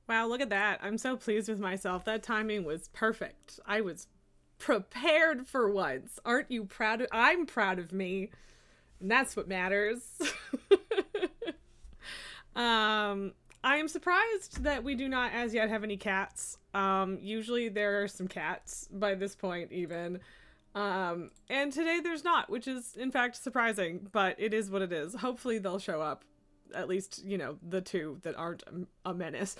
Wow, look at that. I'm so pleased with myself. That timing was perfect. I was prepared for once. Aren't you proud of I'm proud of me. And that's what matters. um I am surprised that we do not as yet have any cats. Usually there are some cats by this point even. And today there's not, which is in fact surprising, but it is what it is. Hopefully they'll show up. At least, the two that aren't a menace.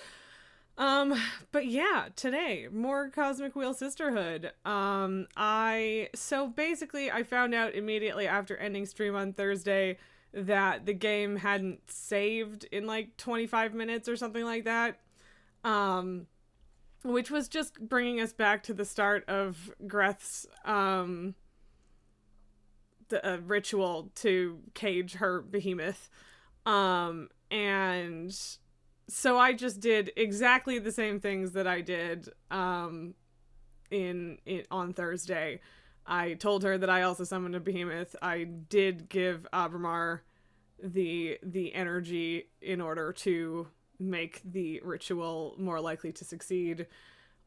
But yeah, today, more Cosmic Wheel Sisterhood. So basically I found out immediately after ending stream on Thursday that the game hadn't saved in like 25 minutes or something like that. Which was just bringing us back to the start of Greth's, ritual to cage her behemoth. And so I just did exactly the same things that I did in on Thursday. I told her that I also summoned a behemoth. I did give Abramar the energy in order to make the ritual more likely to succeed.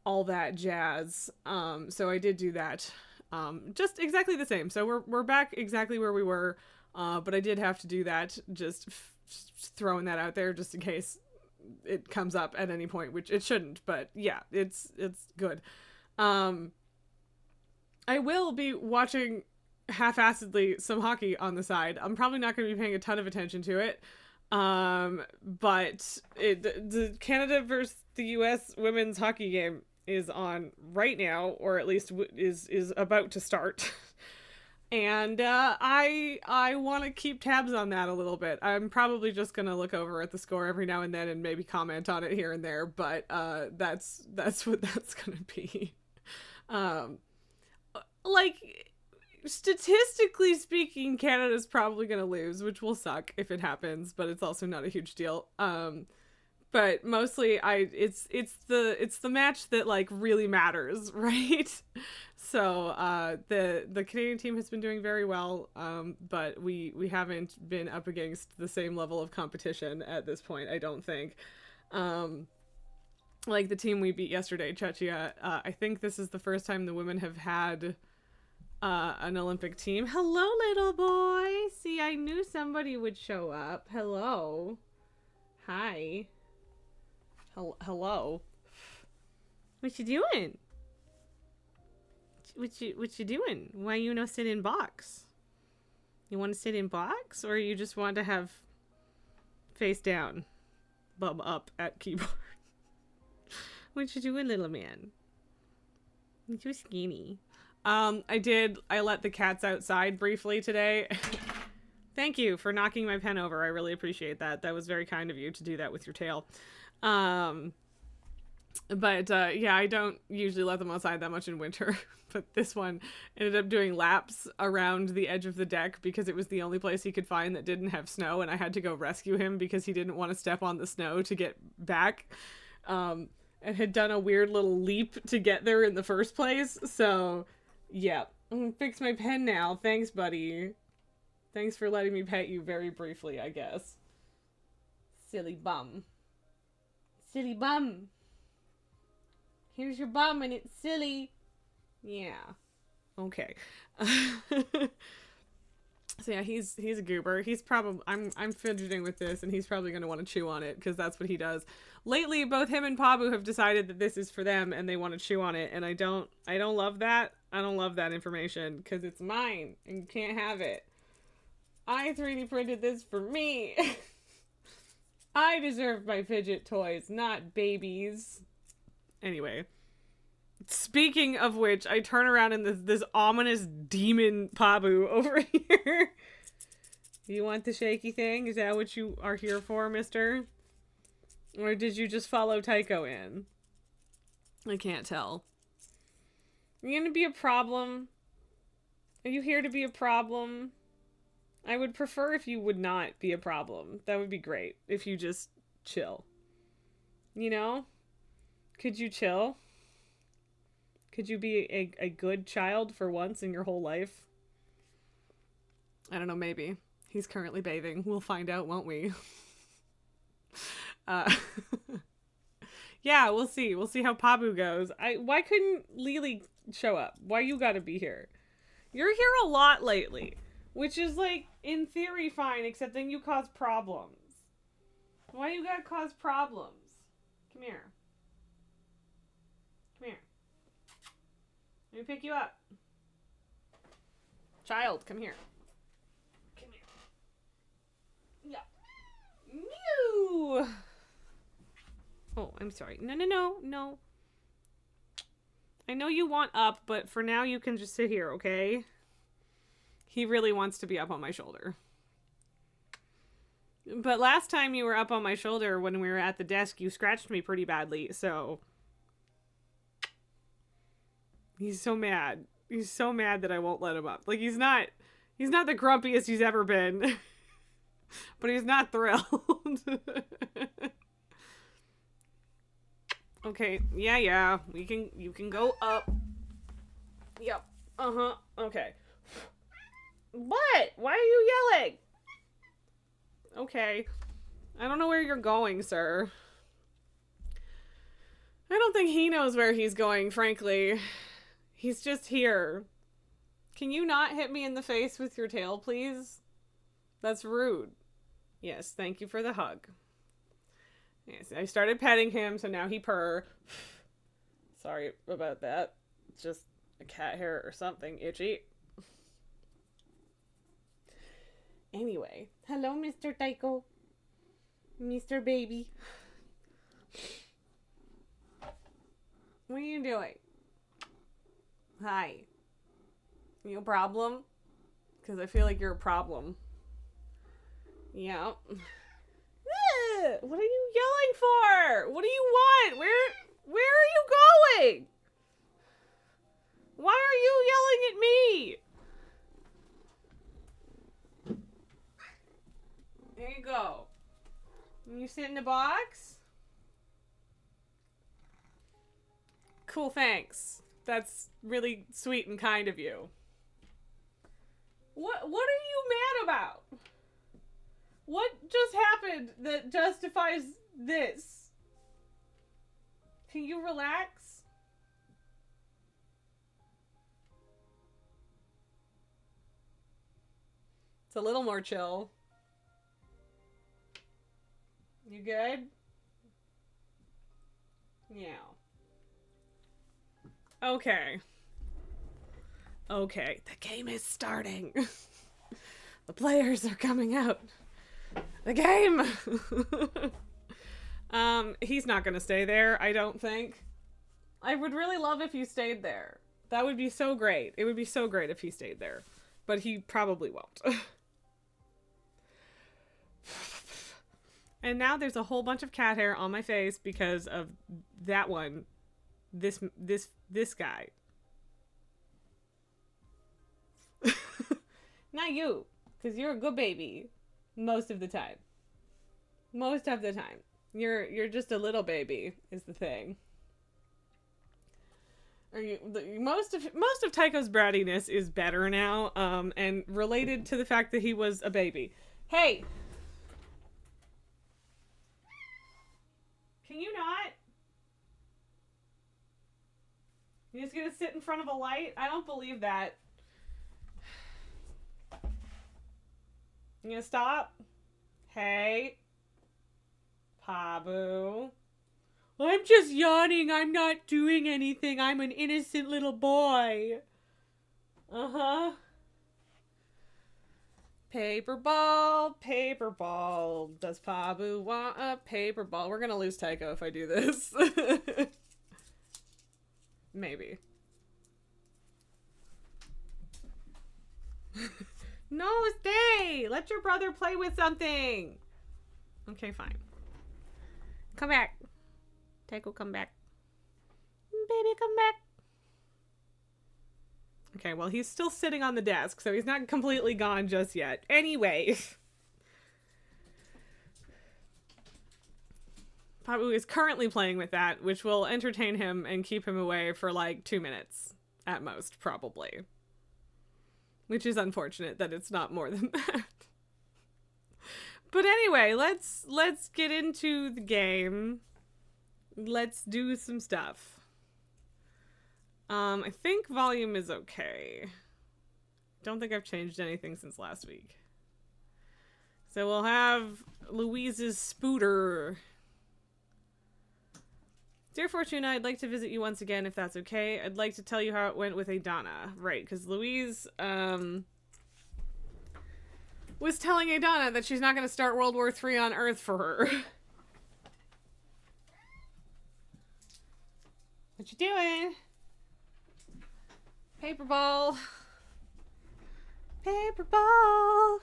All that jazz. So I did do that. Just exactly the same. So we're back exactly where we were. But I did have to do that. Just throwing that out there, just in case it comes up at any point, which it shouldn't, but yeah, it's good. I will be watching half-assedly some hockey on the side. I'm probably not going to be paying a ton of attention to it. But the Canada versus the US women's hockey game is on right now, or at least is about to start. And I want to keep tabs on that a little bit. I'm probably just gonna look over at the score every now and then and maybe comment on it here and there. But that's what that's gonna be. Um, like statistically speaking, Canada's probably gonna lose, which will suck if it happens. But it's also not a huge deal. But mostly it's the match that like really matters, right? So the Canadian team has been doing very well, but we haven't been up against the same level of competition at this point, I don't think. Like the team we beat yesterday, Czechia, I think this is the first time the women have had an Olympic team. Hello, little boy. See, I knew somebody would show up. Hello. Hi. Hello. What you doing? What you doing? Why you no sit in box? You want to sit in box, or you just want to have face down, bum up at keyboard? What you doing, little man? You're too skinny. I let the cats outside briefly today. Thank you for knocking my pen over. I really appreciate that. That was very kind of you to do that with your tail. But yeah, I don't usually let them outside that much in winter. But this one ended up doing laps around the edge of the deck because it was the only place he could find that didn't have snow, and I had to go rescue him because he didn't want to step on the snow to get back. And had done a weird little leap to get there in the first place. So, yeah. I'm gonna fix my pen now. Thanks, buddy. Thanks for letting me pet you very briefly, I guess. Silly bum. Silly bum. Here's your bum and it's silly. Yeah. Okay. So yeah, he's a goober. He's probably I'm fidgeting with this, and he's probably going to want to chew on it because that's what he does. Lately, both him and Pabu have decided that this is for them, and they want to chew on it, and I don't love that. I don't love that information because it's mine and you can't have it. I 3D printed this for me. I deserve my fidget toys, not babies. Anyway. Speaking of which, I turn around and this ominous demon Pabu over here. You want the shaky thing? Is that what you are here for, mister? Or did you just follow Tycho in? I can't tell. Are you gonna be a problem? Are you here to be a problem? I would prefer if you would not be a problem. That would be great. If you just chill. You know? Could you chill? Could you be a good child for once in your whole life? I don't know, maybe. He's currently bathing. We'll find out, won't we? Yeah, we'll see. We'll see how Pabu goes. Why couldn't Lily show up? Why you gotta be here? You're here a lot lately, which is like in theory fine, except then you cause problems. Why you gotta cause problems? Come here. Come here. Let me pick you up. Child, come here. Come here. Yeah. Mew! Oh, I'm sorry. No. I know you want up, but for now you can just sit here, okay? He really wants to be up on my shoulder. But last time you were up on my shoulder when we were at the desk, you scratched me pretty badly, so... He's so mad. He's so mad that I won't let him up. Like, he's not the grumpiest he's ever been. But he's not thrilled. Okay, yeah. You can go up. Yep. Uh-huh. Okay. What? Why are you yelling? Okay. I don't know where you're going, sir. I don't think he knows where he's going, frankly. He's just here. Can you not hit me in the face with your tail, please? That's rude. Yes, thank you for the hug. Yes, I started petting him, so now he purr. Sorry about that. It's just a cat hair or something itchy. Anyway, hello, Mr. Tycho. Mr. Baby. What are you doing? Hi. You a problem? Because I feel like you're a problem. Yeah. What are you yelling for? What do you want? Where are you going? Why are you yelling at me? There you go. You sit in the box? Cool, thanks. That's really sweet and kind of you. What are you mad about? What just happened that justifies this? Can you relax? It's a little more chill. You good? Yeah. Okay. Okay, the game is starting. The players are coming out. The game! He's not gonna stay there, I don't think. I would really love if you stayed there. That would be so great. It would be so great if he stayed there. But he probably won't. And now there's a whole bunch of cat hair on my face because of that one. This guy. Not you, because you're a good baby most of the time. Most of the time. You're just a little baby is the thing. Most of Tycho's brattiness is better now, and related to the fact that he was a baby. Hey! Can you not? You're just gonna sit in front of a light? I don't believe that. You gonna stop? Hey. Pabu. I'm just yawning. I'm not doing anything. I'm an innocent little boy. Uh-huh. Paper ball, paper ball. Does Pabu want a paper ball? We're gonna lose Tycho if I do this. Maybe. No, stay! Let your brother play with something! Okay, fine. Come back. Tycho, come back. Baby, come back. Okay, well, he's still sitting on the desk, so he's not completely gone just yet. Anyway. Pabu is currently playing with that, which will entertain him and keep him away for like 2 minutes at most, probably. Which is unfortunate that it's not more than that. But anyway, let's get into the game. Let's do some stuff. I think volume is okay. Don't think I've changed anything since last week. So we'll have Louise's Spooter. Dear Fortuna, I'd like to visit you once again if that's okay. I'd like to tell you how it went with Adana. Right, because Louise, was telling Adana that she's not going to start World War III on Earth for her. What you doing? Paper ball. Paper ball.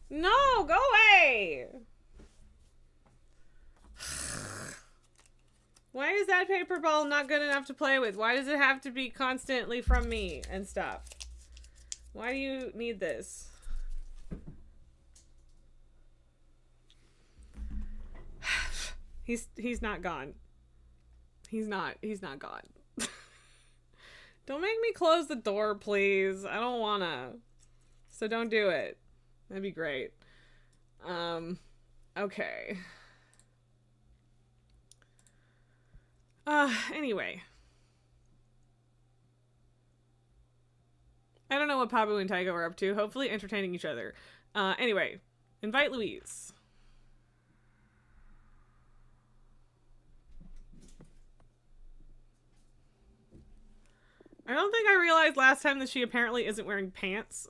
No, go away. Why is that paper ball not good enough to play with? Why does it have to be constantly from me and stuff? Why do you need this? He's not gone. He's not gone. Don't make me close the door, please. I don't wanna. So don't do it. That'd be great. Okay. Anyway. I don't know what Pabu and Taiga are up to. Hopefully entertaining each other. Anyway. Invite Louise. I don't think I realized last time that she apparently isn't wearing pants.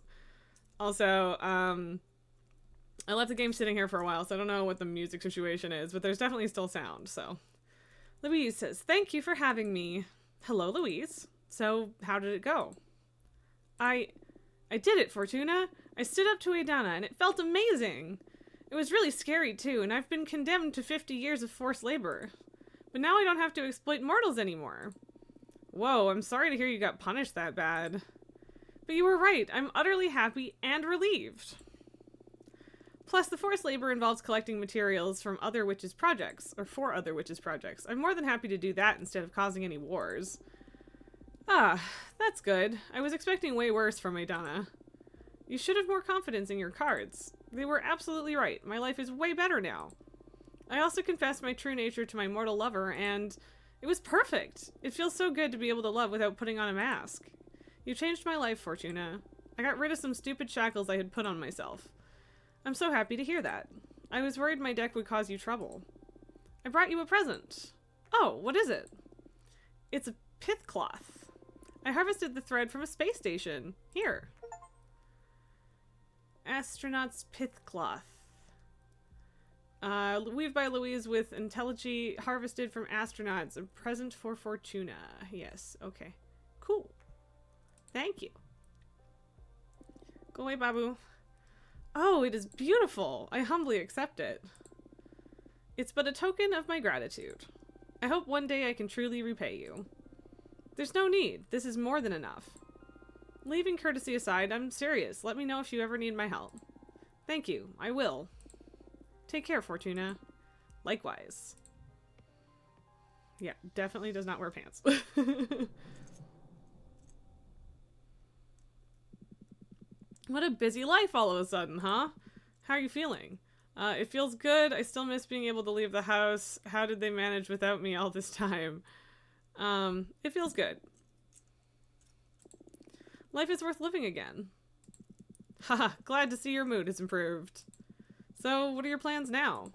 Also, I left the game sitting here for a while, so I don't know what the music situation is, but there's definitely still sound, so. Louise says, thank you for having me. Hello, Louise. So, how did it go? I did it, Fortuna. I stood up to Adana, and it felt amazing. It was really scary, too, and I've been condemned to 50 years of forced labor. But now I don't have to exploit mortals anymore. Whoa, I'm sorry to hear you got punished that bad. But you were right. I'm utterly happy and relieved. Plus, the forced labor involves collecting materials from other witches' projects, or for other witches' projects. I'm more than happy to do that instead of causing any wars. Ah, that's good. I was expecting way worse from Adana. You should have more confidence in your cards. They were absolutely right. My life is way better now. I also confessed my true nature to my mortal lover, and it was perfect. It feels so good to be able to love without putting on a mask. You changed my life, Fortuna. I got rid of some stupid shackles I had put on myself. I'm so happy to hear that. I was worried my deck would cause you trouble. I brought you a present. Oh, what is it? It's a pith cloth. I harvested the thread from a space station. Here. Astronaut's pith cloth. Weaved by Louise with Intelligy, harvested from astronauts. A present for Fortuna. Yes, okay. Cool. Thank you. Go away, Babu. Oh, it is beautiful. I humbly accept it. It's but a token of my gratitude. I hope one day I can truly repay you. There's no need. This is more than enough. Leaving courtesy aside, I'm serious. Let me know if you ever need my help. Thank you. I will. Take care, Fortuna. Likewise. Yeah, definitely does not wear pants. What a busy life all of a sudden, huh? How are you feeling? It feels good. I still miss being able to leave the house. How did they manage without me all this time? It feels good. Life is worth living again. Haha, glad to see your mood has improved. So, what are your plans now?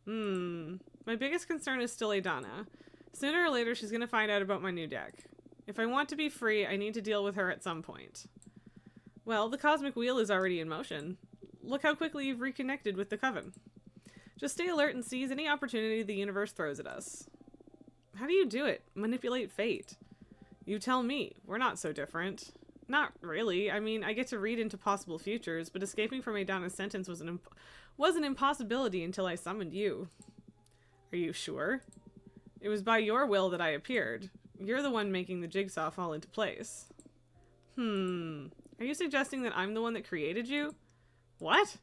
My biggest concern is still Adana. Sooner or later, she's gonna find out about my new deck. If I want to be free, I need to deal with her at some point. Well, the cosmic wheel is already in motion. Look how quickly you've reconnected with the Coven. Just stay alert and seize any opportunity the universe throws at us. How do you do it? Manipulate fate? You tell me. We're not so different. Not really. I mean, I get to read into possible futures, but escaping from Adana's sentence was an impossibility until I summoned you. Are you sure? It was by your will that I appeared. You're the one making the jigsaw fall into place. Are you suggesting that I'm the one that created you? What?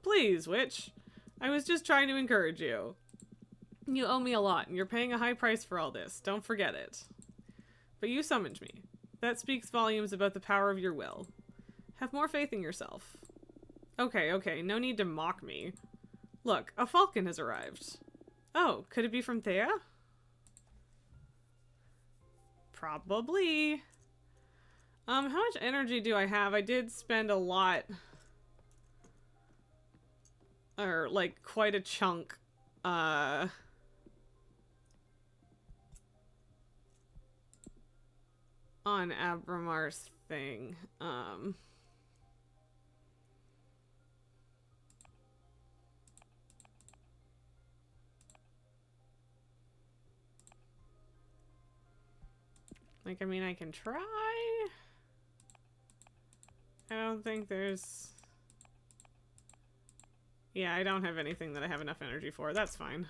Please, witch. I was just trying to encourage you. You owe me a lot, and you're paying a high price for all this. Don't forget it. But you summoned me. That speaks volumes about the power of your will. Have more faith in yourself. Okay, no need to mock me. Look, a falcon has arrived. Oh, could it be from Thea? Probably. How much energy do I have? I did spend a lot. Or, like, quite a chunk. On Abramar's thing. Like, I mean, I can try. I don't think there's... Yeah, I don't have anything that I have enough energy for. That's fine.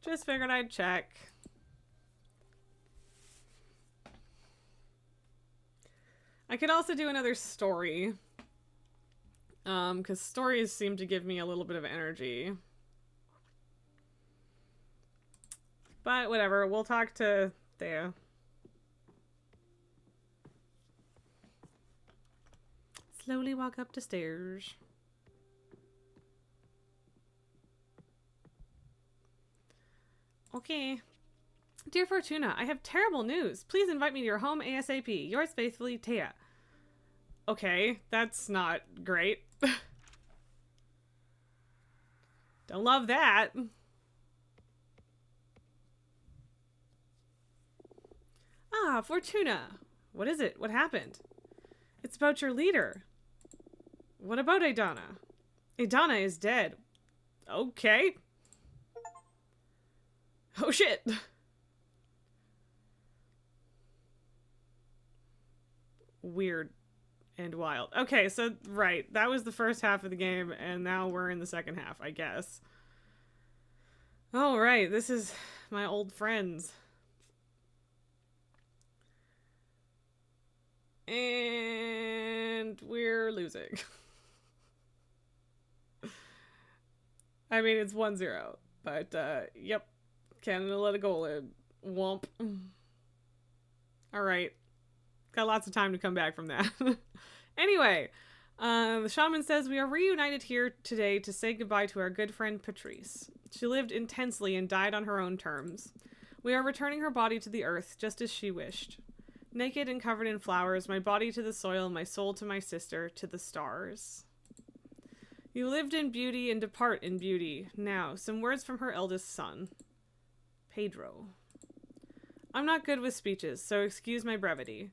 Just figured I'd check. I could also do another story. Because stories seem to give me a little bit of energy. But whatever, we'll talk to Thea. Slowly walk up the stairs. Okay. Dear Fortuna, I have terrible news. Please invite me to your home ASAP. Yours faithfully, Thea. Okay, that's not great. Don't love that. Ah, Fortuna. What is it? What happened? It's about your leader. What about Aidana? Aidana is dead. Okay. Oh shit. Weird and wild. Okay, so right, that was the first half of the game, and now we're in the second half, I guess. All right, this is my old friends. And we're losing. I mean, it's 1-0, but yep. Canada let a goal in. Womp. All right. Got lots of time to come back from that. Anyway, the shaman says we are reunited here today to say goodbye to our good friend Patrice. She lived intensely and died on her own terms. We are returning her body to the earth, just as she wished. Naked and covered in flowers, my body to the soil, my soul to my sister, to the stars. You lived in beauty and depart in beauty. Now, some words from her eldest son. Pedro. I'm not good with speeches, so excuse my brevity.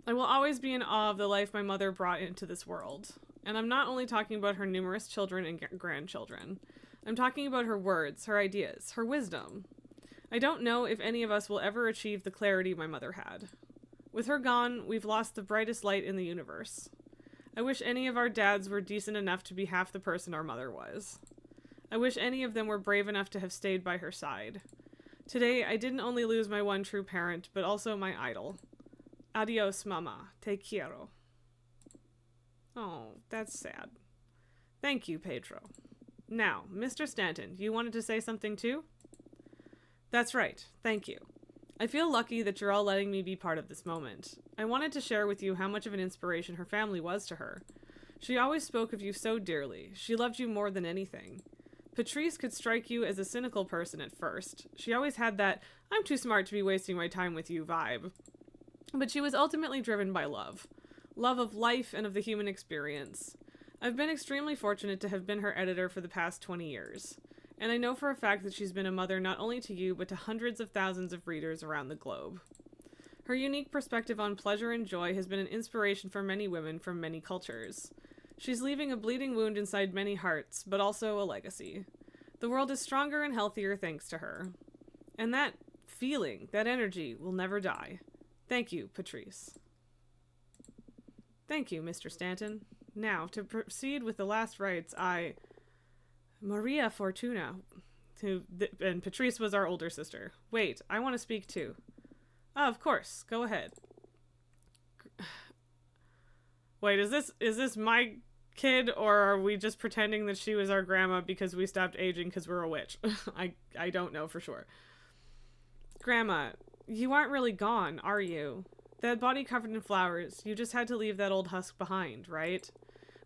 I will always be in awe of the life my mother brought into this world. And I'm not only talking about her numerous children and grandchildren. I'm talking about her words, her ideas, her wisdom. I don't know if any of us will ever achieve the clarity my mother had. With her gone, we've lost the brightest light in the universe. I wish any of our dads were decent enough to be half the person our mother was. I wish any of them were brave enough to have stayed by her side. Today, I didn't only lose my one true parent, but also my idol. Adios, mama. Te quiero. Oh, that's sad. Thank you, Pedro. Now, Mr. Stanton, you wanted to say something too? That's right. Thank you. I feel lucky that you're all letting me be part of this moment. I wanted to share with you how much of an inspiration her family was to her. She always spoke of you so dearly. She loved you more than anything. Patrice could strike you as a cynical person at first. She always had that, I'm too smart to be wasting my time with you vibe. But she was ultimately driven by love. Love of life and of the human experience. I've been extremely fortunate to have been her editor for the past 20 years. And I know for a fact that she's been a mother not only to you, but to hundreds of thousands of readers around the globe. Her unique perspective on pleasure and joy has been an inspiration for many women from many cultures. She's leaving a bleeding wound inside many hearts, but also a legacy. The world is stronger and healthier thanks to her. And that feeling, that energy, will never die. Thank you, Patrice. Thank you, Mr. Stanton. Now, to proceed with the last rites, Maria Fortuna, and Patrice was our older sister. Wait, I want to speak too. Oh, of course, go ahead. Wait, is this my kid, or are we just pretending that she was our grandma because we stopped aging because we're a witch? I don't know for sure. Grandma, you aren't really gone, are you? That body covered in flowers, you just had to leave that old husk behind, right?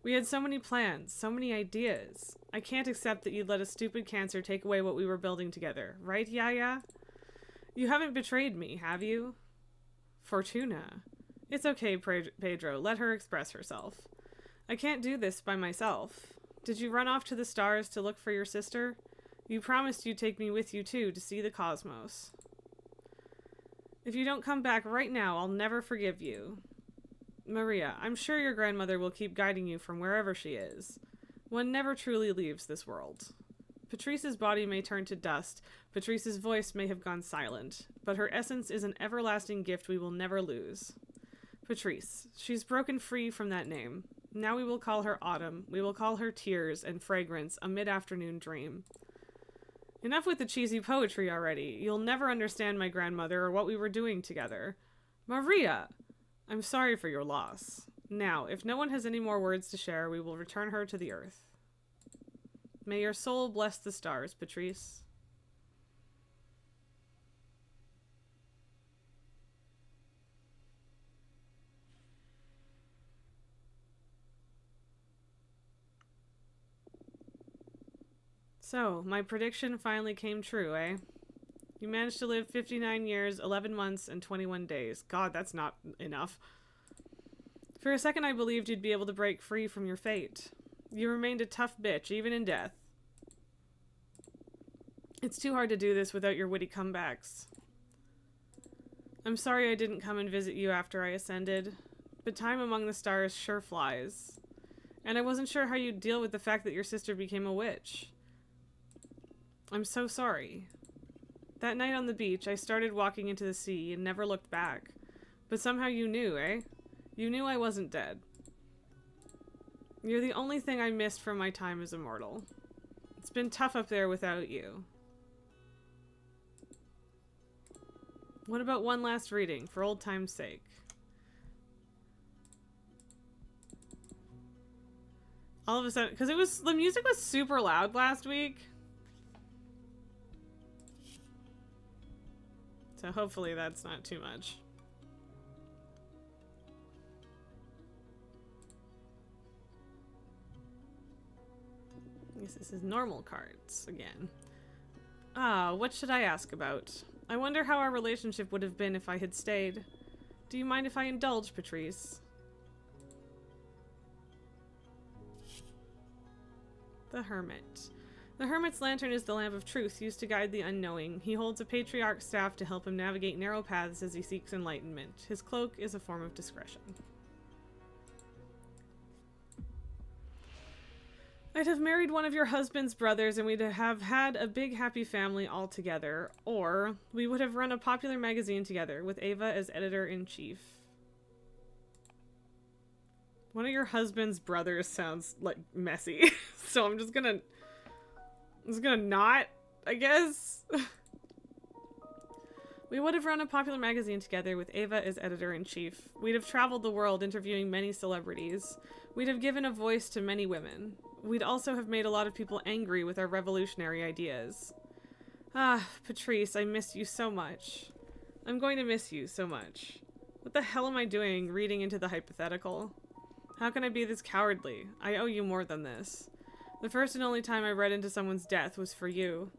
We had so many plans, so many ideas. I can't accept that you'd let a stupid cancer take away what we were building together. Right, Yaya? You haven't betrayed me, have you? Fortuna. It's okay, Pedro. Let her express herself. I can't do this by myself. Did you run off to the stars to look for your sister? You promised you'd take me with you, too, to see the cosmos. If you don't come back right now, I'll never forgive you. Maria, I'm sure your grandmother will keep guiding you from wherever she is. One never truly leaves this world. Patrice's body may turn to dust, Patrice's voice may have gone silent, but her essence is an everlasting gift we will never lose. Patrice, she's broken free from that name. Now we will call her Autumn. We will call her Tears and Fragrance, a mid-afternoon dream. Enough with the cheesy poetry already. You'll never understand my grandmother or what we were doing together. Maria! I'm sorry for your loss. Now, if no one has any more words to share, we will return her to the earth. May your soul bless the stars, Patrice. So, my prediction finally came true, eh? You managed to live 59 years, 11 months, and 21 days. God, that's not enough. For a second I believed you'd be able to break free from your fate. You remained a tough bitch, even in death. It's too hard to do this without your witty comebacks. I'm sorry I didn't come and visit you after I ascended, but time among the stars sure flies. And I wasn't sure how you'd deal with the fact that your sister became a witch. I'm so sorry. That night on the beach, I started walking into the sea and never looked back. But somehow you knew, eh? You knew I wasn't dead. You're the only thing I missed from my time as immortal. It's been tough up there without you. What about one last reading, for old time's sake? All of a sudden, because the music was super loud last week. So hopefully that's not too much. I guess this is normal cards again. What should I ask about? I wonder how our relationship would have been if I had stayed. Do you mind if I indulge, Patrice? The Hermit. The Hermit's lantern is the lamp of truth used to guide the unknowing. He holds a patriarch's staff to help him navigate narrow paths as he seeks enlightenment. His cloak is a form of discretion. I'd have married one of your husband's brothers and we'd have had a big happy family all together. Or we would have run a popular magazine together with Ava as editor-in-chief. One of your husband's brothers sounds like messy. So I'm just gonna not, I guess. We would have run a popular magazine together with Ava as editor-in-chief. We'd have traveled the world interviewing many celebrities. We'd have given a voice to many women. We'd also have made a lot of people angry with our revolutionary ideas. Ah, Patrice, I miss you so much. I'm going to miss you so much. What the hell am I doing reading into the hypothetical? How can I be this cowardly? I owe you more than this. The first and only time I read into someone's death was for you.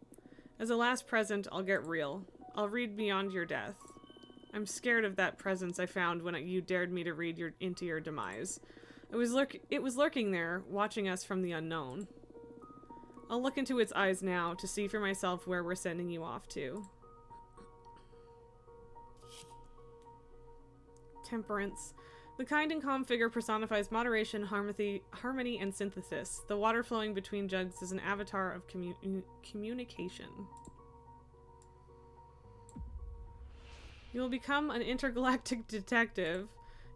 As a last present, I'll get real. I'll read beyond your death. I'm scared of that presence I found when you dared me to read into your demise. It was lurking there, watching us from the unknown. I'll look into its eyes now to see for myself where we're sending you off to. Temperance. The kind and calm figure personifies moderation, harmony, and synthesis. The water flowing between jugs is an avatar of communication. You'll become an intergalactic detective.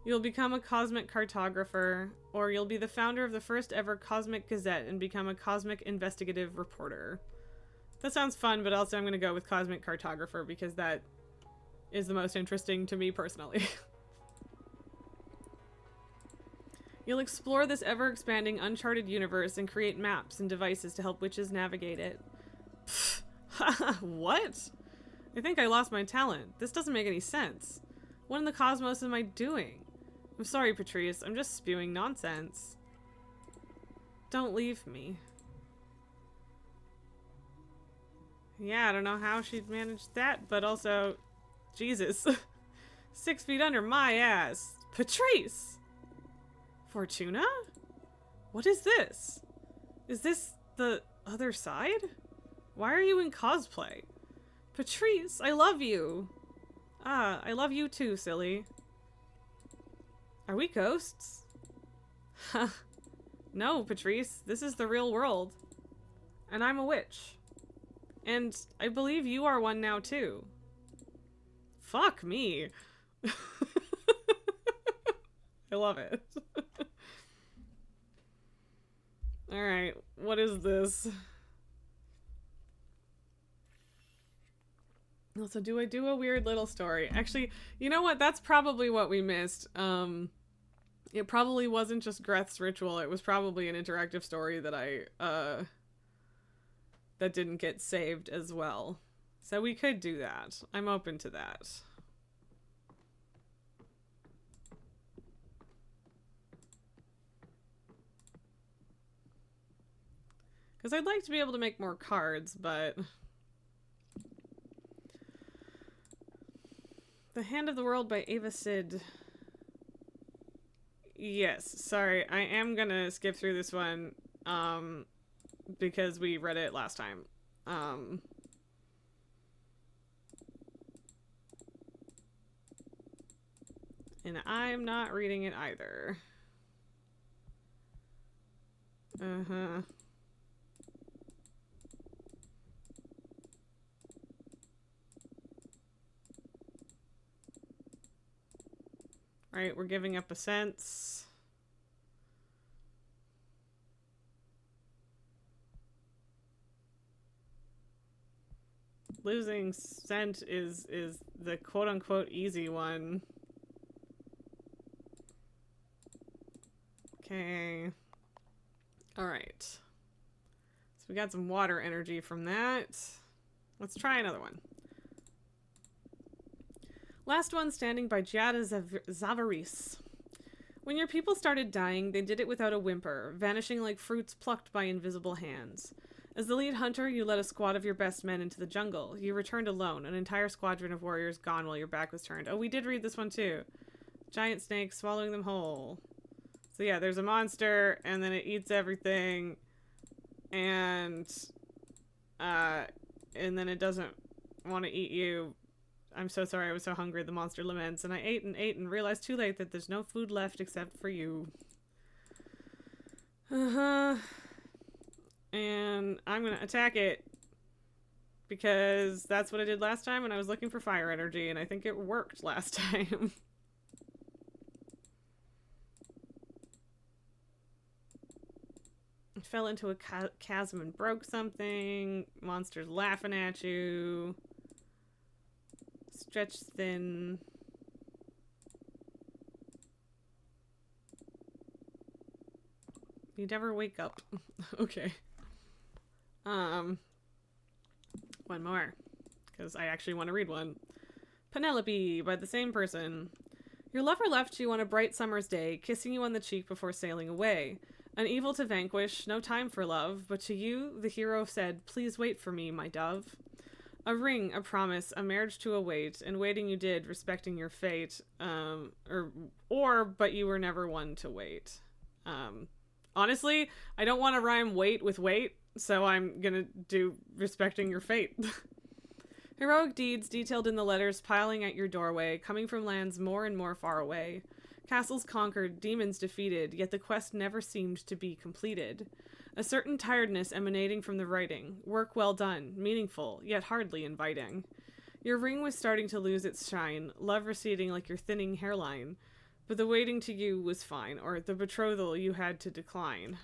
You'll become a cosmic cartographer, or you'll be the founder of the first ever Cosmic Gazette and become a cosmic investigative reporter. That sounds fun, but also I'm going to go with cosmic cartographer because that is the most interesting to me personally. You'll explore this ever-expanding, uncharted universe and create maps and devices to help witches navigate it. What? I think I lost my talent. This doesn't make any sense. What in the cosmos am I doing? I'm sorry, Patrice. I'm just spewing nonsense. Don't leave me. Yeah, I don't know how she'd managed that, but also, Jesus. 6 feet under my ass. Patrice! Fortuna? What is this? Is this the other side? Why are you in cosplay? Patrice, I love you. Ah, I love you too, silly. Are we ghosts? Huh. No, Patrice, this is the real world. And I'm a witch. And I believe you are one now too. Fuck me. I love it. Alright, what is this? Also, do I do a weird little story? Actually, you know what? That's probably what we missed. It probably wasn't just Greth's ritual. It was probably an interactive story that that didn't get saved as well. So we could do that. I'm open to that. Because I'd like to be able to make more cards, but... The Hand of the World by Ava Sid. Yes, sorry. I am gonna skip through this one, because we read it last time. And I'm not reading it either. Uh-huh. Right, we're giving up a sense. Losing scent is the quote-unquote easy one. Okay. Alright. So we got some water energy from that. Let's try another one. Last one standing by Giada Zavaris. When your people started dying, they did it without a whimper, vanishing like fruits plucked by invisible hands. As the lead hunter, you led a squad of your best men into the jungle. You returned alone, an entire squadron of warriors gone while your back was turned. Oh, we did read this one too. Giant snake swallowing them whole. So yeah, there's a monster, and then it eats everything, and then it doesn't want to eat you. I'm so sorry, I was so hungry, the monster laments, and I ate and realized too late that there's no food left except for you. Uh-huh. And I'm gonna attack it, because that's what I did last time when I was looking for fire energy, and I think it worked last time. I fell into a chasm and broke something. Monsters laughing at you. Stretch thin. You never wake up. Okay. One more. Because I actually want to read one. Penelope, by the same person. Your lover left you on a bright summer's day, kissing you on the cheek before sailing away. An evil to vanquish, no time for love, but to you, the hero said, please wait for me, my dove. A ring, a promise, a marriage to await, and waiting you did, respecting your fate, but you were never one to wait. Honestly, I don't want to rhyme wait with wait, so I'm gonna do respecting your fate. Heroic deeds detailed in the letters piling at your doorway, coming from lands more and more far away. Castles conquered, demons defeated, yet the quest never seemed to be completed. A certain tiredness emanating from the writing. Work well done, meaningful, yet hardly inviting. Your ring was starting to lose its shine, love receding like your thinning hairline. But the waiting to you was fine, or the betrothal you had to decline.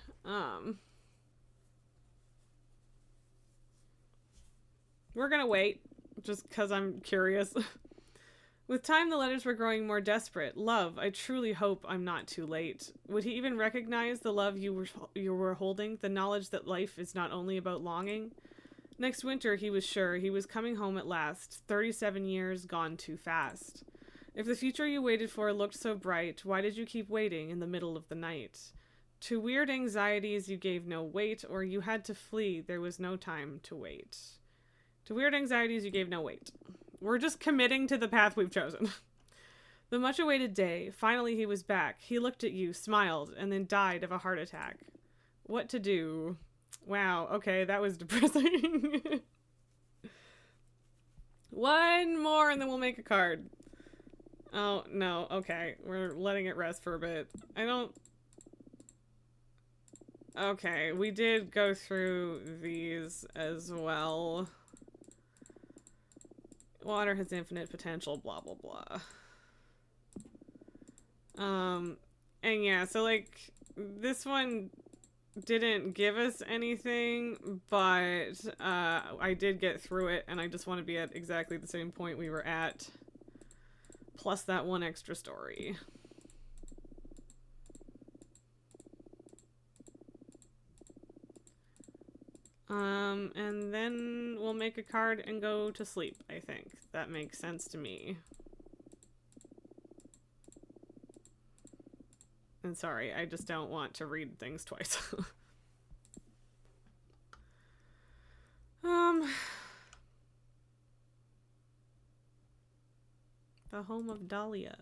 We're gonna wait, just because I'm curious. With time, the letters were growing more desperate. Love, I truly hope I'm not too late. Would he even recognize the love you were holding, the knowledge that life is not only about longing? Next winter, he was sure, he was coming home at last, 37 years gone too fast. If the future you waited for looked so bright, why did you keep waiting in the middle of the night? To weird anxieties you gave no weight, or you had to flee, there was no time to wait. To weird anxieties you gave no weight. We're just committing to the path we've chosen. The much-awaited day, finally he was back. He looked at you, smiled, and then died of a heart attack. What to do? Wow, okay, that was depressing. One more and then we'll make a card. Oh, no, okay. We're letting it rest for a bit. Okay, we did go through these as well. Water has infinite potential, blah, blah, blah. And yeah, so, like, this one didn't give us anything, but, I did get through it, and I just want to be at exactly the same point we were at, plus that one extra story. And then we'll make a card and go to sleep, I think. That makes sense to me. And sorry, I just don't want to read things twice. The home of Dahlia.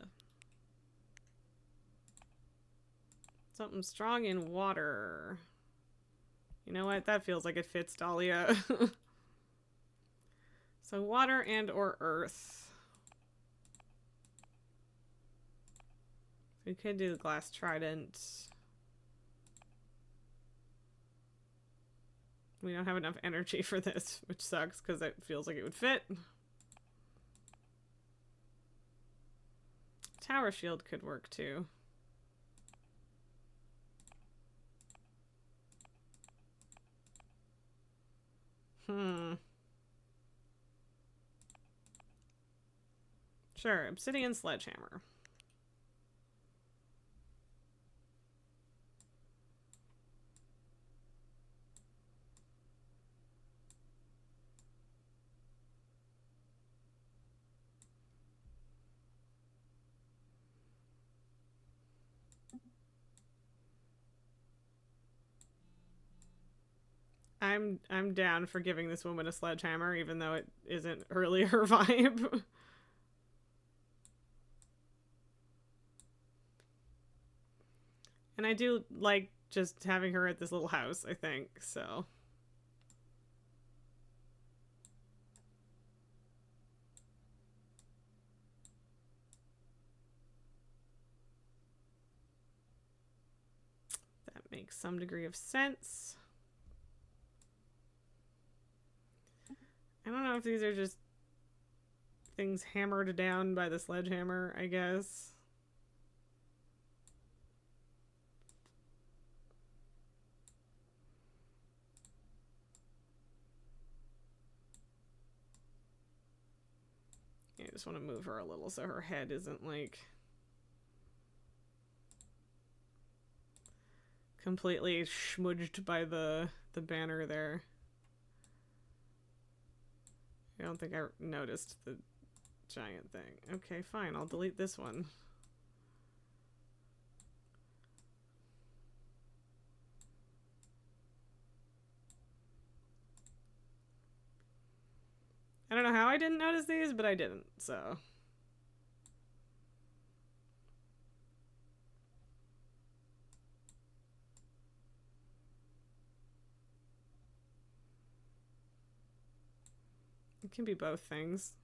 Something strong in water. You know what? That feels like it fits Dahlia. So water and or earth. We could do the glass trident. We don't have enough energy for this, which sucks because it feels like it would fit. Tower shield could work too. Sure, obsidian sledgehammer. I'm down for giving this woman a sledgehammer, even though it isn't really her vibe. And I do like just having her at this little house, I think, so. That makes some degree of sense. I don't know if these are just things hammered down by the sledgehammer, I guess. I just want to move her a little so her head isn't like completely smudged by the banner there. I don't think I noticed the giant thing. Okay, fine. I'll delete this one. I don't know how I didn't notice these, but I didn't, so. It can be both things.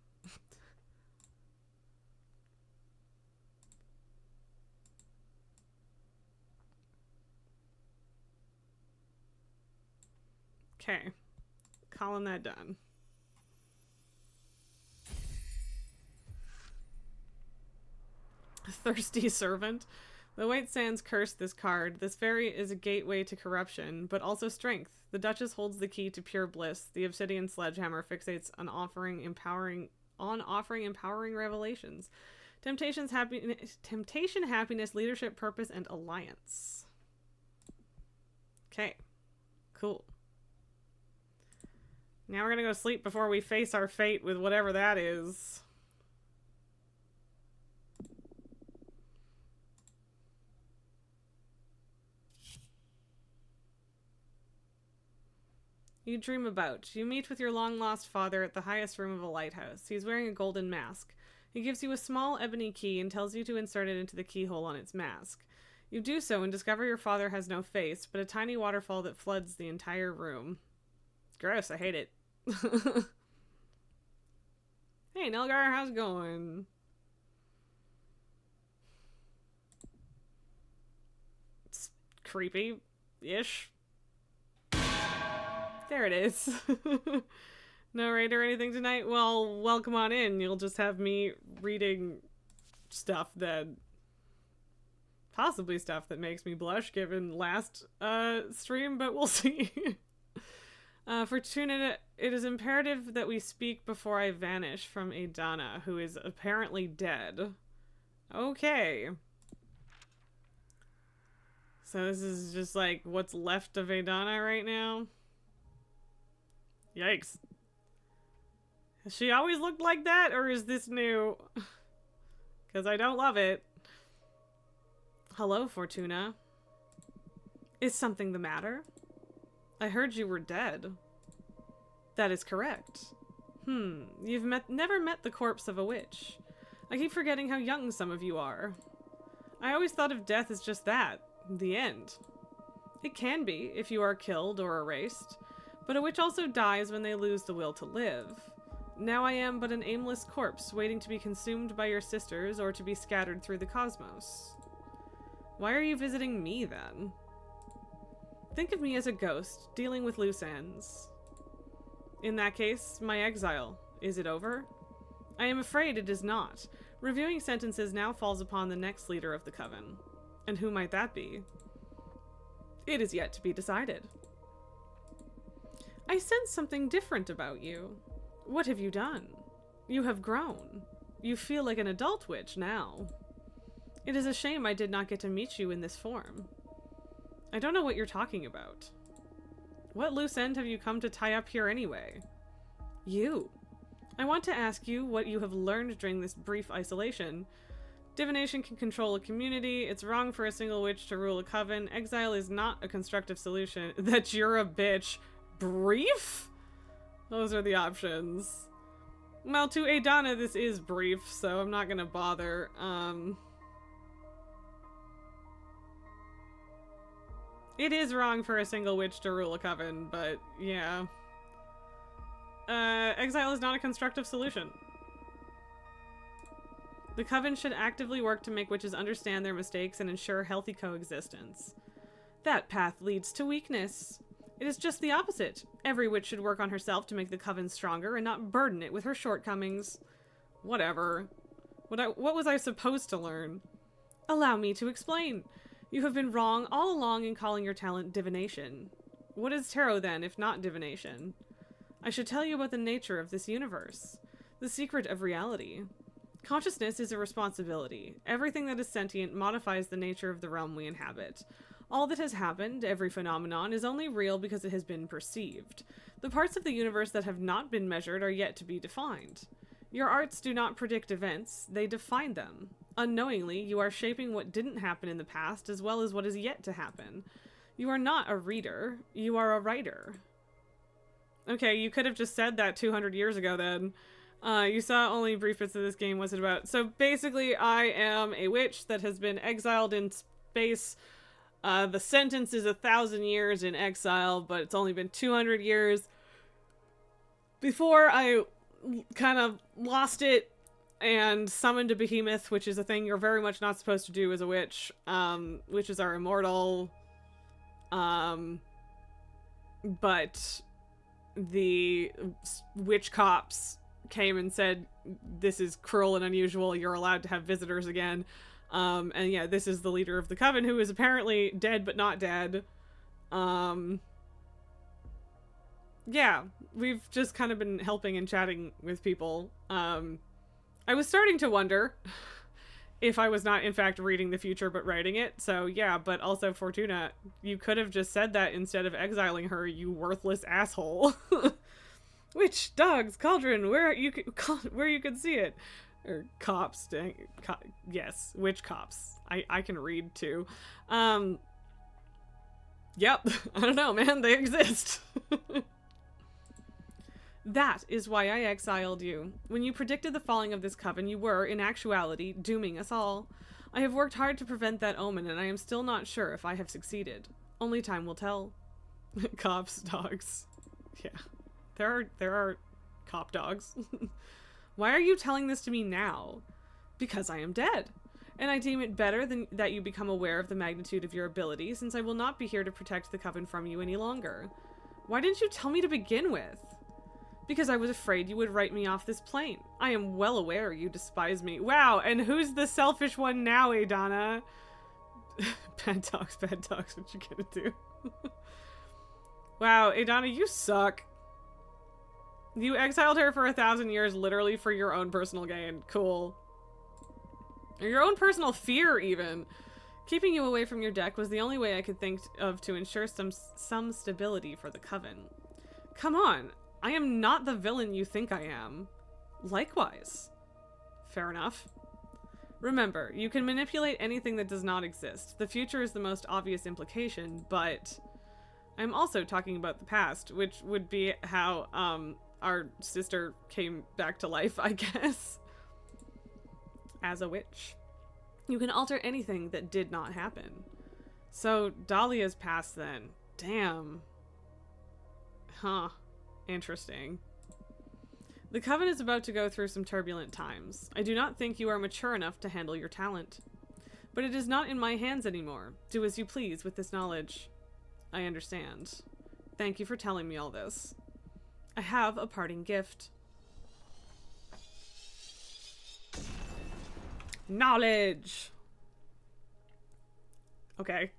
Okay. Calling that done. Thirsty servant. The White Sands cursed this card. This fairy is a gateway to corruption, but also strength. The Duchess holds the key to pure bliss. The obsidian sledgehammer fixates on offering empowering revelations. Temptation, happiness, leadership, purpose, and alliance. Okay. Cool. Now we're gonna go sleep before we face our fate with whatever that is. You dream about. You meet with your long-lost father at the highest room of a lighthouse. He's wearing a golden mask. He gives you a small ebony key and tells you to insert it into the keyhole on its mask. You do so and discover your father has no face, but a tiny waterfall that floods the entire room. Gross, I hate it. Hey, Nelgar, how's it going? It's creepy-ish. There it is. No raid or anything tonight? Well, welcome on in. You'll just have me reading stuff that... possibly stuff that makes me blush given last stream, but we'll see. Fortuna, it is imperative that we speak before I vanish from Adana, who is apparently dead. Okay. So this is just like what's left of Adana right now? Yikes. Has she always looked like that, or is this new? Because I don't love it. Hello, Fortuna. Is something the matter? I heard you were dead. That is correct. You've never met the corpse of a witch. I keep forgetting how young some of you are. I always thought of death as just that, the end. It can be, if you are killed or erased, but a witch also dies when they lose the will to live. Now I am but an aimless corpse waiting to be consumed by your sisters or to be scattered through the cosmos. Why are you visiting me, then? Think of me as a ghost, dealing with loose ends. In that case, my exile, is it over? I am afraid it is not. Reviewing sentences now falls upon the next leader of the Coven. And who might that be? It is yet to be decided. I sense something different about you. What have you done? You have grown. You feel like an adult witch now. It is a shame I did not get to meet you in this form. I don't know what you're talking about. What loose end have you come to tie up here anyway? You. I want to ask you what you have learned during this brief isolation. Divination can control a community. It's wrong for a single witch to rule a coven. Exile is not a constructive solution. That you're a bitch. Brief? Those are the options. Well, to Adana, this is brief, so I'm not gonna bother. It is wrong for a single witch to rule a coven, but yeah. Exile is not a constructive solution. The coven should actively work to make witches understand their mistakes and ensure healthy coexistence. That path leads to weakness. It is just the opposite. Every witch should work on herself to make the coven stronger and not burden it with her shortcomings. Whatever. What was I supposed to learn? Allow me to explain. You have been wrong all along in calling your talent divination. What is tarot then, if not divination? I should tell you about the nature of this universe. The secret of reality. Consciousness is a responsibility. Everything that is sentient modifies the nature of the realm we inhabit. All that has happened, every phenomenon, is only real because it has been perceived. The parts of the universe that have not been measured are yet to be defined. Your arts do not predict events, they define them. Unknowingly, you are shaping what didn't happen in the past as well as what is yet to happen. You are not a reader, you are a writer. Okay, you could have just said that 200 years ago then. You saw only brief bits of this game. What's it about? So basically, I am a witch that has been exiled in space. The sentence is 1,000 years in exile, but it's only been 200 years before I kind of lost it and summoned a behemoth, which is a thing you're very much not supposed to do as a witch. Witches are immortal. But the witch cops came and said, this is cruel and unusual, you're allowed to have visitors again. And yeah, this is the leader of the coven, who is apparently dead but not dead. Yeah, we've just kind of been helping and chatting with people. I was starting to wonder if I was not in fact reading the future but writing it. So yeah, but also Fortuna, you could have just said that instead of exiling her, you worthless asshole. Witch, dogs, cauldron, where you could see it. Or cops, dang, yes, witch cops. I can read too. Yep, I don't know, man, they exist. That is why I exiled you. When you predicted the falling of this coven, you were, in actuality, dooming us all. I have worked hard to prevent that omen, and I am still not sure if I have succeeded. Only time will tell. Cops, dogs. Yeah. There are cop dogs. Why are you telling this to me now? Because I am dead. And I deem it better than that you become aware of the magnitude of your ability, since I will not be here to protect the coven from you any longer. Why didn't you tell me to begin with? Because I was afraid you would write me off this plane. I am well aware you despise me. Wow, and who's the selfish one now, Adana? Bad dogs, what you gonna do? Wow, Adana, you suck. You exiled her for 1,000 years literally for your own personal gain. Cool. Or your own personal fear, even. Keeping you away from your deck was the only way I could think of to ensure some stability for the coven. Come on. I am not the villain you think I am. Likewise. Fair enough. Remember, you can manipulate anything that does not exist. The future is the most obvious implication, but I'm also talking about the past, which would be how our sister came back to life, I guess. As a witch. You can alter anything that did not happen. So, Dahlia's past then. Damn. Huh. Interesting. The Coven is about to go through some turbulent times. I do not think you are mature enough to handle your talent. But it is not in my hands anymore. Do as you please with this knowledge. I understand. Thank you for telling me all this. I have a parting gift. Knowledge! Okay.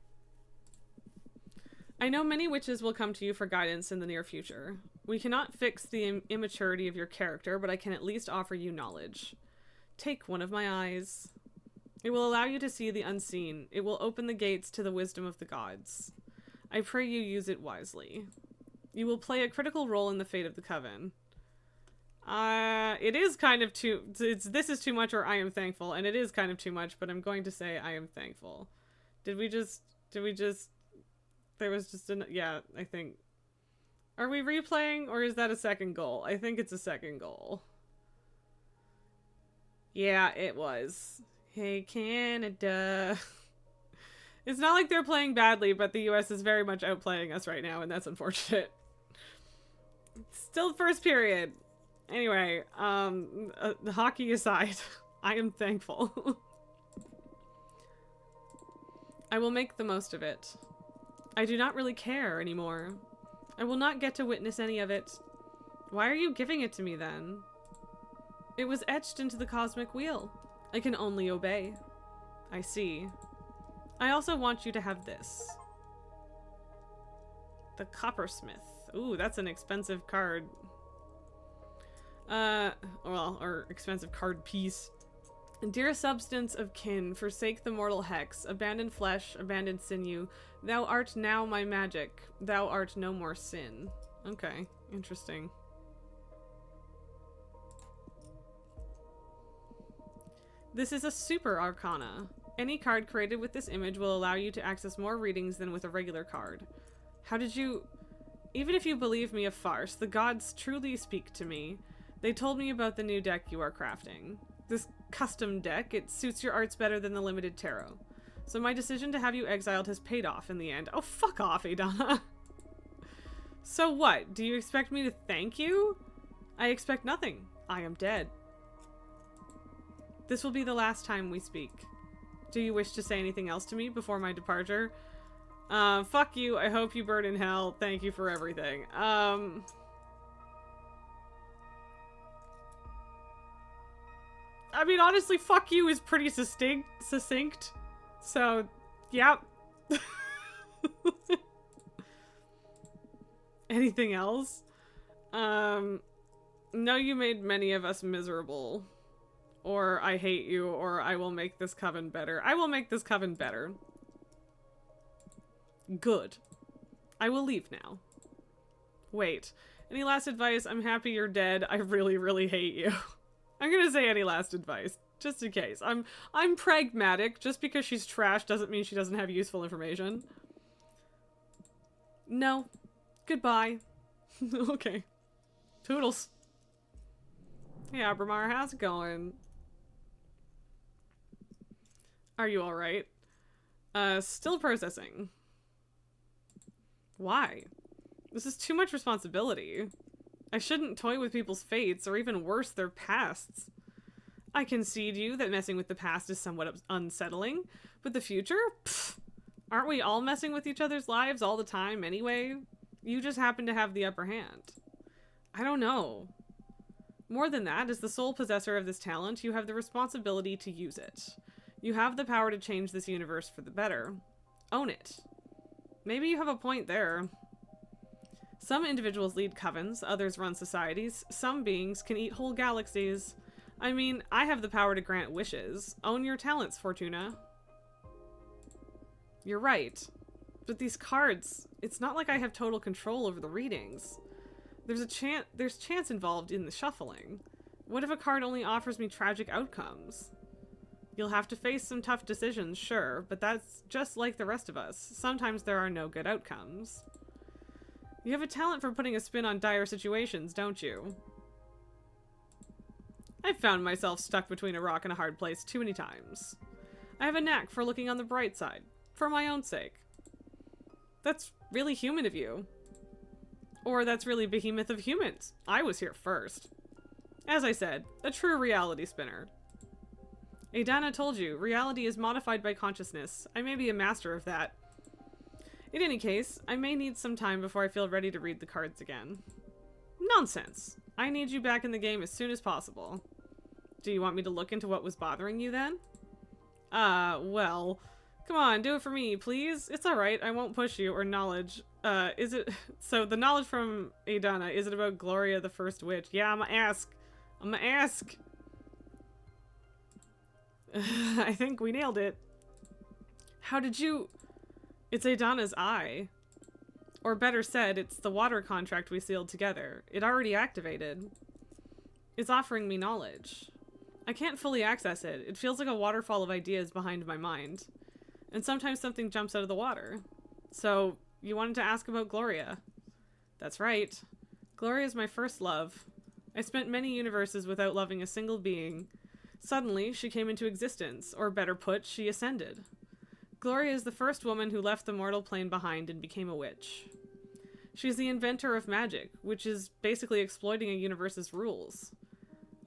I know many witches will come to you for guidance in the near future. We cannot fix the immaturity of your character, but I can at least offer you knowledge. Take one of my eyes. It will allow you to see the unseen. It will open the gates to the wisdom of the gods. I pray you use it wisely. You will play a critical role in the fate of the Coven. It is kind of too... this is too much or I am thankful, and it is kind of too much, but I'm going to say I am thankful. Did we just... there was just an... yeah, I think... Are we replaying, or is that a second goal? I think it's a second goal. Yeah, it was. Hey, Canada. It's not like they're playing badly, but the US is very much outplaying us right now, and that's unfortunate. Still first period. Anyway, the hockey aside, I am thankful. I will make the most of it. I do not really care anymore. I will not get to witness any of it. Why are you giving it to me then? It was etched into the cosmic wheel. I can only obey. I see. I also want you to have this. The Coppersmith. Ooh, that's an expensive card. Or expensive card piece. Dear substance of kin, forsake the mortal hex, abandon flesh, abandon sinew. Thou art now my magic. Thou art no more sin. Okay, interesting. This is a super arcana. Any card created with this image will allow you to access more readings than with a regular card. How did you... Even if you believe me a farce, the gods truly speak to me. They told me about the new deck you are crafting. This custom deck, it suits your arts better than the limited tarot. So my decision to have you exiled has paid off in the end. Oh, fuck off, Adana. So what? Do you expect me to thank you? I expect nothing. I am dead. This will be the last time we speak. Do you wish to say anything else to me before my departure? Fuck you. I hope you burn in hell. Thank you for everything. I mean, honestly, fuck you is pretty succinct. So, yeah. Anything else? No, you made many of us miserable. Or I hate you, or I will make this coven better. I will make this coven better. Good. I will leave now. Wait. Any last advice? I'm happy you're dead. I really, really hate you. I'm gonna say any last advice, just in case. I'm pragmatic. Just because she's trash doesn't mean she doesn't have useful information. No. Goodbye. Okay. Toodles. Hey, Abramar, how's it going? Are you alright? Still processing. Why? This is too much responsibility. I shouldn't toy with people's fates, or even worse, their pasts. I concede you that messing with the past is somewhat unsettling, but the future? Pfft. Aren't we all messing with each other's lives all the time anyway? You just happen to have the upper hand. I don't know. More than that, as the sole possessor of this talent, you have the responsibility to use it. You have the power to change this universe for the better. Own it. Maybe you have a point there. Some individuals lead covens, others run societies, some beings can eat whole galaxies. I mean, I have the power to grant wishes. Own your talents, Fortuna. You're right. But these cards, it's not like I have total control over the readings. There's chance involved in the shuffling. What if a card only offers me tragic outcomes? You'll have to face some tough decisions, sure, but that's just like the rest of us. Sometimes there are no good outcomes. You have a talent for putting a spin on dire situations, don't you? I've found myself stuck between a rock and a hard place too many times. I have a knack for looking on the bright side, for my own sake. That's really human of you. Or that's really behemoth of humans. I was here first. As I said, a true reality spinner. Adana told you, reality is modified by consciousness. I may be a master of that. In any case, I may need some time before I feel ready to read the cards again. Nonsense. I need you back in the game as soon as possible. Do you want me to look into what was bothering you then? Well, come on, do it for me, please. It's alright, I won't push you, or knowledge. Is it... So, the knowledge from Adana, is it about Gloria the First Witch? Yeah, I'm gonna ask. I'm gonna ask. I think we nailed it. How did you... It's Adana's eye. Or better said, it's the water contract we sealed together. It already activated. It's offering me knowledge. I can't fully access it. It feels like a waterfall of ideas behind my mind. And sometimes something jumps out of the water. So, you wanted to ask about Gloria. That's right. Gloria is my first love. I spent many universes without loving a single being. Suddenly, she came into existence, or better put, she ascended. Gloria is the first woman who left the mortal plane behind and became a witch. She's the inventor of magic, which is basically exploiting a universe's rules.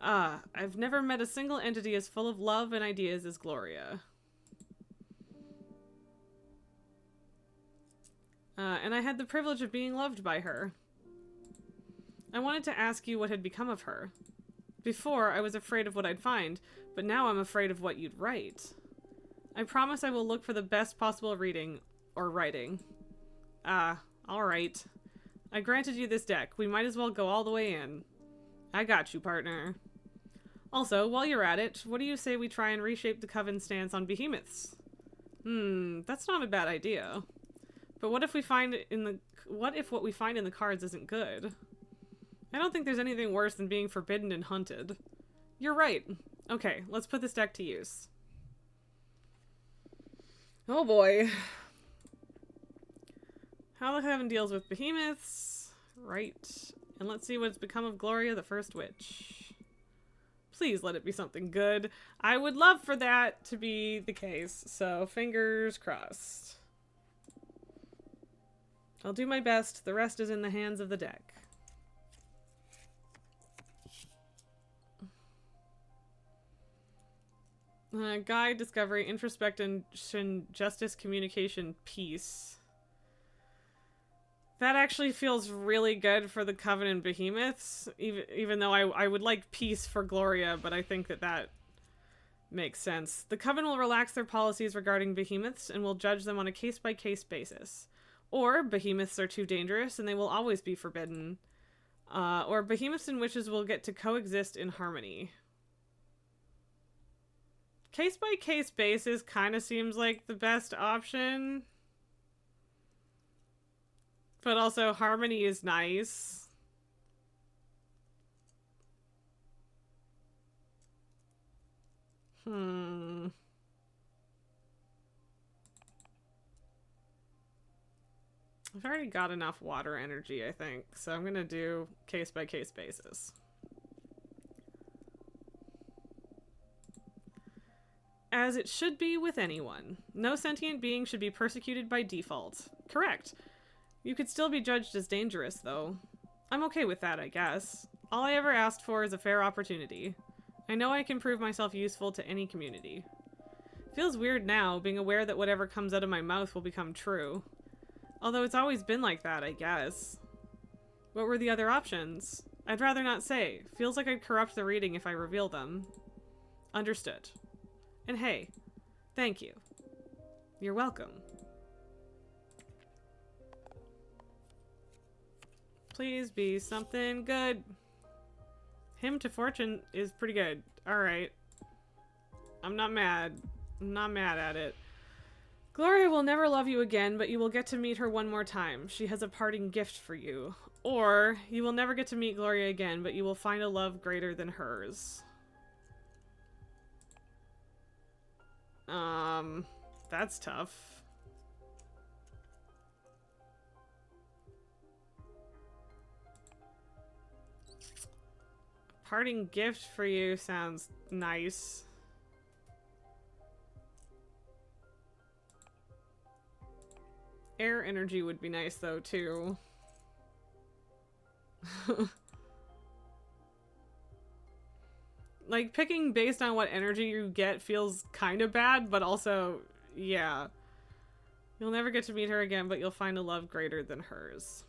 I've never met a single entity as full of love and ideas as Gloria. And I had the privilege of being loved by her. I wanted to ask you what had become of her. Before, I was afraid of what I'd find, but now I'm afraid of what you'd write. I promise I will look for the best possible reading, or writing. Alright. I granted you this deck. We might as well go all the way in. I got you, partner. Also, while you're at it, what do you say we try and reshape the Coven's stance on behemoths? That's not a bad idea. But what if what we find in the cards isn't good? I don't think there's anything worse than being forbidden and hunted. You're right. Okay, let's put this deck to use. Oh boy. How the Coven deals with behemoths. Right. And let's see what's become of Gloria the First Witch. Please let it be something good. I would love for that to be the case, so fingers crossed. I'll do my best. The rest is in the hands of the deck. Guide, discovery, introspection, justice, communication, peace. That actually feels really good for the Coven and Behemoths, even though I would like peace for Gloria, but I think that makes sense. The Coven will relax their policies regarding Behemoths and will judge them on a case-by-case basis. Or Behemoths are too dangerous and they will always be forbidden. Or Behemoths and Witches will get to coexist in harmony. Case-by-case basis kind of seems like the best option. But also, harmony is nice. I've already got enough water energy, I think, so I'm gonna do case-by-case basis. As it should be with anyone. No sentient being should be persecuted by default. Correct. You could still be judged as dangerous, though. I'm okay with that, I guess. All I ever asked for is a fair opportunity. I know I can prove myself useful to any community. Feels weird now, being aware that whatever comes out of my mouth will become true. Although it's always been like that, I guess. What were the other options? I'd rather not say. Feels like I'd corrupt the reading if I reveal them. Understood. And hey, thank you. You're welcome. Please be something good. Hymn to Fortune is pretty good. Alright. I'm not mad. I'm not mad at it. Gloria will never love you again, but you will get to meet her one more time. She has a parting gift for you. Or, you will never get to meet Gloria again, but you will find a love greater than hers. That's tough. Parting gift for you sounds nice. Air energy would be nice though, too. Like, picking based on what energy you get feels kind of bad, but also, yeah. You'll never get to meet her again, but you'll find a love greater than hers.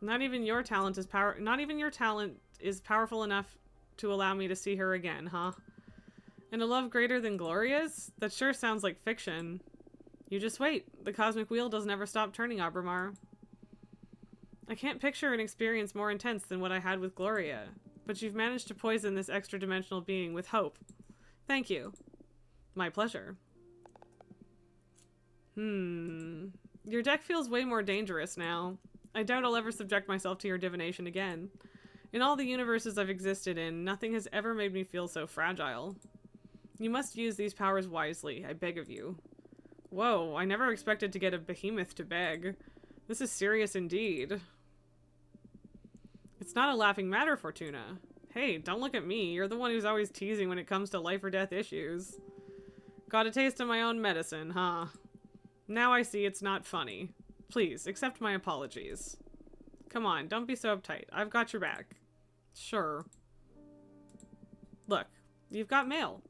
Not even your talent is powerful enough to allow me to see her again, huh? And a love greater than Gloria's? That sure sounds like fiction. You just wait. The cosmic wheel doesn't ever stop turning, Abramar. I can't picture an experience more intense than what I had with Gloria, but you've managed to poison this extra-dimensional being with hope. Thank you. My pleasure. Your deck feels way more dangerous now. I doubt I'll ever subject myself to your divination again. In all the universes I've existed in, nothing has ever made me feel so fragile. You must use these powers wisely, I beg of you. Whoa, I never expected to get a behemoth to beg. This is serious indeed. It's not a laughing matter, Fortuna. Hey, don't look at me. You're the one who's always teasing when it comes to life or death issues. Got a taste of my own medicine, huh? Now I see it's not funny. Please, accept my apologies. Come on, don't be so uptight. I've got your back. Sure. Look, you've got mail.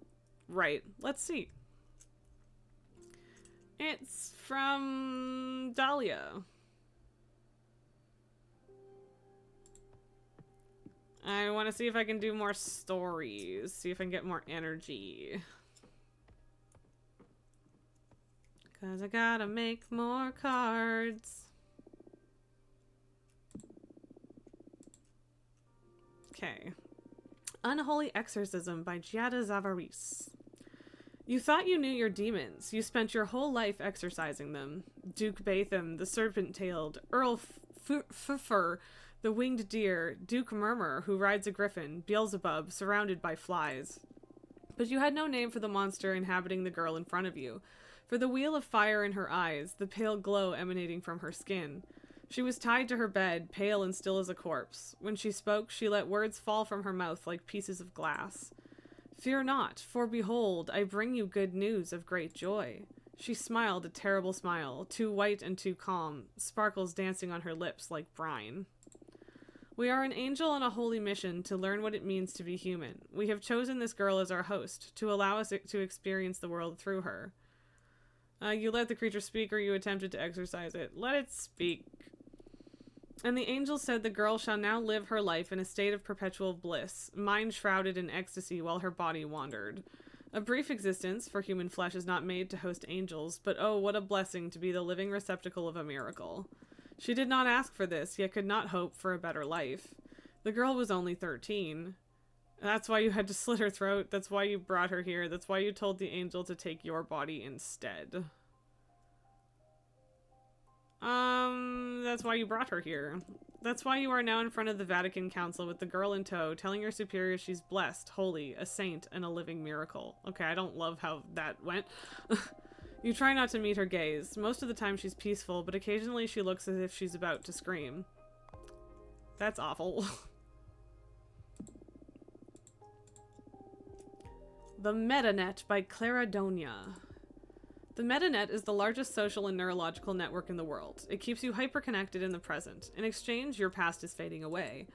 Right, let's see. It's from Dahlia. I want to see if I can do more stories. See if I can get more energy. Cause I gotta make more cards. Okay. Unholy Exorcism by Giada Zavaris. You thought you knew your demons. You spent your whole life exorcising them. Duke Batham, the serpent-tailed, Earl Fuffer, the winged deer, Duke Murmur, who rides a griffin, Beelzebub, surrounded by flies. But you had no name for the monster inhabiting the girl in front of you, for the wheel of fire in her eyes, the pale glow emanating from her skin. She was tied to her bed, pale and still as a corpse. When she spoke, she let words fall from her mouth like pieces of glass. Fear not, for behold, I bring you good news of great joy. She smiled a terrible smile, too white and too calm, sparkles dancing on her lips like brine. We are an angel on a holy mission to learn what it means to be human. We have chosen this girl as our host, to allow us to experience the world through her. You let the creature speak, or you attempted to exorcise it. Let it speak. And the angel said the girl shall now live her life in a state of perpetual bliss, mind shrouded in ecstasy while her body wandered. A brief existence, for human flesh is not made to host angels, but oh, what a blessing to be the living receptacle of a miracle. She did not ask for this, yet could not hope for a better life. The girl was only 13. That's why you had to slit her throat, that's why you brought her here, that's why you told the angel to take your body instead. That's why you brought her here. That's why you are now in front of the Vatican Council with the girl in tow, telling your superior she's blessed, holy, a saint, and a living miracle. Okay, I don't love how that went. You try not to meet her gaze. Most of the time she's peaceful, but occasionally she looks as if she's about to scream. That's awful. The MetaNet by Clara Donia. The MetaNet is the largest social and neurological network in the world. It keeps you hyper-connected in the present. In exchange, your past is fading away.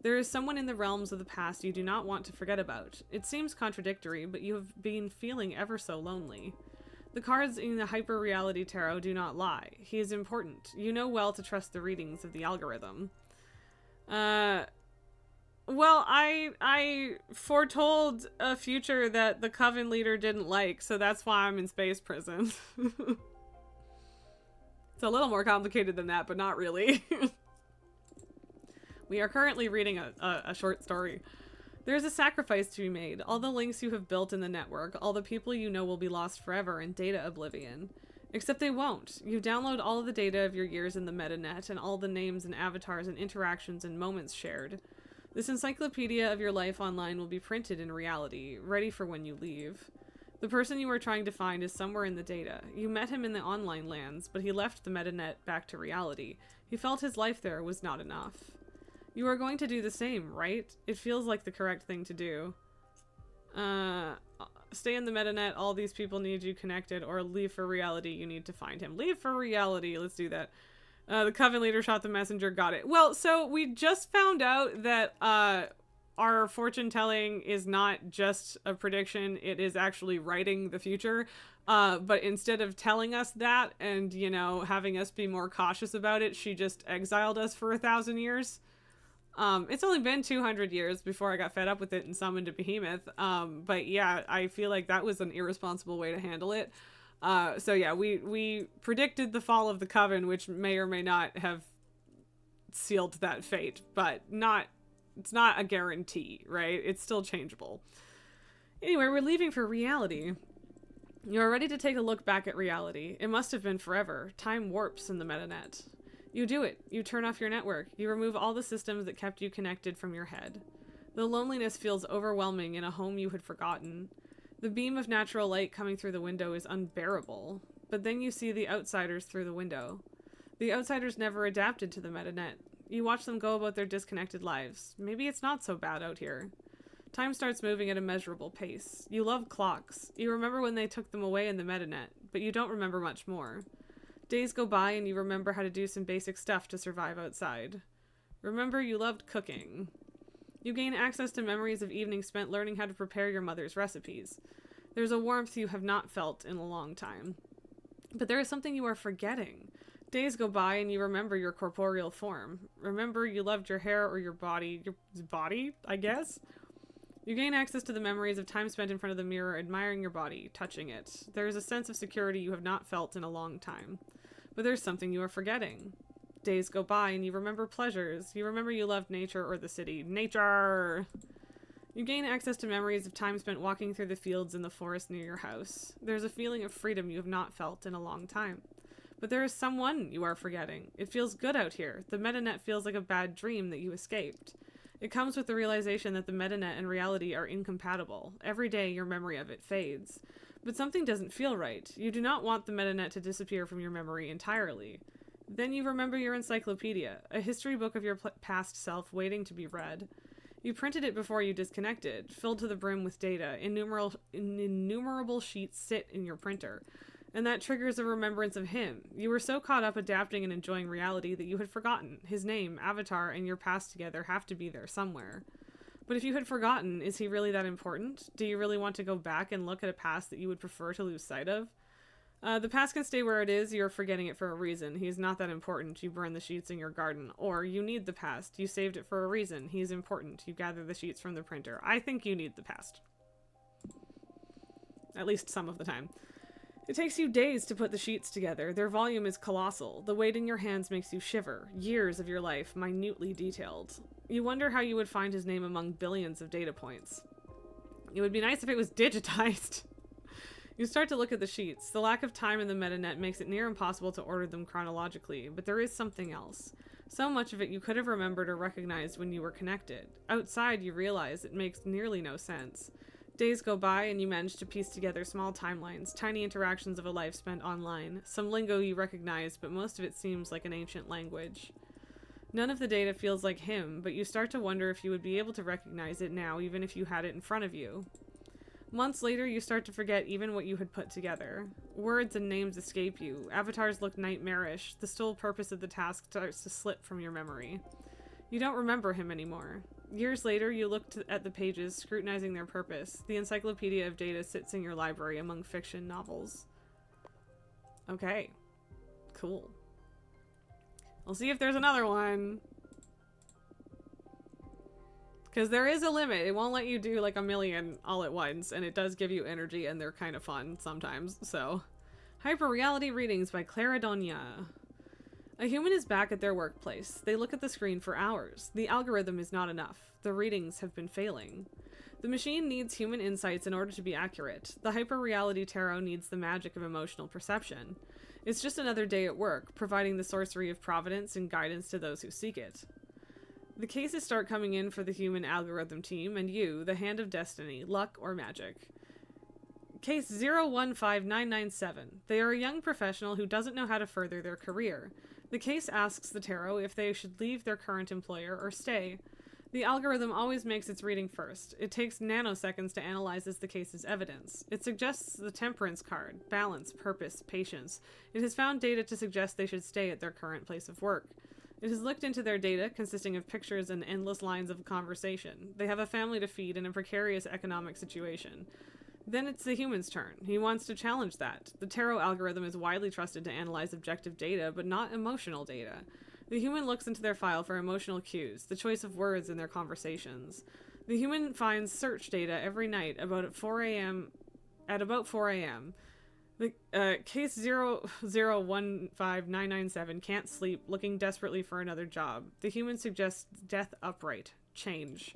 There is someone in the realms of the past you do not want to forget about. It seems contradictory, but you have been feeling ever so lonely. The cards in the Hyper-Reality Tarot do not lie. He is important. You know well to trust the readings of the algorithm. Well, I foretold a future that the Coven leader didn't like, so that's why I'm in space prison. It's a little more complicated than that, but not really. We are currently reading a short story. There is a sacrifice to be made. All the links you have built in the network, all the people you know will be lost forever in data oblivion. Except they won't. You download all of the data of your years in the MetaNet and all the names and avatars and interactions and moments shared. This encyclopedia of your life online will be printed in reality, ready for when you leave. The person you are trying to find is somewhere in the data. You met him in the online lands, but he left the MetaNet back to reality. He felt his life there was not enough. You are going to do the same, right? It feels like the correct thing to do. Stay in the MetaNet, all these people need you connected, or leave for reality, you need to find him. Leave for reality, let's do that. The Coven leader shot the messenger, got it. Well, so we just found out that our fortune telling is not just a prediction, it is actually writing the future. But instead of telling us that and, you know, having us be more cautious about it, she just exiled us for 1,000 years. It's only been 200 years before I got fed up with it and summoned a behemoth. But yeah, I feel like that was an irresponsible way to handle it. So yeah, we predicted the fall of the Coven, which may or may not have sealed that fate, but it's not a guarantee, right? It's still changeable. Anyway, we're leaving for reality. You are ready to take a look back at reality. It must have been forever. Time warps in the MetaNet. You do it. You turn off your network. You remove all the systems that kept you connected from your head. The loneliness feels overwhelming in a home you had forgotten. The beam of natural light coming through the window is unbearable, but then you see the outsiders through the window. The outsiders never adapted to the MetaNet. You watch them go about their disconnected lives. Maybe it's not so bad out here. Time starts moving at a measurable pace. You love clocks. You remember when they took them away in the MetaNet, but you don't remember much more. Days go by and you remember how to do some basic stuff to survive outside. Remember you loved cooking. You gain access to memories of evenings spent learning how to prepare your mother's recipes. There's a warmth you have not felt in a long time. But there is something you are forgetting. Days go by and you remember your corporeal form. Remember you loved your hair or your body, I guess? You gain access to the memories of time spent in front of the mirror, admiring your body, touching it. There is a sense of security you have not felt in a long time. But there's something you are forgetting. Days go by and you remember pleasures. You remember you loved nature or the city. Nature! You gain access to memories of time spent walking through the fields in the forest near your house. There's a feeling of freedom you have not felt in a long time. But there is someone you are forgetting. It feels good out here. The MetaNet feels like a bad dream that you escaped. It comes with the realization that the MetaNet and reality are incompatible. Every day your memory of it fades. But something doesn't feel right. You do not want the MetaNet to disappear from your memory entirely. Then you remember your encyclopedia, a history book of your past self waiting to be read. You printed it before you disconnected, filled to the brim with data. Innumerable sheets sit in your printer. And that triggers a remembrance of him. You were so caught up adapting and enjoying reality that you had forgotten. His name, avatar, and your past together have to be there somewhere. But if you had forgotten, is he really that important? Do you really want to go back and look at a past that you would prefer to lose sight of? The past can stay where it is, you're forgetting it for a reason. He's not that important, you burn the sheets in your garden. Or, you need the past, you saved it for a reason. He's important, you gather the sheets from the printer. I think you need the past. At least some of the time. It takes you days to put the sheets together. Their volume is colossal. The weight in your hands makes you shiver. Years of your life, minutely detailed. You wonder how you would find his name among billions of data points. It would be nice if it was digitized. You start to look at the sheets. The lack of time in the MetaNet makes it near impossible to order them chronologically, but there is something else. So much of it you could have remembered or recognized when you were connected. Outside, you realize it makes nearly no sense. Days go by and you manage to piece together small timelines, tiny interactions of a life spent online, some lingo you recognize, but most of it seems like an ancient language. None of the data feels like him, but you start to wonder if you would be able to recognize it now, even if you had it in front of you. Months later, you start to forget even what you had put together. Words and names escape you. Avatars look nightmarish. The sole purpose of the task starts to slip from your memory. You don't remember him anymore. Years later, you look at the pages, scrutinizing their purpose. The encyclopedia of data sits in your library among fiction novels. Okay. Cool. We'll see if there's another one. Because there is a limit. It won't let you do like a million all at once, and it does give you energy, and they're kind of fun sometimes, so. Hyperreality Readings by Clara Donya. A human is back at their workplace. They look at the screen for hours. The algorithm is not enough. The readings have been failing. The machine needs human insights in order to be accurate. The hyperreality tarot needs the magic of emotional perception. It's just another day at work, providing the sorcery of providence and guidance to those who seek it. The cases start coming in for the human algorithm team and you, the hand of destiny, luck or magic. Case 015997. They are a young professional who doesn't know how to further their career. The case asks the tarot if they should leave their current employer or stay. The algorithm always makes its reading first. It takes nanoseconds to analyze the case's evidence. It suggests the temperance card, balance, purpose, patience. It has found data to suggest they should stay at their current place of work. It has looked into their data, consisting of pictures and endless lines of conversation. They have a family to feed and a precarious economic situation. Then it's the human's turn. He wants to challenge that. The tarot algorithm is widely trusted to analyze objective data, but not emotional data. The human looks into their file for emotional cues, the choice of words in their conversations. The human finds search data every night at about 4 a.m. The case 0015997 can't sleep, looking desperately for another job. The human suggests death upright. Change.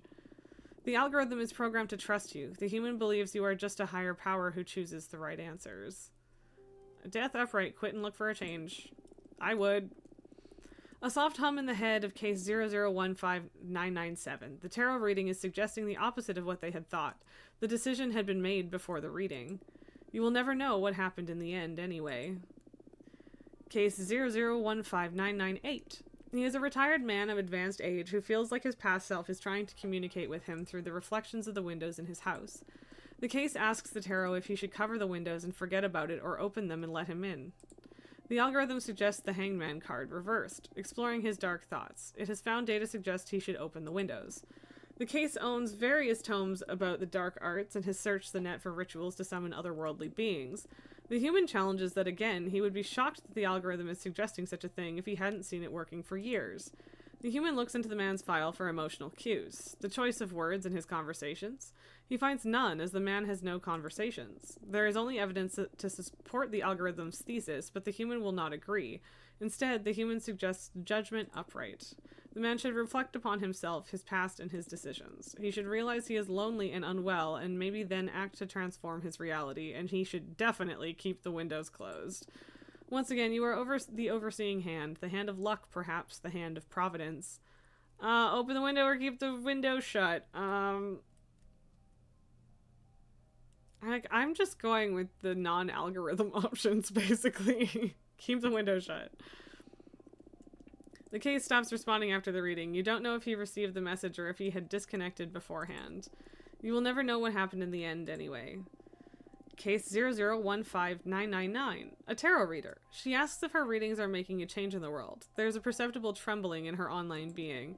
The algorithm is programmed to trust you. The human believes you are just a higher power who chooses the right answers. Death upright. Quit and look for a change. I would. A soft hum in the head of case 0015997. The tarot reading is suggesting the opposite of what they had thought. The decision had been made before the reading. You will never know what happened in the end anyway. Case 0015998. He is a retired man of advanced age who feels like his past self is trying to communicate with him through the reflections of the windows in his house. The case asks the tarot if he should cover the windows and forget about it or open them and let him in. The algorithm suggests the Hangman card reversed, exploring his dark thoughts. It has found data suggest he should open the windows. The case owns various tomes about the dark arts and has searched the net for rituals to summon otherworldly beings. The human challenges that again, he would be shocked that the algorithm is suggesting such a thing if he hadn't seen it working for years. The human looks into the man's file for emotional cues, the choice of words in his conversations. He finds none, as the man has no conversations. There is only evidence to support the algorithm's thesis, but the human will not agree. Instead, the human suggests judgment upright. The man should reflect upon himself, his past, and his decisions. He should realize he is lonely and unwell, and maybe then act to transform his reality, and he should definitely keep the windows closed. Once again, you are the overseeing hand, the hand of luck, perhaps, the hand of providence. Open the window or keep the window shut. I'm just going with the non-algorithm options, basically. Keep the window shut. The case stops responding after the reading. You don't know if he received the message or if he had disconnected beforehand. You will never know what happened in the end anyway. Case 0015999. A tarot reader. She asks if her readings are making a change in the world. There's a perceptible trembling in her online being.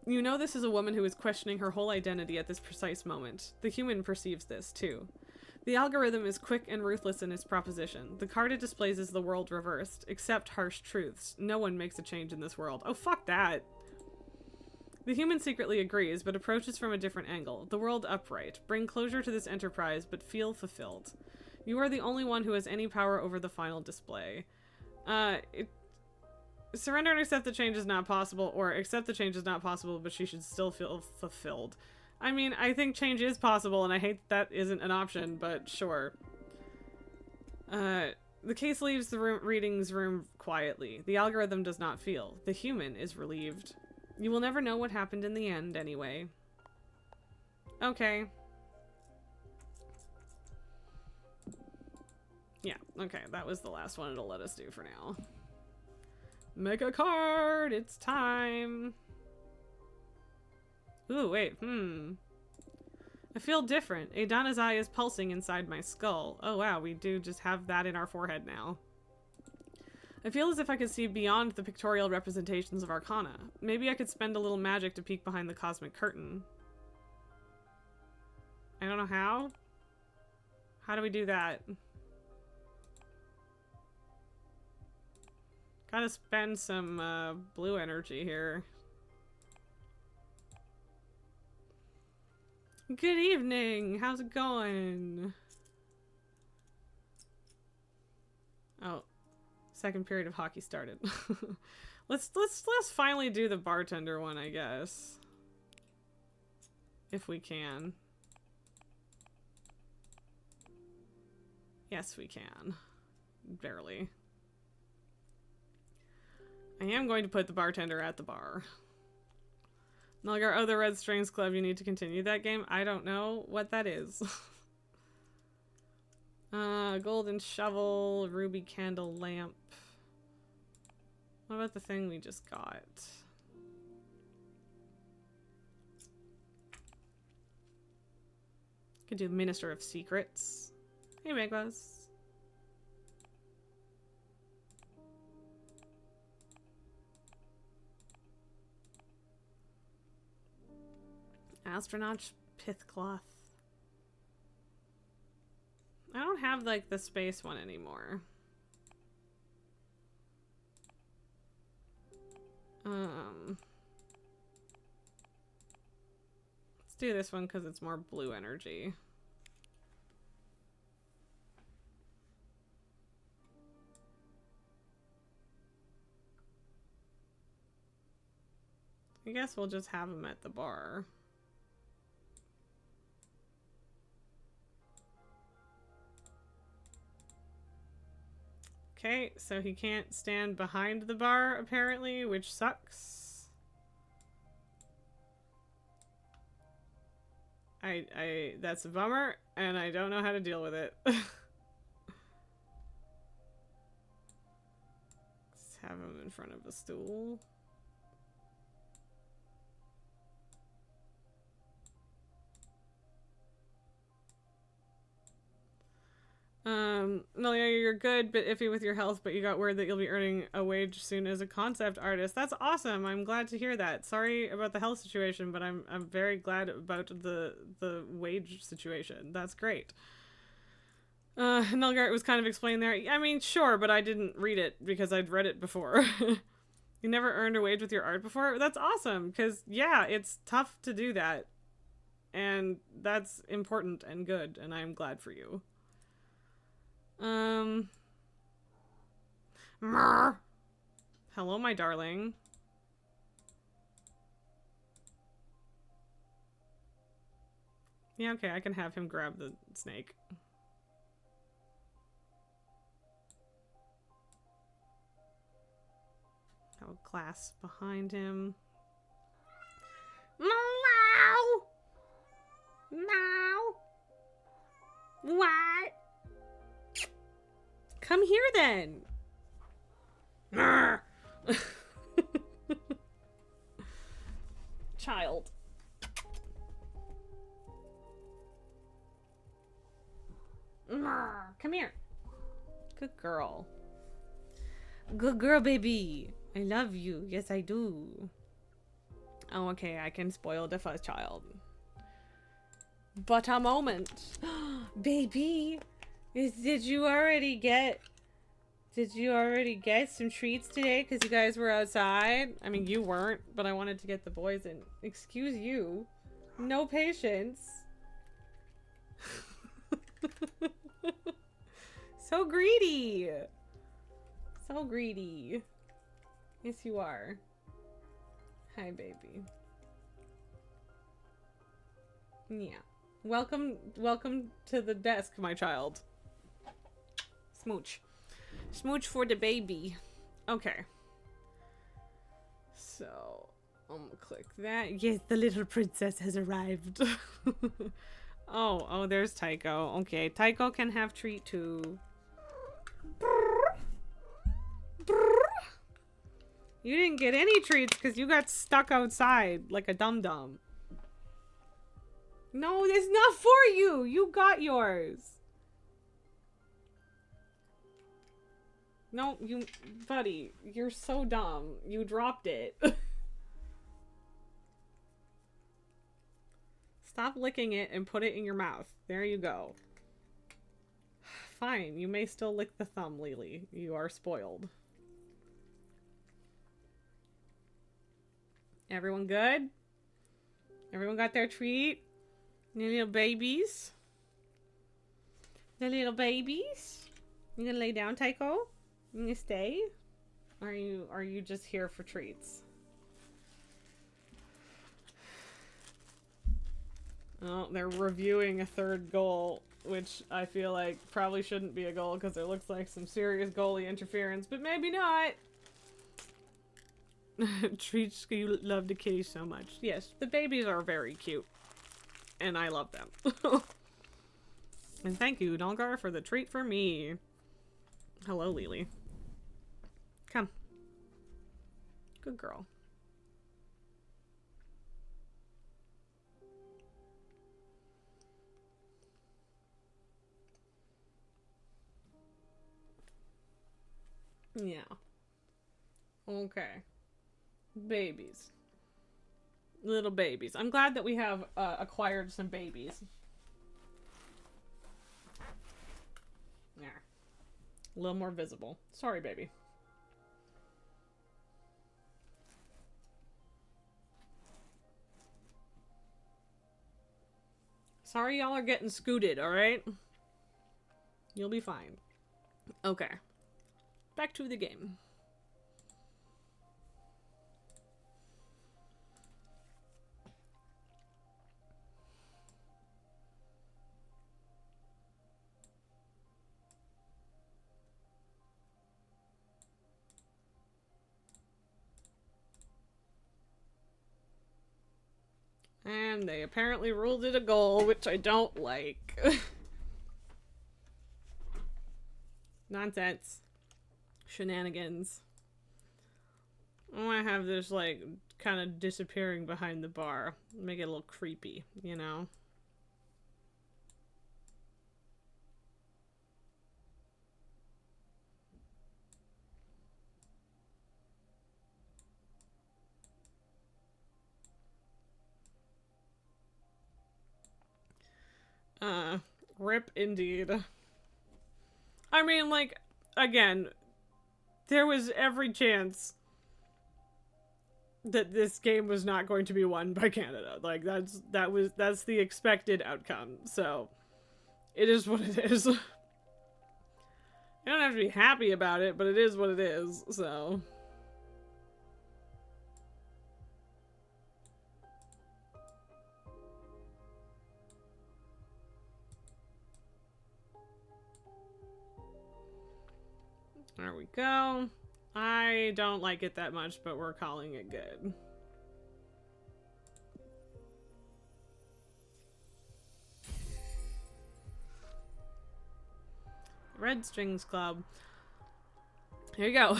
You know this is a woman who is questioning her whole identity at this precise moment. The human perceives this, too. The algorithm is quick and ruthless in its proposition. The card it displays is the world reversed. Accept harsh truths. No one makes a change in this world. Oh, fuck that. The human secretly agrees, but approaches from a different angle. The world upright. Bring closure to this enterprise, but feel fulfilled. You are the only one who has any power over the final display. Surrender and accept the change is not possible, or accept the change is not possible, but she should still feel fulfilled. I mean, I think change is possible, and I hate that isn't an option, but sure. The case leaves the readings room quietly. The algorithm does not feel. The human is relieved. You will never know what happened in the end, anyway. Okay. Yeah, okay, that was the last one it'll let us do for now. Make a card! It's time! Ooh, wait, I feel different. Adana's eye is pulsing inside my skull. Oh wow, we do just have that in our forehead now. I feel as if I could see beyond the pictorial representations of Arcana. Maybe I could spend a little magic to peek behind the cosmic curtain. I don't know how. How do we do that? Gotta spend some blue energy here. Good evening. How's it going? Oh, second period of hockey started. let's finally do the bartender one, I guess. If we can. Yes, we can. Barely. I am going to put the bartender at the bar. Nulgar, oh, the Red Strings Club, you need to continue that game? I don't know what that is. Golden shovel, ruby candle lamp. What about the thing we just got? Could do Minister of Secrets. Hey, Megwas. Astronaut pith cloth. I don't have like the space one anymore. Let's do this one because it's more blue energy. I guess we'll just have him at the bar. Okay, so he can't stand behind the bar, apparently, which sucks. That's a bummer, and I don't know how to deal with it. Let's have him in front of a stool. Melia, you're good, but iffy with your health, but you got word that you'll be earning a wage soon as a concept artist. That's awesome. I'm glad to hear that. Sorry about the health situation, but I'm very glad about the wage situation. That's great. Nulgar was kind of explained there. I mean, sure, but I didn't read it because I'd read it before. You never earned a wage with your art before? That's awesome, because, yeah, it's tough to do that. And that's important and good, and I'm glad for you. Hello, my darling. Yeah, okay, I can have him grab the snake. Have a glass behind him. Meow! Meow! What? Come here then. Child. Come here. Good girl. Good girl, baby. I love you. Yes, I do. Oh, okay. I can spoil the first child. But a moment. Baby. Did you already get some treats today because you guys were outside? I mean, you weren't, but I wanted to get the boys in. Excuse you. No patience. So greedy. So greedy. Yes, you are. Hi, baby. Yeah. Welcome to the desk, my child. Smooch. Smooch for the baby. Okay. So, I'm gonna click that. Yes, the little princess has arrived. Oh, there's Tycho. Okay, Tycho can have treat too. You didn't get any treats because you got stuck outside like a dum-dum. No, it's not for you. You got yours. No, you... Buddy, you're so dumb. You dropped it. Stop licking it and put it in your mouth. There you go. Fine, you may still lick the thumb, Lily. You are spoiled. Everyone good? Everyone got their treat? The little babies? The little babies? You gonna lay down, Tycho? You gonna stay? Are you just here for treats? Oh, they're reviewing a third goal, which I feel like probably shouldn't be a goal because it looks like some serious goalie interference, but maybe not. Treats, you love the kitty so much. Yes, the babies are very cute. And I love them. And thank you, Nalgar, for the treat for me. Hello, Lily. Come. Good girl. Yeah. Okay. Babies. Little babies. I'm glad that we have acquired some babies. There. A little more visible. Sorry, baby. Sorry y'all are getting scooted, alright? You'll be fine. Okay. Back to the game. And they apparently ruled it a goal, which I don't like. Nonsense. Shenanigans. I want to have this, like, kind of disappearing behind the bar. Make it a little creepy, you know? Rip indeed. I mean, like, again, there was every chance that this game was not going to be won by Canada. Like, that's the expected outcome. So, it is what it is. I don't have to be happy about it, but it is what it is, so... There we go. I don't like it that much, but we're calling it good. Red Strings Club. Here you go.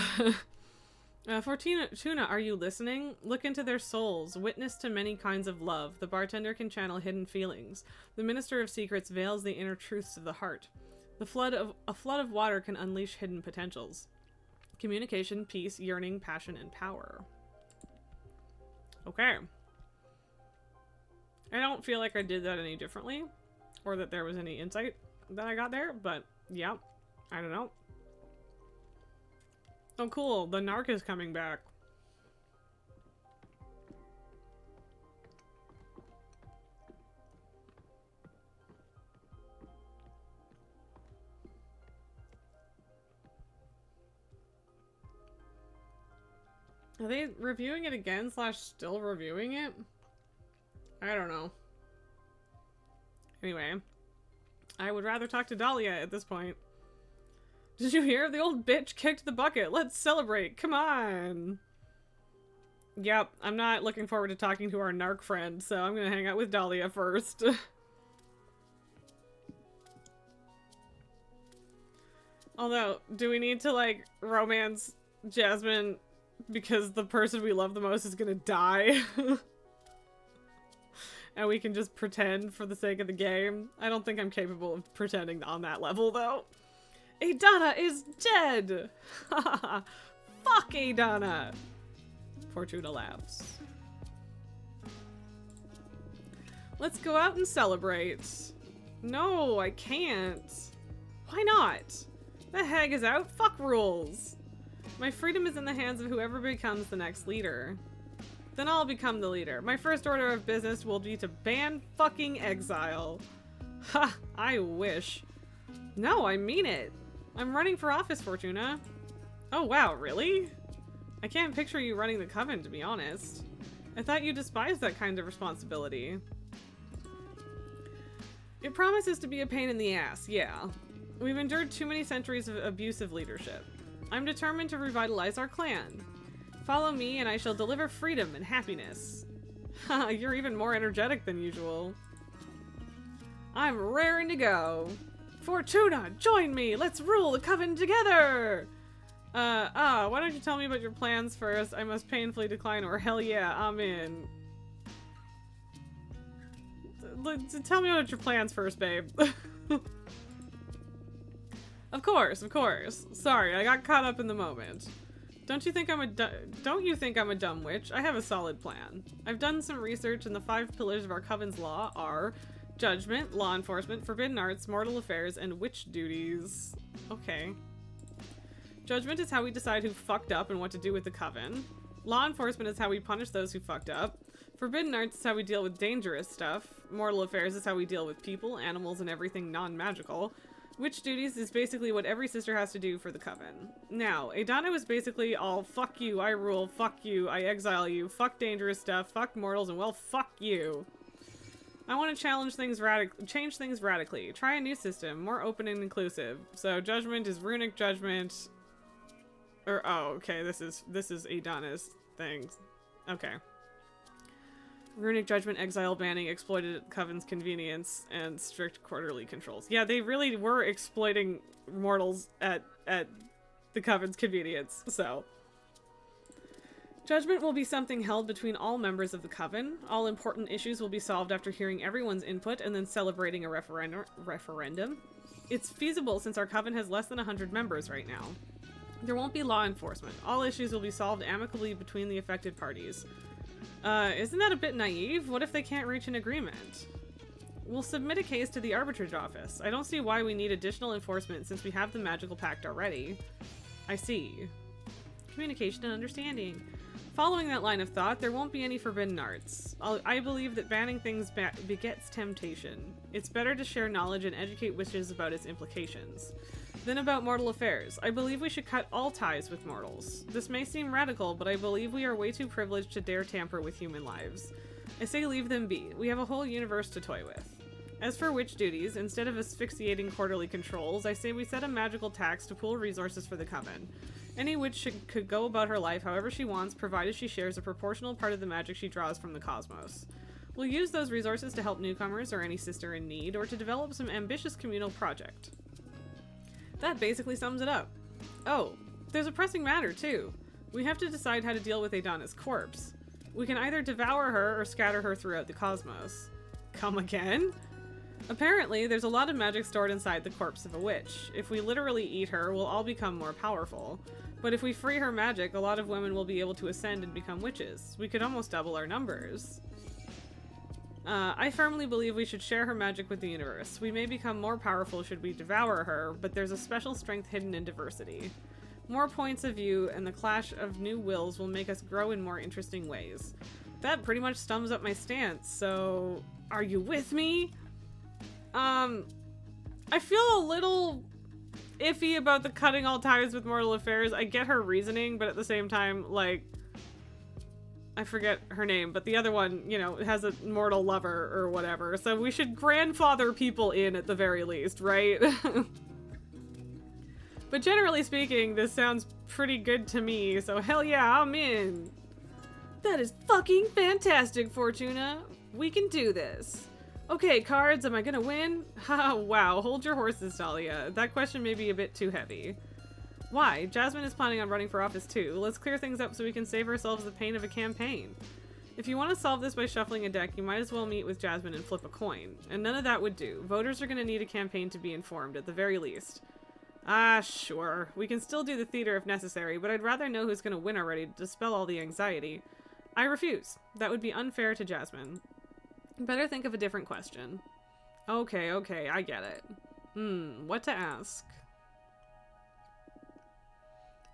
Fortuna, are you listening? Look into their souls. Witness to many kinds of love. The bartender can channel hidden feelings. The Minister of Secrets veils the inner truths of the heart. A flood of water can unleash hidden potentials. Communication, peace, yearning, passion, and power. Okay. I don't feel like I did that any differently, or that there was any insight that I got there, but yeah, I don't know. Oh cool, the Narc is coming back. Are they reviewing it again / still reviewing it? I don't know. Anyway, I would rather talk to Dahlia at this point. Did you hear? The old bitch kicked the bucket. Let's celebrate. Come on. Yep, I'm not looking forward to talking to our narc friend, so I'm gonna hang out with Dahlia first. Although, do we need to, like, romance Jasmine because the person we love the most is gonna die? And we can just pretend for the sake of the game? I don't think I'm capable of pretending on that level, though. Adana is dead! Fuck Adana! Fortuna laughs. Let's go out and celebrate. No, I can't. Why not? The hag is out. Fuck rules. My freedom is in the hands of whoever becomes the next leader. Then I'll become the leader. My first order of business will be to ban fucking exile. Ha! I wish. No, I mean it. I'm running for office, Fortuna. Oh wow, really? I can't picture you running the coven, to be honest. I thought you despised that kind of responsibility. It promises to be a pain in the ass, yeah. We've endured too many centuries of abusive leadership. I'm determined to revitalize our clan. Follow me and I shall deliver freedom and happiness. Haha, you're even more energetic than usual. I'm raring to go. Fortuna, join me! Let's rule the coven together! Why don't you tell me about your plans first? I must painfully decline, or hell yeah, I'm in. Tell me about your plans first, babe. Of course. Sorry, I got caught up in the moment. Don't you think I'm a dumb witch? I have a solid plan. I've done some research, and the 5 pillars of our coven's law are judgment, law enforcement, forbidden arts, mortal affairs, and witch duties. Okay. Judgment is how we decide who fucked up and what to do with the coven. Law enforcement is how we punish those who fucked up. Forbidden arts is how we deal with dangerous stuff. Mortal affairs is how we deal with people, animals, and everything non-magical. Witch duties is basically what every sister has to do for the coven. Now, Adana was basically all, fuck you, I rule, fuck you, I exile you, fuck dangerous stuff, fuck mortals, and well, fuck you. I want to change things radically. Try a new system, more open and inclusive. So judgment is runic judgment. Okay, this is Adana's thing. Okay. Runic judgment, exile banning, exploited at Coven's convenience, and strict quarterly controls. Yeah, they really were exploiting mortals at the Coven's convenience, so. Judgment will be something held between all members of the Coven. All important issues will be solved after hearing everyone's input and then celebrating a referendum. It's feasible since our Coven has less than 100 members right now. There won't be law enforcement. All issues will be solved amicably between the affected parties. Isn't that a bit naive? What if they can't reach an agreement? We'll submit a case to the arbitrage office. I don't see why we need additional enforcement since we have the magical pact already. I see. Communication and understanding. Following that line of thought, there won't be any forbidden arts. I believe that banning things begets temptation. It's better to share knowledge and educate witches about its implications. Then about mortal affairs. I believe we should cut all ties with mortals. This may seem radical, but I believe we are way too privileged to dare tamper with human lives. I say leave them be. We have a whole universe to toy with. As for witch duties, instead of asphyxiating quarterly controls, I say we set a magical tax to pool resources for the Coven. Any witch could go about her life however she wants, provided she shares a proportional part of the magic she draws from the cosmos. We'll use those resources to help newcomers or any sister in need, or to develop some ambitious communal project. That basically sums it up. Oh, there's a pressing matter, too. We have to decide how to deal with Adana's corpse. We can either devour her or scatter her throughout the cosmos. Come again? Apparently, there's a lot of magic stored inside the corpse of a witch. If we literally eat her, we'll all become more powerful. But if we free her magic, a lot of women will be able to ascend and become witches. We could almost double our numbers. I firmly believe we should share her magic with the universe. We may become more powerful should we devour her, but there's a special strength hidden in diversity. More points of view and the clash of new wills will make us grow in more interesting ways. That pretty much sums up my stance, so are you with me? I feel a little iffy about the cutting all ties with mortal affairs. I get her reasoning, but at the same time, like, I forget her name, but the other one, you know, has a mortal lover or whatever. So we should grandfather people in at the very least, right? But generally speaking, this sounds pretty good to me, so hell yeah, I'm in. That is fucking fantastic, Fortuna. We can do this. Okay, cards, am I gonna win? Haha, wow, hold your horses, Dahlia. That question may be a bit too heavy. Why? Jasmine is planning on running for office too. Let's clear things up so we can save ourselves the pain of a campaign. If you want to solve this by shuffling a deck, you might as well meet with Jasmine and flip a coin. And none of that would do. Voters are gonna need a campaign to be informed, at the very least. Ah, sure. We can still do the theater if necessary, but I'd rather know who's gonna win already to dispel all the anxiety. I refuse. That would be unfair to Jasmine. Better think of a different question. Okay, I get it. What to ask?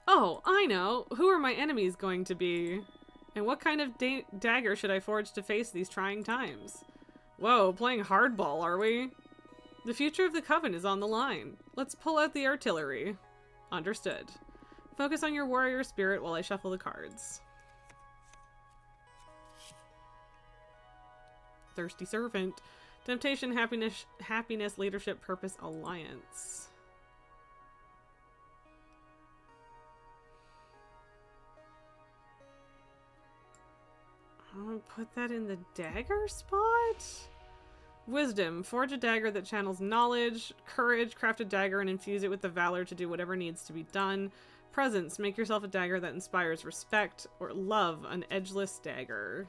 Oh, I know! Who are my enemies going to be? And what kind of dagger should I forge to face these trying times? Whoa, playing hardball, are we? The future of the Coven is on the line. Let's pull out the artillery. Understood. Focus on your warrior spirit while I shuffle the cards. Thirsty Servant. Temptation, happiness, leadership, purpose, alliance. I'll put that in the dagger spot? Wisdom. Forge a dagger that channels knowledge. Courage. Craft a dagger and infuse it with the valor to do whatever needs to be done. Presence. Make yourself a dagger that inspires respect or love. An edgeless dagger.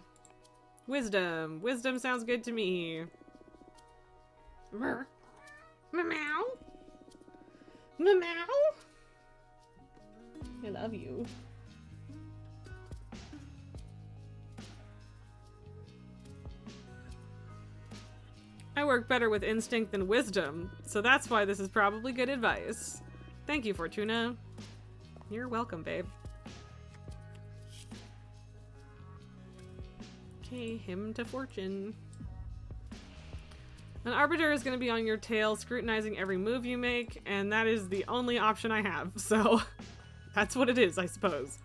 Wisdom. Wisdom sounds good to me. Meow. Meow. Meow. I love you. I work better with instinct than wisdom, so that's why this is probably good advice. Thank you, Fortuna. You're welcome, babe. Okay, hymn to fortune. An arbiter is going to be on your tail, scrutinizing every move you make, and that is the only option I have, so that's what it is, I suppose.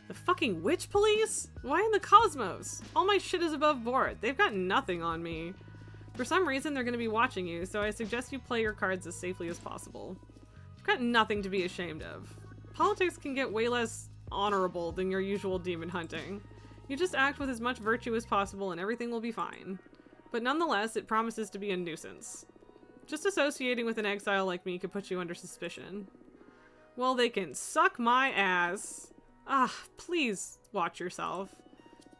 The fucking witch police? Why in the cosmos? All my shit is above board. They've got nothing on me. For some reason, they're going to be watching you, so I suggest you play your cards as safely as possible. You've got nothing to be ashamed of. Politics can get way less honorable than your usual demon hunting. You just act with as much virtue as possible and everything will be fine. But nonetheless, it promises to be a nuisance. Just associating with an exile like me could put you under suspicion. Well, they can suck my ass. Ah, please watch yourself.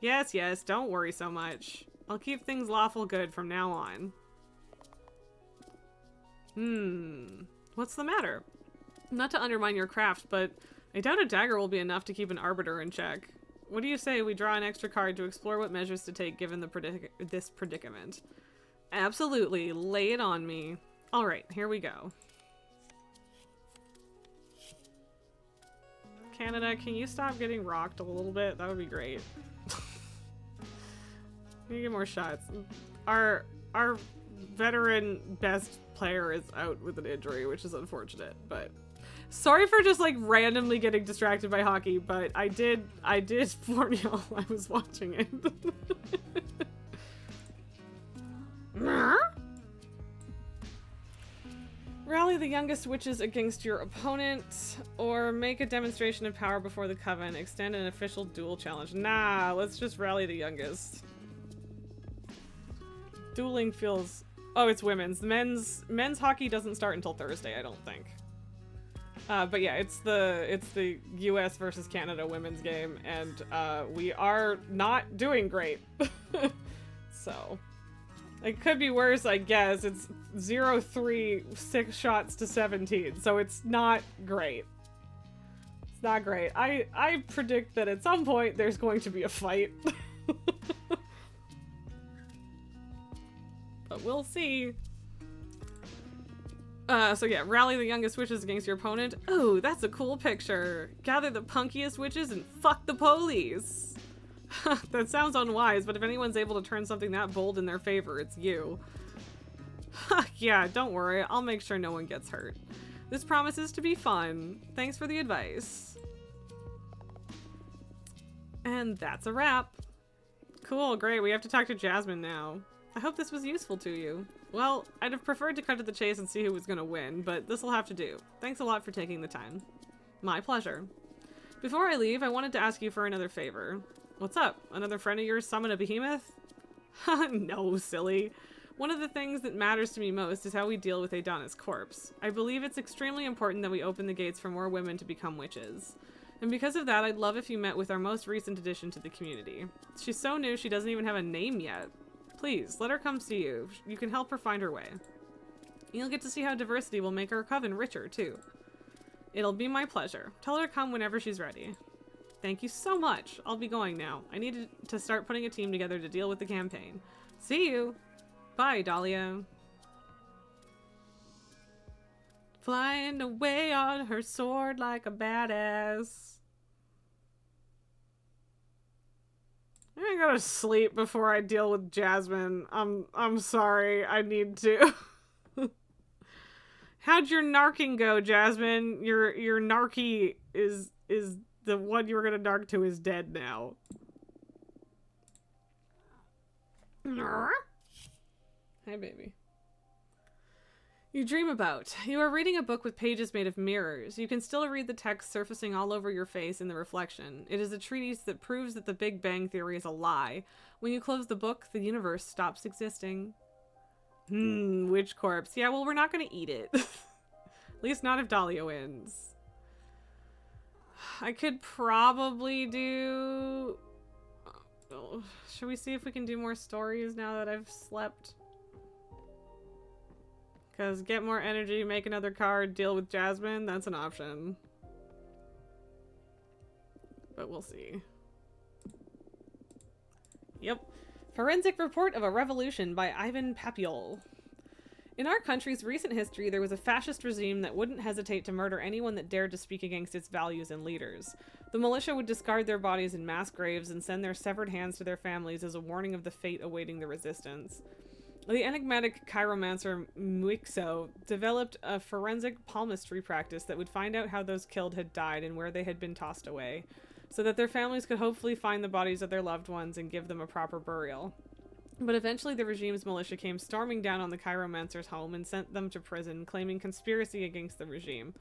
Yes, don't worry so much. I'll keep things lawful good from now on. What's the matter? Not to undermine your craft, but I doubt a dagger will be enough to keep an arbiter in check. What do you say we draw an extra card to explore what measures to take given this predicament? Absolutely, lay it on me. Alright, here we go. Canada, can you stop getting rocked a little bit? That would be great. We need to get more shots. Our veteran best player is out with an injury, which is unfortunate, but sorry for just like randomly getting distracted by hockey, but I did warn y'all I was watching it. Rally the youngest witches against your opponent, or make a demonstration of power before the Coven. Extend an official duel challenge. Nah, let's just rally the youngest. Dueling feels... Oh, it's women's. Men's hockey doesn't start until Thursday, I don't think. But yeah, it's the US versus Canada women's game, and we are not doing great. So it could be worse, I guess. It's 0-3, 6 shots to 17, so it's not great. It's not great. I predict that at some point there's going to be a fight. But we'll see. So yeah, rally the youngest witches against your opponent. Oh, that's a cool picture. Gather the punkiest witches and fuck the police. That sounds unwise, but if anyone's able to turn something that bold in their favor, it's you. Yeah, don't worry. I'll make sure no one gets hurt. This promises to be fun. Thanks for the advice. And that's a wrap. Cool, great. We have to talk to Jasmine now. I hope this was useful to you. Well, I'd have preferred to cut to the chase and see who was gonna win, but this'll have to do. Thanks a lot for taking the time. My pleasure. Before I leave, I wanted to ask you for another favor. What's up? Another friend of yours summon a behemoth? No, silly. One of the things that matters to me most is how we deal with Adana's corpse. I believe it's extremely important that we open the gates for more women to become witches. And because of that, I'd love if you met with our most recent addition to the community. She's so new she doesn't even have a name yet. Please, let her come see you. You can help her find her way. You'll get to see how diversity will make our coven richer, too. It'll be my pleasure. Tell her to come whenever she's ready. Thank you so much. I'll be going now. I need to start putting a team together to deal with the campaign. See you! Bye, Dahlia. Flying away on her sword like a badass. I gotta sleep before I deal with Jasmine. I'm sorry. I need to. How'd your narking go, Jasmine? Your narky is the one you were gonna narc to is dead now. Hi, baby. You dream about. You are reading a book with pages made of mirrors. You can still read the text surfacing all over your face in the reflection. It is a treatise that proves that the Big Bang Theory is a lie. When you close the book, the universe stops existing. Witch corpse. Yeah, well, we're not gonna eat it. At least not if Dahlia wins. I could probably do... Oh, should we see if we can do more stories now that I've slept? Because get more energy, make another card, deal with Jasmine, that's an option. But we'll see. Yep. Forensic Report of a Revolution by Ivan Papiol. In our country's recent history, there was a fascist regime that wouldn't hesitate to murder anyone that dared to speak against its values and leaders. The militia would discard their bodies in mass graves and send their severed hands to their families as a warning of the fate awaiting the resistance. The enigmatic chiromancer Muixo developed a forensic palmistry practice that would find out how those killed had died and where they had been tossed away, so that their families could hopefully find the bodies of their loved ones and give them a proper burial. But eventually the regime's militia came storming down on the chiromancer's home and sent them to prison, claiming conspiracy against the regime.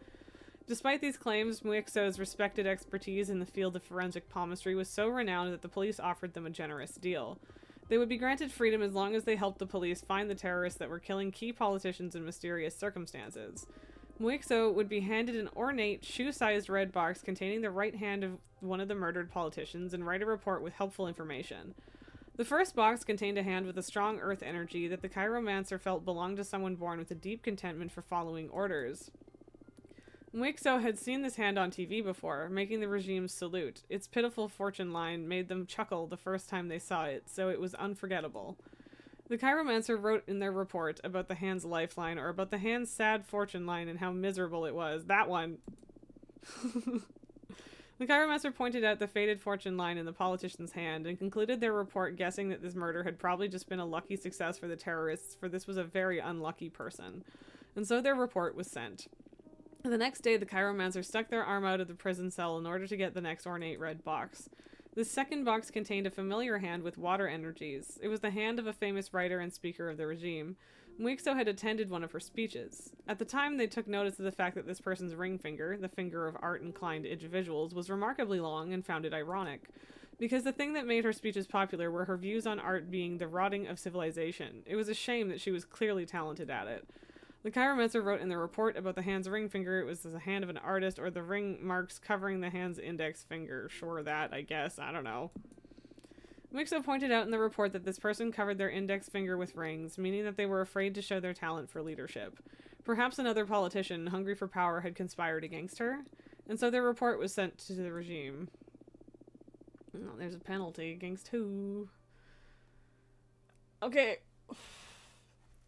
Despite these claims, Muixo's respected expertise in the field of forensic palmistry was so renowned that the police offered them a generous deal. They would be granted freedom as long as they helped the police find the terrorists that were killing key politicians in mysterious circumstances. Muixo would be handed an ornate, shoe-sized red box containing the right hand of one of the murdered politicians and write a report with helpful information. The first box contained a hand with a strong earth energy that the chiromancer felt belonged to someone born with a deep contentment for following orders. Muixo had seen this hand on TV before, making the regime salute. Its pitiful fortune line made them chuckle the first time they saw it, so it was unforgettable. The chiromancer wrote in their report about the hand's lifeline, or about the hand's sad fortune line and how miserable it was. That one! The chiromancer pointed out the faded fortune line in the politician's hand and concluded their report guessing that this murder had probably just been a lucky success for the terrorists, for this was a very unlucky person. And so their report was sent. The next day, the chiromancer stuck their arm out of the prison cell in order to get the next ornate red box. The second box contained a familiar hand with water energies. It was the hand of a famous writer and speaker of the regime. Muixo had attended one of her speeches. At the time, they took notice of the fact that this person's ring finger, the finger of art-inclined individuals, was remarkably long and found it ironic. Because the thing that made her speeches popular were her views on art being the rotting of civilization. It was a shame that she was clearly talented at it. The chiromancer wrote in the report about the hand's ring finger it was the hand of an artist, or the ring marks covering the hand's index finger. Sure, that, I guess. I don't know. Muixo pointed out in the report that this person covered their index finger with rings, meaning that they were afraid to show their talent for leadership. Perhaps another politician, hungry for power, had conspired against her, and so their report was sent to the regime. Oh, there's a penalty. Against who? Okay.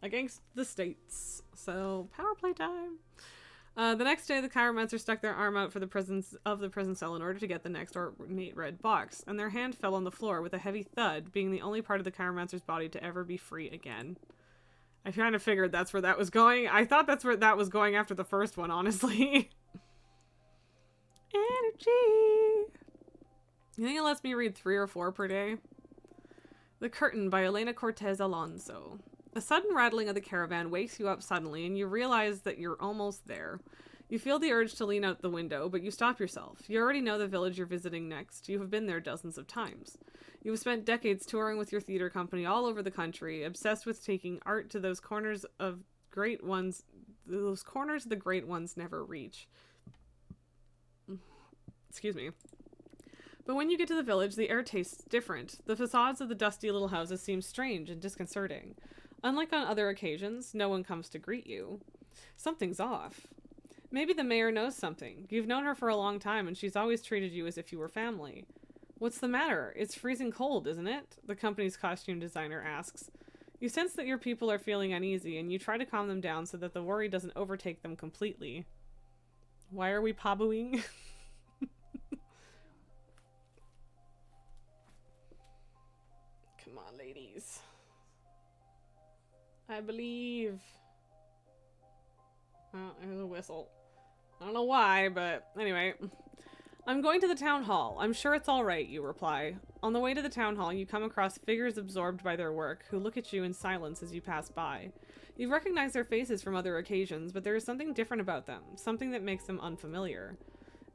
Against the states. So, power play time. The next day, the chiromancer stuck their arm out for the prison cell in order to get the next ornate red box, and their hand fell on the floor with a heavy thud, being the only part of the chiromancer's body to ever be free again. I kind of figured that's where that was going. I thought that's where that was going after the first one, honestly. Energy! You think it lets me read 3 or 4 per day? The Curtain by Elena Cortez Alonso. A sudden rattling of the caravan wakes you up suddenly, and you realize that you're almost there. You feel the urge to lean out the window, but you stop yourself. You already know the village you're visiting next. You have been there dozens of times. You have spent decades touring with your theater company all over the country, obsessed with taking art to those corners of great ones, those corners the great ones never reach. Excuse me. But when you get to the village, the air tastes different. The facades of the dusty little houses seem strange and disconcerting. Unlike on other occasions, no one comes to greet you. Something's off. Maybe the mayor knows something. You've known her for a long time, and she's always treated you as if you were family. What's the matter? It's freezing cold, isn't it? The company's costume designer asks. You sense that your people are feeling uneasy, and you try to calm them down so that the worry doesn't overtake them completely. Why are we pabooing? Come on, ladies. I believe. Oh, there's a whistle. I don't know why, but anyway. I'm going to the town hall. I'm sure it's all right, you reply. On the way to the town hall, you come across figures absorbed by their work who look at you in silence as you pass by. You recognize their faces from other occasions, but there is something different about them, something that makes them unfamiliar.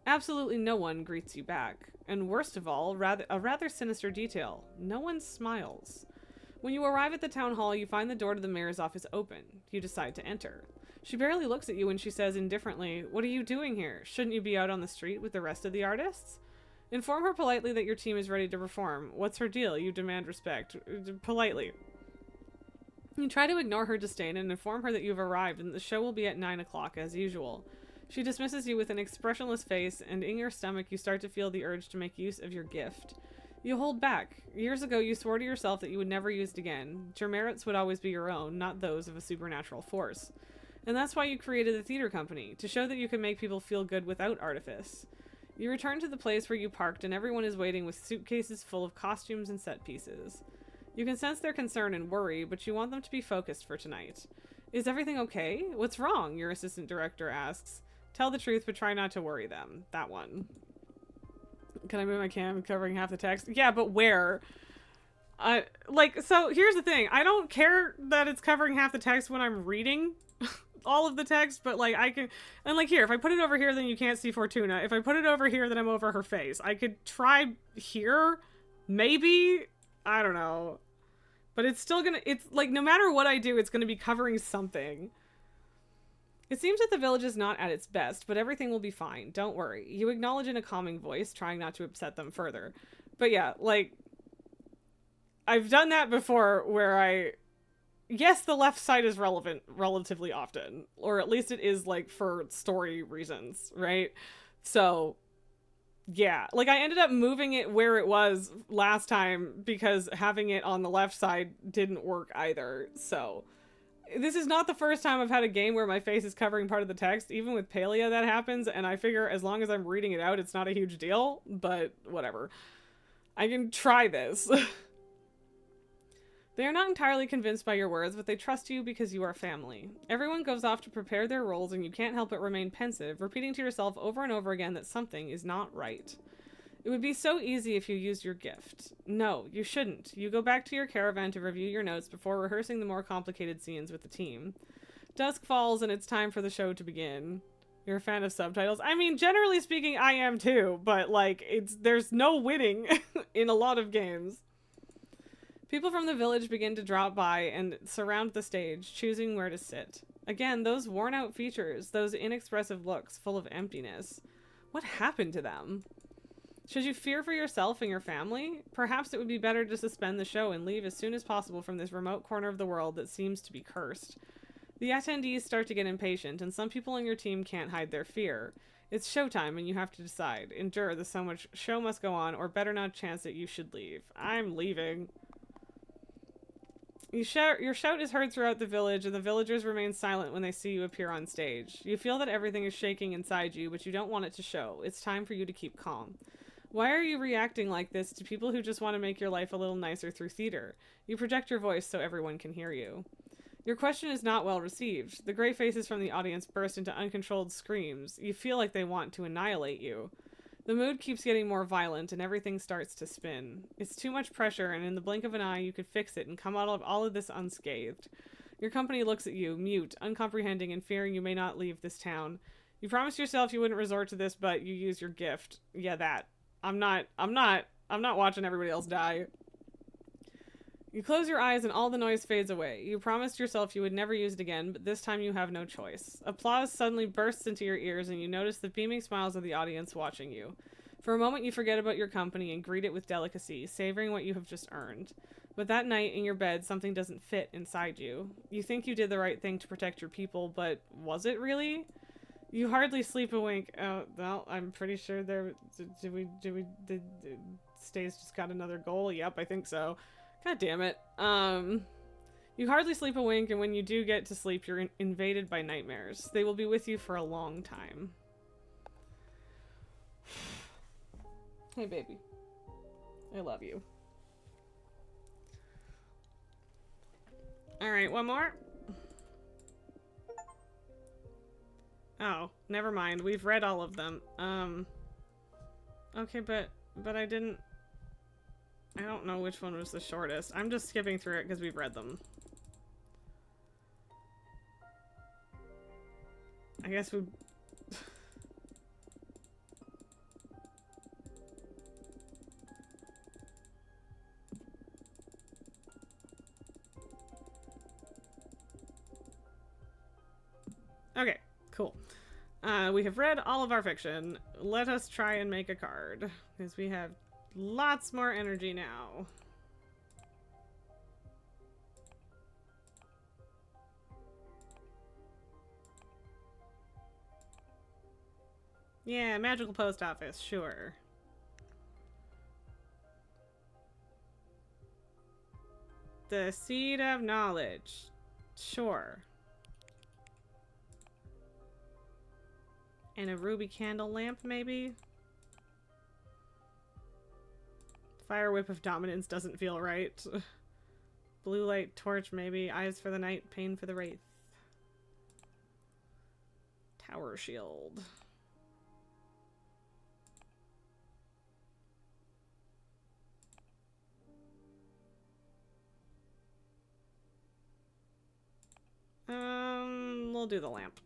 Absolutely no one greets you back. And worst of all, a rather sinister detail. No one smiles. When you arrive at the town hall, you find the door to the mayor's office open. You decide to enter. She barely looks at you when she says indifferently, "What are you doing here? Shouldn't you be out on the street with the rest of the artists?" Inform her politely that your team is ready to perform. What's her deal? You demand respect. Politely. You try to ignore her disdain and inform her that you've arrived and the show will be at 9 o'clock as usual. She dismisses you with an expressionless face, and in your stomach you start to feel the urge to make use of your gift. You hold back. Years ago you swore to yourself that you would never use it again. Your merits would always be your own, not those of a supernatural force. And that's why you created the theater company, to show that you can make people feel good without artifice. You return to the place where you parked and everyone is waiting with suitcases full of costumes and set pieces. You can sense their concern and worry, but you want them to be focused for tonight. Is everything okay? What's wrong? Your assistant director asks. Tell the truth, but try not to worry them. That one. Can I move my cam covering half the text? Yeah, but where? So here's the thing. I don't care that it's covering half the text when I'm reading all of the text, but like I can, and like here, if I put it over here, then you can't see Fortuna. If I put it over here, then I'm over her face. I could try here, maybe, I don't know, but it's still gonna, it's like, no matter what I do, it's gonna be covering something. It seems that the village is not at its best, but everything will be fine. Don't worry. You acknowledge in a calming voice, trying not to upset them further. But yeah, like, I've done that before where yes, the left side is relevant relatively often, or at least it is, like, for story reasons, right? So, yeah, like, I ended up moving it where it was last time because having it on the left side didn't work either. So, this is not the first time I've had a game where my face is covering part of the text. Even with Palia that happens, and I figure as long as I'm reading it out, it's not a huge deal, but whatever. I can try this. They are not entirely convinced by your words, but they trust you because you are family. Everyone goes off to prepare their roles and you can't help but remain pensive, repeating to yourself over and over again that something is not right. It would be so easy if you used your gift. No, you shouldn't. You go back to your caravan to review your notes before rehearsing the more complicated scenes with the team. Dusk falls and it's time for the show to begin. You're a fan of subtitles? I mean, generally speaking, I am too, but like, there's no winning in a lot of games. People from the village begin to drop by and surround the stage, choosing where to sit. Again, those worn-out features, those inexpressive looks full of emptiness. What happened to them? Should you fear for yourself and your family? Perhaps it would be better to suspend the show and leave as soon as possible from this remote corner of the world that seems to be cursed. The attendees start to get impatient, and some people on your team can't hide their fear. It's showtime, and you have to decide. Endure the so much show must go on, or better not chance that you should leave. I'm leaving. Your shout is heard throughout the village, and the villagers remain silent when they see you appear on stage. You feel that everything is shaking inside you, but you don't want it to show. It's time for you to keep calm. Why are you reacting like this to people who just want to make your life a little nicer through theater? You project your voice so everyone can hear you. Your question is not well received. The gray faces from the audience burst into uncontrolled screams. You feel like they want to annihilate you. The mood keeps getting more violent and everything starts to spin. It's too much pressure, and in the blink of an eye you could fix it and come out of all of this unscathed. Your company looks at you, mute, uncomprehending, and fearing you may not leave this town. You promised yourself you wouldn't resort to this, but you use your gift. Yeah, that. I'm not watching everybody else die. You close your eyes and all the noise fades away. You promised yourself you would never use it again, but this time you have no choice. Applause suddenly bursts into your ears and you notice the beaming smiles of the audience watching you. For a moment you forget about your company and greet it with delicacy, savoring what you have just earned. But that night in your bed, something doesn't fit inside you. You think you did the right thing to protect your people, but was it really? You hardly sleep a wink. Oh, well, I'm pretty sure there... Did Stays just got another goal? Yep, I think so. God damn it. You hardly sleep a wink, and when you do get to sleep, you're invaded by nightmares. They will be with you for a long time. Hey, baby. I love you. Alright, one more. Oh, never mind. We've read all of them. Okay, but I didn't... I don't know which one was the shortest. I'm just skipping through it because we've read them. I guess we... Okay, cool. We have read all of our fiction. Let us try and make a card, because we have lots more energy now. Yeah, magical post office, sure. The seed of knowledge, sure. And a ruby candle lamp, maybe? Fire whip of dominance doesn't feel right. Blue light torch, maybe. Eyes for the night, pain for the wraith. Tower shield. We'll do the lamp.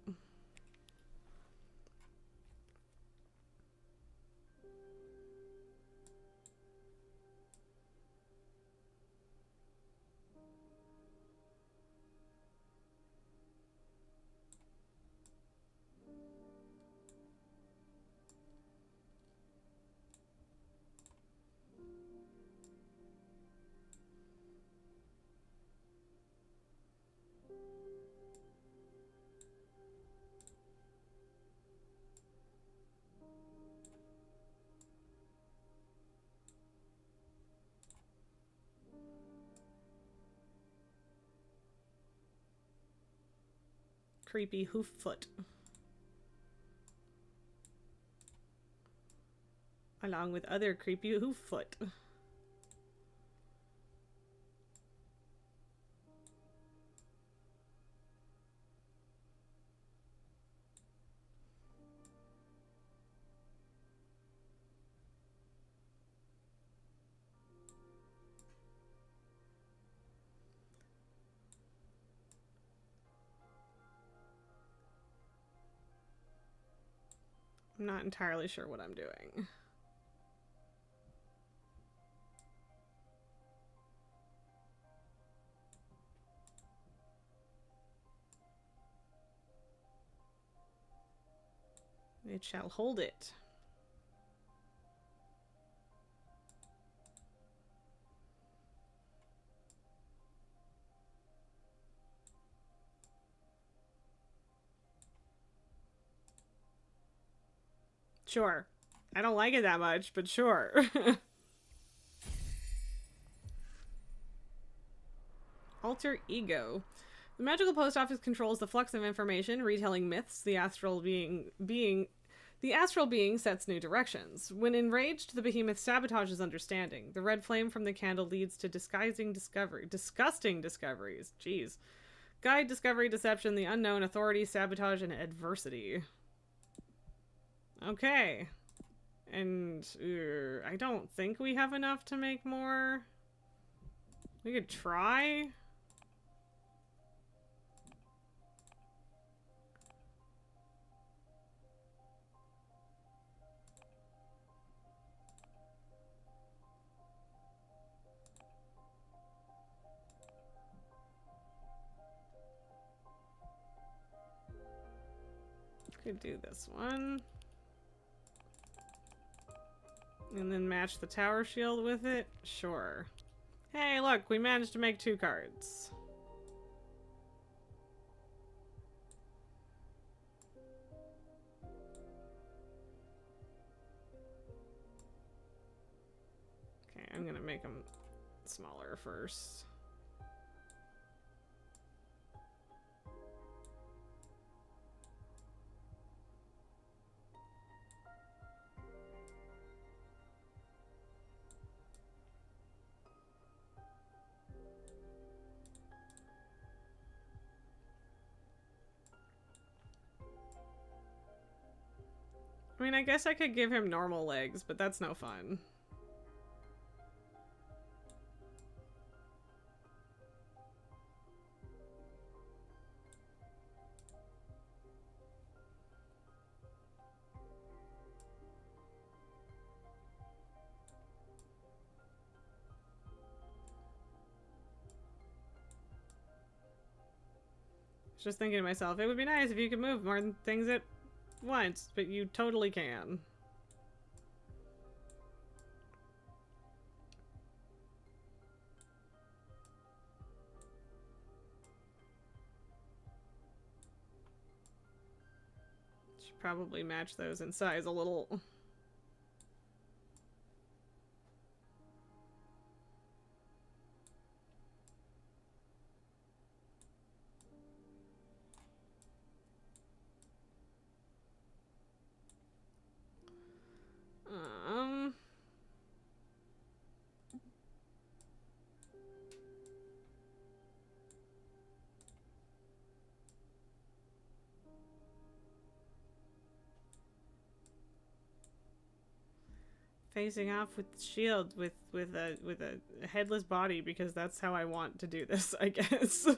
Creepy hoof foot. Along with other creepy hoof foot. I'm not entirely sure what I'm doing. It shall hold it. Sure. I don't like it that much, but sure. Alter ego. The magical post office controls the flux of information, retelling myths. The astral being sets new directions. When enraged, the behemoth sabotages understanding. The red flame from the candle leads to disgusting discoveries. Jeez. Guide, discovery, deception, the unknown, authority, sabotage, and adversity. Okay. And I don't think we have enough to make more. We could try. Could do this one. And then match the tower shield with it? Sure. Hey, look, we managed to make 2 cards. Okay, I'm gonna make them smaller first. I mean, I guess I could give him normal legs, but that's no fun. Just thinking to myself, it would be nice if you could move more things at once, but you totally can. Should probably match those in size a little. Facing off with the shield with a headless body because that's how I want to do this, I guess.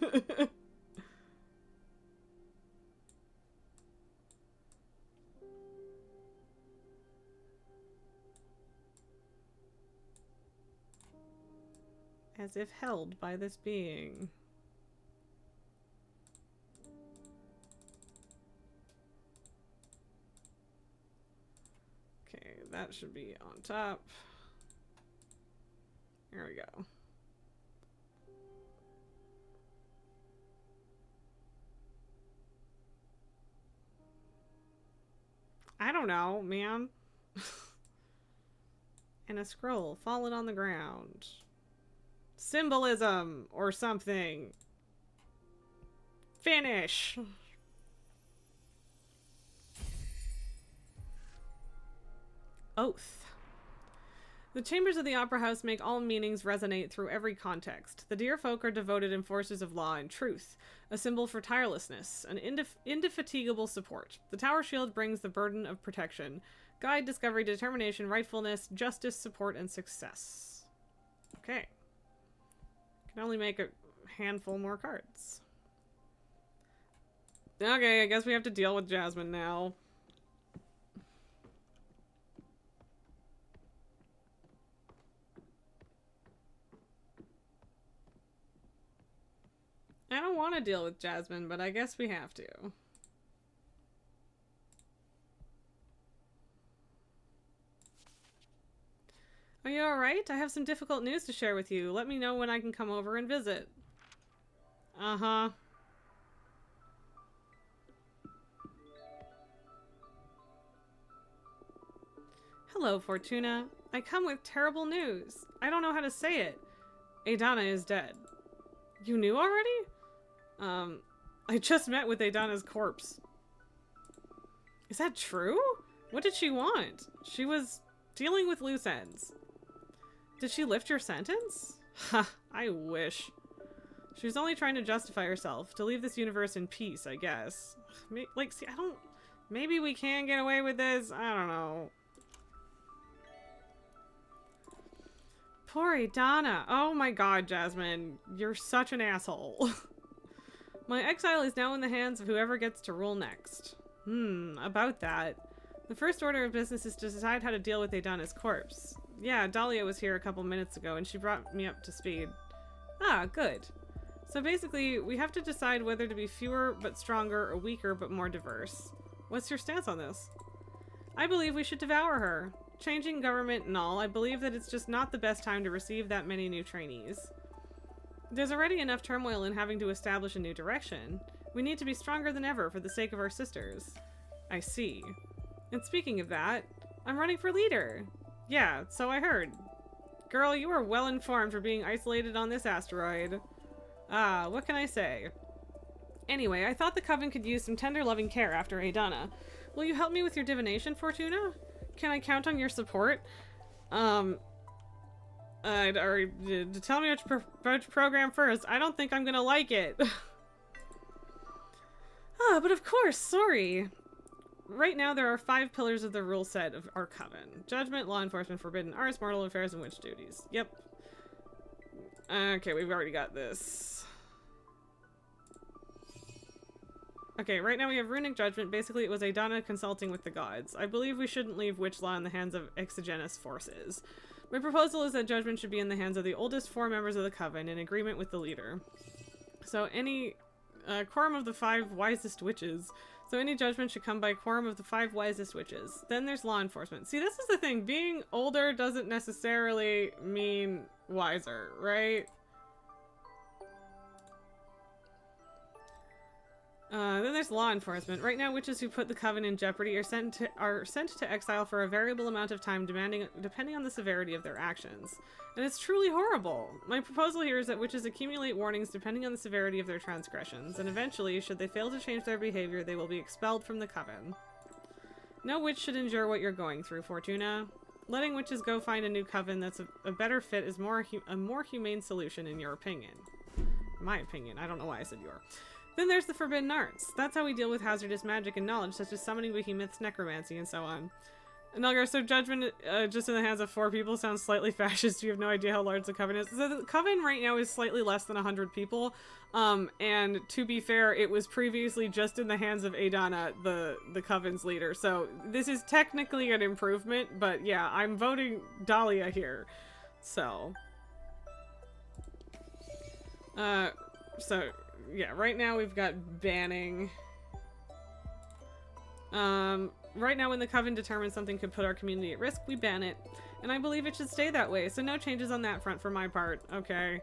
As if held by this being. Okay, that should be on top. There we go. I don't know, man. And a scroll fallen on the ground. Symbolism or something. Finish. Oath. The chambers of the Opera House make all meanings resonate through every context. The dear folk are devoted enforcers of law and truth, a symbol for tirelessness, an indefatigable support. The tower shield brings the burden of protection, guide, discovery, determination, rightfulness, justice, support, and success. Okay. Can only make a handful more cards. Okay, I guess we have to deal with Jasmine now. I don't want to deal with Jasmine, but I guess we have to. Are you alright? I have some difficult news to share with you. Let me know when I can come over and visit. Uh-huh. Hello, Fortuna. I come with terrible news. I don't know how to say it. Adana is dead. You knew already? I just met with Adana's corpse. Is that true? What did she want? She was dealing with loose ends. Did she lift your sentence? Ha, I wish. She was only trying to justify herself, to leave this universe in peace, I guess. Like, see, I don't... Maybe we can get away with this? I don't know. Poor Adana. Oh my god, Jasmine. You're such an asshole. My exile is now in the hands of whoever gets to rule next. About that. The first order of business is to decide how to deal with Adana's corpse. Yeah, Dahlia was here a couple minutes ago and she brought me up to speed. Ah, good. So basically, we have to decide whether to be fewer but stronger or weaker but more diverse. What's your stance on this? I believe we should devour her. Changing government and all, I believe that it's just not the best time to receive that many new trainees. There's already enough turmoil in having to establish a new direction. We need to be stronger than ever for the sake of our sisters. I see. And speaking of that, I'm running for leader. Yeah, so I heard. Girl, you are well informed for being isolated on this asteroid. Ah, what can I say? Anyway, I thought the Coven could use some tender loving care after Adana. Will you help me with your divination, Fortuna? Can I count on your support? Or tell me which program first. I don't think I'm gonna like it. Ah, but of course, sorry. Right now, there are 5 pillars of the rule set of our Coven. Judgment, law enforcement, forbidden arts, mortal affairs, and witch duties. Yep. Okay, we've already got this. Okay, right now we have Runic Judgment. Basically, it was Adana consulting with the gods. I believe we shouldn't leave witch law in the hands of exogenous forces. My proposal is that judgment should be in the hands of the oldest 4 members of the Coven, in agreement with the leader. So any quorum of the 5 wisest witches. So any judgment should come by quorum of the 5 wisest witches. Then there's law enforcement. See, this is the thing. Being older doesn't necessarily mean wiser, right? Then there's law enforcement. Right now, witches who put the Coven in jeopardy are sent to exile for a variable amount of time depending on the severity of their actions. And it's truly horrible. My proposal here is that witches accumulate warnings depending on the severity of their transgressions, and eventually, should they fail to change their behavior, they will be expelled from the Coven. No witch should endure what you're going through, Fortuna. Letting witches go find a new Coven that's a better fit is a more humane solution, in your opinion. My opinion. I don't know why I said your. Then there's the forbidden arts. That's how we deal with hazardous magic and knowledge, such as summoning behemoths, necromancy, and so on. Nulgar, so judgment just in the hands of 4 people sounds slightly fascist. You have no idea how large the Coven is. So the Coven right now is slightly less than 100 people. And to be fair, it was previously just in the hands of Adana, the Coven's leader. So this is technically an improvement, but yeah, I'm voting Dahlia here. So yeah, right now we've got banning. Right now when the Coven determines something could put our community at risk, we ban it. And I believe it should stay that way, so no changes on that front for my part. Okay.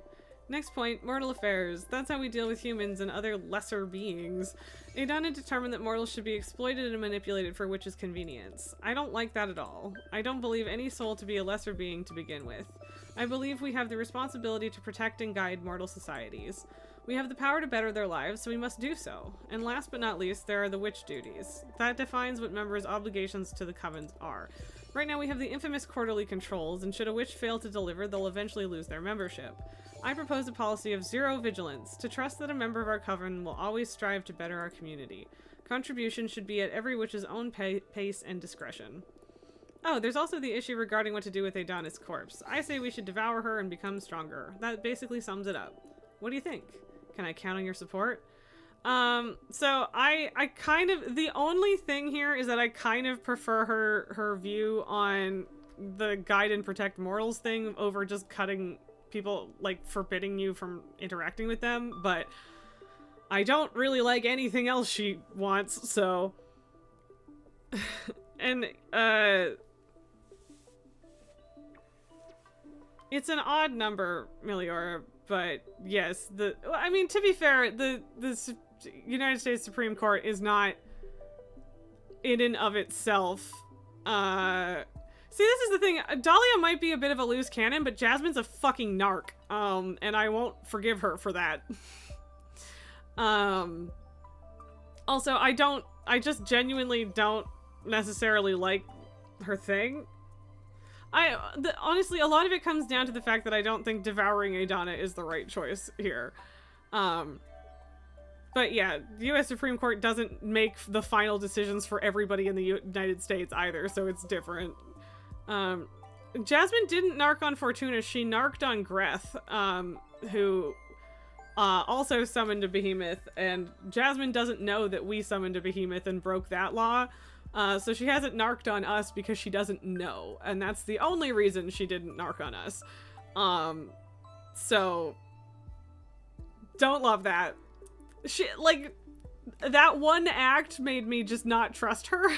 Next point, mortal affairs. That's how we deal with humans and other lesser beings. Adana determined that mortals should be exploited and manipulated for witches' convenience. I don't like that at all. I don't believe any soul to be a lesser being to begin with. I believe we have the responsibility to protect and guide mortal societies. We have the power to better their lives, so we must do so. And last but not least, there are the witch duties. That defines what members' obligations to the Covens are. Right now we have the infamous quarterly controls, and should a witch fail to deliver, they'll eventually lose their membership. I propose a policy of zero vigilance, to trust that a member of our Coven will always strive to better our community. Contribution should be at every witch's own pace and discretion. Oh, there's also the issue regarding what to do with Adana's corpse. I say we should devour her and become stronger. That basically sums it up. What do you think? Can I count on your support? So I kind of, the only thing here is that I kind of prefer her view on the guide and protect mortals thing over just cutting people, like forbidding you from interacting with them, but I don't really like anything else she wants, so. And, it's an odd number, Meliora, but yes, I mean, to be fair, the United States Supreme Court is not in and of itself, see, this is the thing, Dahlia might be a bit of a loose cannon, but Jasmine's a fucking narc, and I won't forgive her for that. Also, I just genuinely don't necessarily like her thing. Honestly, a lot of it comes down to the fact that I don't think devouring Adana is the right choice here. But yeah, the U.S. Supreme Court doesn't make the final decisions for everybody in the United States either, so it's different. Jasmine didn't narc on Fortuna, she narked on Greth, who also summoned a behemoth, and Jasmine doesn't know that we summoned a behemoth and broke that law. So she hasn't narked on us because she doesn't know, and that's the only reason she didn't narc on us. So don't love that. that one act made me just not trust her.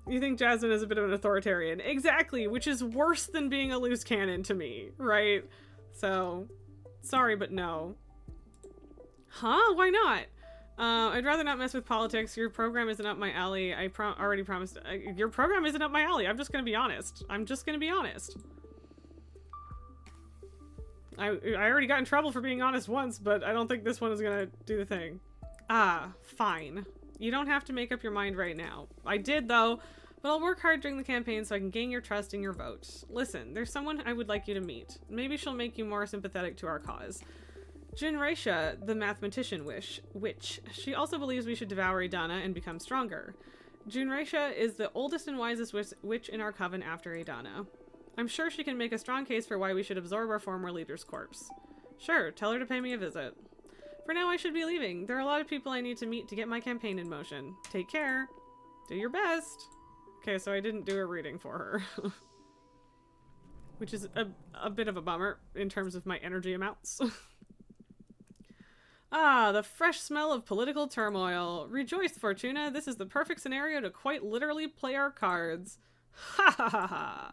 You think Jasmine is a bit of an authoritarian. Exactly, which is worse than being a loose cannon to me, right? So, sorry, but no. Huh? Why not? I'd rather not mess with politics. Your program isn't up my alley. I already promised. Your program isn't up my alley. I'm just gonna be honest. I'm just gonna be honest. I already got in trouble for being honest once, but I don't think this one is gonna do the thing. Ah, fine. You don't have to make up your mind right now. I did, though, but I'll work hard during the campaign so I can gain your trust and your vote. Listen, there's someone I would like you to meet. Maybe she'll make you more sympathetic to our cause. Jinraisha, the mathematician witch. She also believes we should devour Idana and become stronger. Jinraisha is the oldest and wisest witch in our coven after Idana. I'm sure she can make a strong case for why we should absorb our former leader's corpse. Sure, tell her to pay me a visit. For now, I should be leaving. There are a lot of people I need to meet to get my campaign in motion. Take care. Do your best. Okay, so I didn't do a reading for her. Which is a bit of a bummer in terms of my energy amounts. Ah, the fresh smell of political turmoil. Rejoice, Fortuna. This is the perfect scenario to quite literally play our cards. Ha ha ha ha.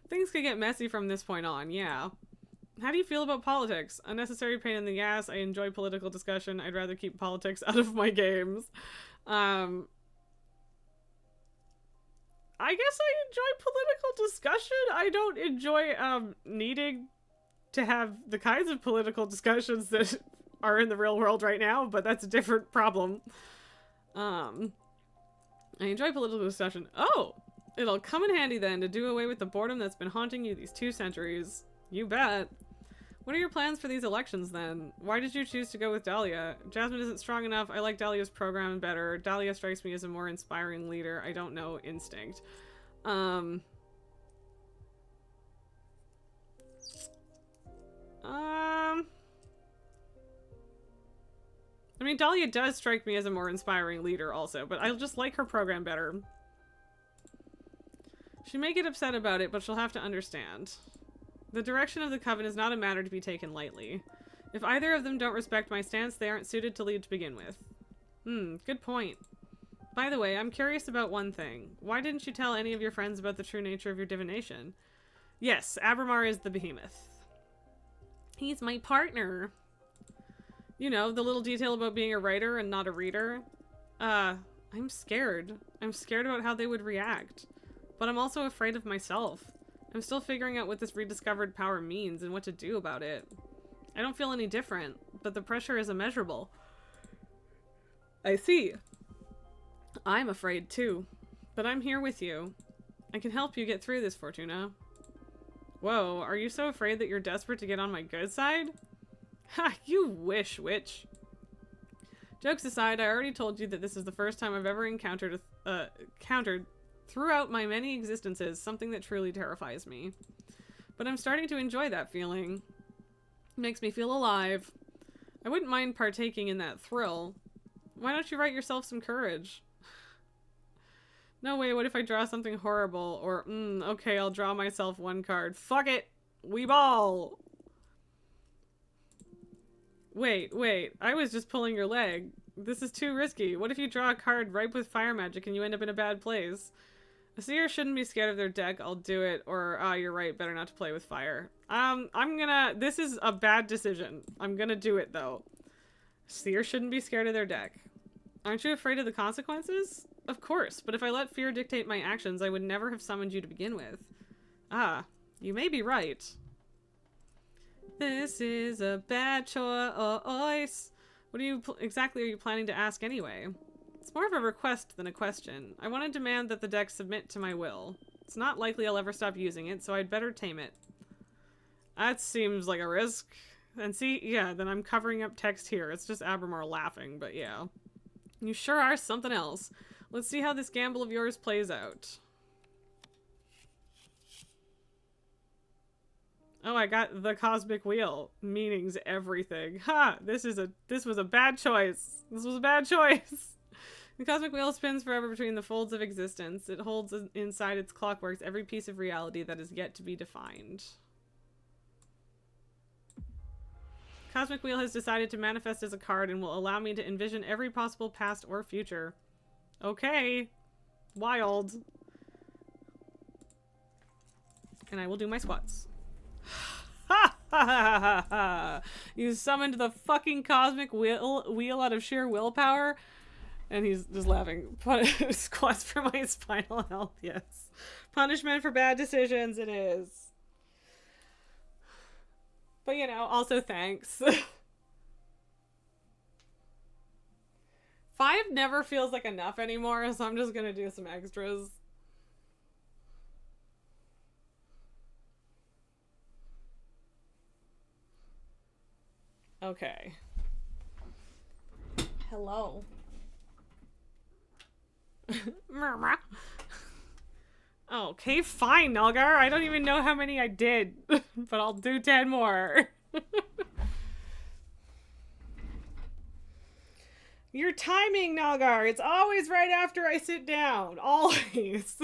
Things could get messy from this point on, yeah. How do you feel about politics? Unnecessary pain in the ass. I enjoy political discussion. I'd rather keep politics out of my games. I guess I enjoy political discussion. I don't enjoy needing to have the kinds of political discussions that are in the real world right now, but that's a different problem. I enjoy political discussion. Oh! It'll come in handy then to do away with the boredom that's been haunting you these 2 centuries. You bet. What are your plans for these elections then? Why did you choose to go with Dahlia? Jasmine isn't strong enough. I like Dahlia's program better. Dahlia strikes me as a more inspiring leader. I don't know. Instinct. I mean, Dahlia does strike me as a more inspiring leader also, but I just like her program better. She may get upset about it, but she'll have to understand. The direction of the Coven is not a matter to be taken lightly. If either of them don't respect my stance, they aren't suited to lead to begin with. Good point. By the way, I'm curious about one thing. Why didn't you tell any of your friends about the true nature of your divination? Yes, Abramar is the behemoth. He's my partner. You know, the little detail about being a writer and not a reader. I'm scared. I'm scared about how they would react. But I'm also afraid of myself. I'm still figuring out what this rediscovered power means and what to do about it. I don't feel any different, but the pressure is immeasurable. I see. I'm afraid too, but I'm here with you. I can help you get through this, Fortuna. Whoa, are you so afraid that you're desperate to get on my good side? Ha, you wish, witch. Jokes aside, I already told you that this is the first time I've ever encountered throughout my many existences something that truly terrifies me. But I'm starting to enjoy that feeling. It makes me feel alive. I wouldn't mind partaking in that thrill. Why don't you write yourself some courage? No way, what if I draw something horrible? Or, okay, I'll draw myself 1 card. Fuck it! We ball! Wait, I was just pulling your leg. This is too risky. What if you draw a card ripe with fire magic and you end up in a bad place? A seer shouldn't be scared of their deck. I'll do it. Or, you're right. Better not to play with fire. This is a bad decision. I'm gonna do it, though. Seer shouldn't be scared of their deck. Aren't you afraid of the consequences? Of course, but if I let fear dictate my actions, I would never have summoned you to begin with. Ah, you may be right. This is a bad choice. What exactly are you planning to ask anyway? It's more of a request than a question. I want to demand that the deck submit to my will. It's not likely I'll ever stop using it, so I'd better tame it. That seems like a risk. And see, yeah, then I'm covering up text here. It's just Abramar laughing, but yeah. You sure are something else. Let's see how this gamble of yours plays out. Oh, I got the cosmic wheel. Meanings everything. Ha! This was a bad choice. This was a bad choice. The cosmic wheel spins forever between the folds of existence. It holds inside its clockworks every piece of reality that is yet to be defined. Cosmic Wheel has decided to manifest as a card and will allow me to envision every possible past or future. Okay. Wild. And I will do my squats. Ha ha ha ha ha! You summoned the fucking Cosmic Wheel out of sheer willpower? And he's just laughing. Squats for my spinal health, yes. Punishment for bad decisions, it is. But, you know, also thanks. 5 never feels like enough anymore, so I'm just gonna do some extras. Okay. Hello. Okay, fine, Nulgar. I don't even know how many I did, but I'll do 10 more. Your timing, Nulgar. It's always right after I sit down. Always.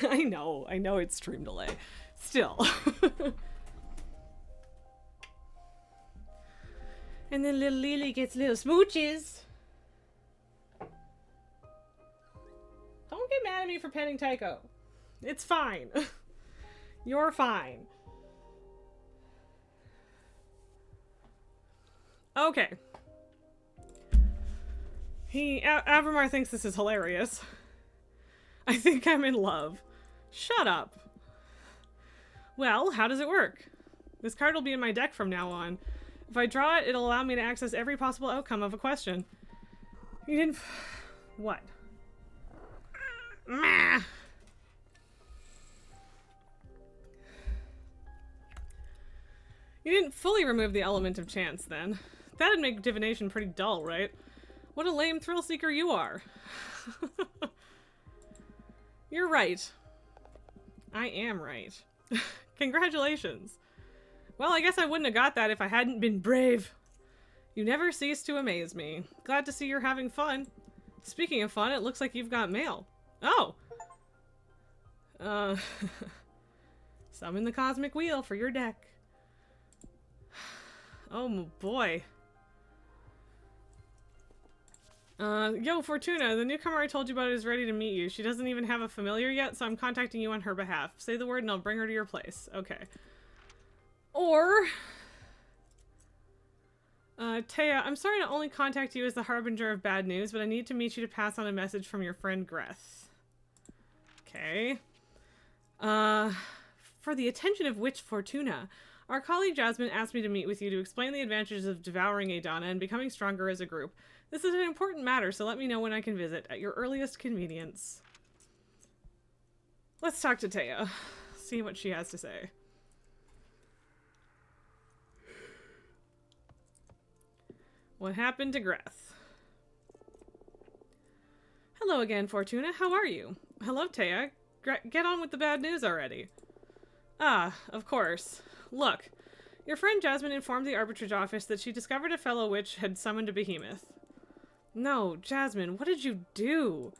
I know it's stream delay. Still. And then little Lily gets little smooches. Don't get mad at me for petting Tycho. It's fine. You're fine. Okay. Avramar thinks this is hilarious. I think I'm in love. Shut up. Well, how does it work? This card will be in my deck from now on. If I draw it, it'll allow me to access every possible outcome of a question. You didn't... What? Meh. You didn't fully remove the element of chance, then. That'd make divination pretty dull, right? What a lame thrill seeker you are. You're right. I am right. Congratulations. Well, I guess I wouldn't have got that if I hadn't been brave. You never cease to amaze me. Glad to see you're having fun. Speaking of fun, it looks like you've got mail. Oh! Summon the Cosmic Wheel for your deck. Oh boy. Yo, Fortuna, the newcomer I told you about is ready to meet you. She doesn't even have a familiar yet, so I'm contacting you on her behalf. Say the word and I'll bring her to your place. Okay. Or... Taya, I'm sorry to only contact you as the harbinger of bad news, but I need to meet you to pass on a message from your friend Greth. Okay. For the attention of Witch Fortuna, our colleague Jasmine asked me to meet with you to explain the advantages of devouring Adana and becoming stronger as a group. This is an important matter, so let me know when I can visit, at your earliest convenience. Let's talk to Taya. See what she has to say. What happened to Greth? Hello again, Fortuna. How are you? Hello, Taya. Get on with the bad news already. Ah, of course. Look, your friend Jasmine informed the arbitrage office that she discovered a fellow witch had summoned a behemoth. No, Jasmine, what did you do?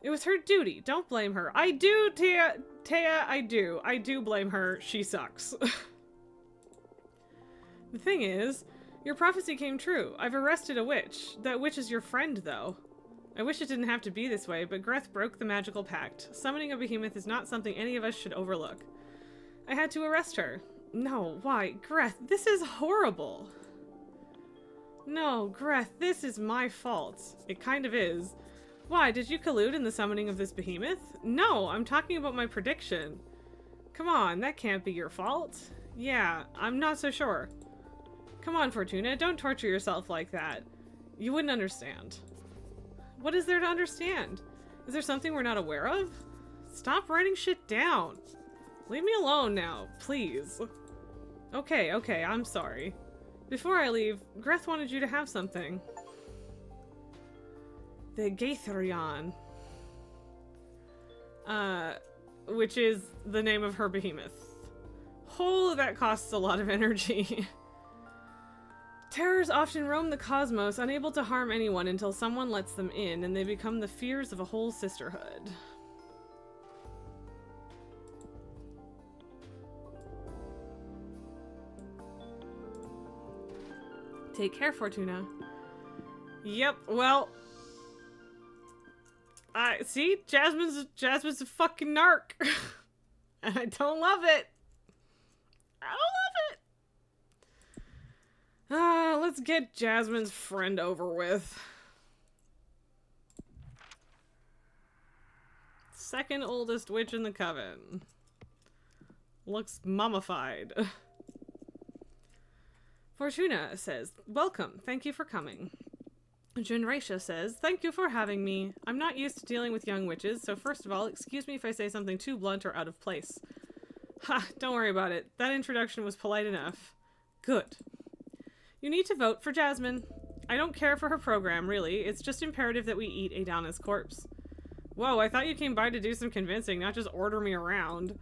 It was her duty. Don't blame her. I do, Taya. Taya, I do. I do blame her. She sucks. The thing is, your prophecy came true. I've arrested a witch. That witch is your friend, though. I wish it didn't have to be this way, but Greth broke the magical pact. Summoning a behemoth is not something any of us should overlook. I had to arrest her. No, why? Greth, this is horrible. No, Greth, this is my fault. It kind of is. Why, did you collude in the summoning of this behemoth? No, I'm talking about my prediction. Come on, that can't be your fault. Yeah, I'm not so sure. Come on, Fortuna, don't torture yourself like that. You wouldn't understand. What is there to understand? Is there something we're not aware of? Stop writing shit down. Leave me alone now, please. Okay, I'm sorry. Before I leave, Greth wanted you to have something. The Gaitherion. Which is the name of her behemoth. Oh, that costs a lot of energy. Terrors often roam the cosmos, unable to harm anyone until someone lets them in, and they become the fears of a whole sisterhood. Take care, Fortuna. Yep, well... see? Jasmine's a fucking narc. And I don't love it. I don't love it. Let's get Jasmine's friend over with. Second oldest witch in the coven. Looks mummified. Fortuna says, welcome. Thank you for coming. Genracia says, thank you for having me. I'm not used to dealing with young witches, so first of all, excuse me if I say something too blunt or out of place. Ha, don't worry about it. That introduction was polite enough. Good. You need to vote for Jasmine. I don't care for her program, really. It's just imperative that we eat Adana's corpse. Whoa, I thought you came by to do some convincing, not just order me around.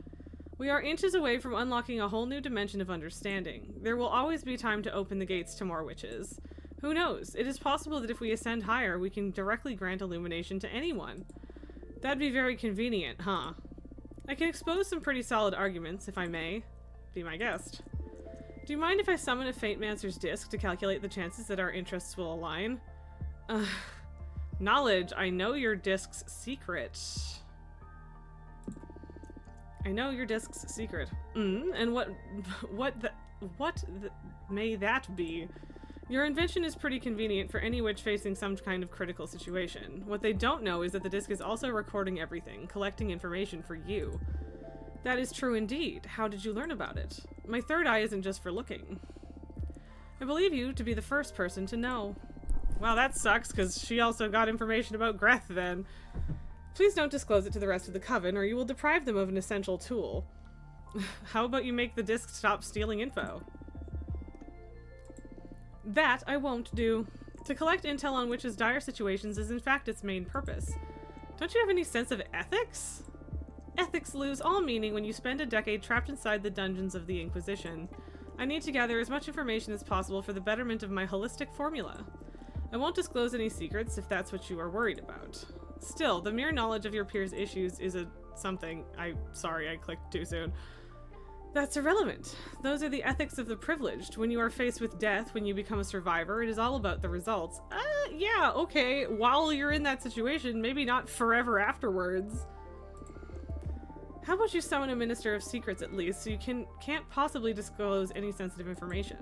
We are inches away from unlocking a whole new dimension of understanding. There will always be time to open the gates to more witches. Who knows? It is possible that if we ascend higher, we can directly grant illumination to anyone. That'd be very convenient, huh? I can expose some pretty solid arguments, if I may. Be my guest. Do you mind if I summon a Fatemancer's disc to calculate the chances that our interests will align? Knowledge, I know your disc's secret. I know your disc's secret. And what may that be? Your invention is pretty convenient for any witch facing some kind of critical situation. What they don't know is that the disc is also recording everything, collecting information for you. That is true indeed. How did you learn about it? My third eye isn't just for looking. I believe you to be the first person to know. Well, that sucks, because she also got information about Greth then. Please don't disclose it to the rest of the coven, or you will deprive them of an essential tool. How about you make the disc stop stealing info? That I won't do. To collect intel on witches' dire situations is in fact its main purpose. Don't you have any sense of ethics? Ethics lose all meaning when you spend a decade trapped inside the dungeons of the Inquisition. I need to gather as much information as possible for the betterment of my holistic formula. I won't disclose any secrets if that's what you are worried about. Still, the mere knowledge of your peers' issues is something. Sorry, I clicked too soon. That's irrelevant. Those are the ethics of the privileged. When you are faced with death, when you become a survivor, it is all about the results. Yeah, okay. While you're in that situation, maybe not forever afterwards. How about you summon a Minister of Secrets at least, so you can't possibly disclose any sensitive information?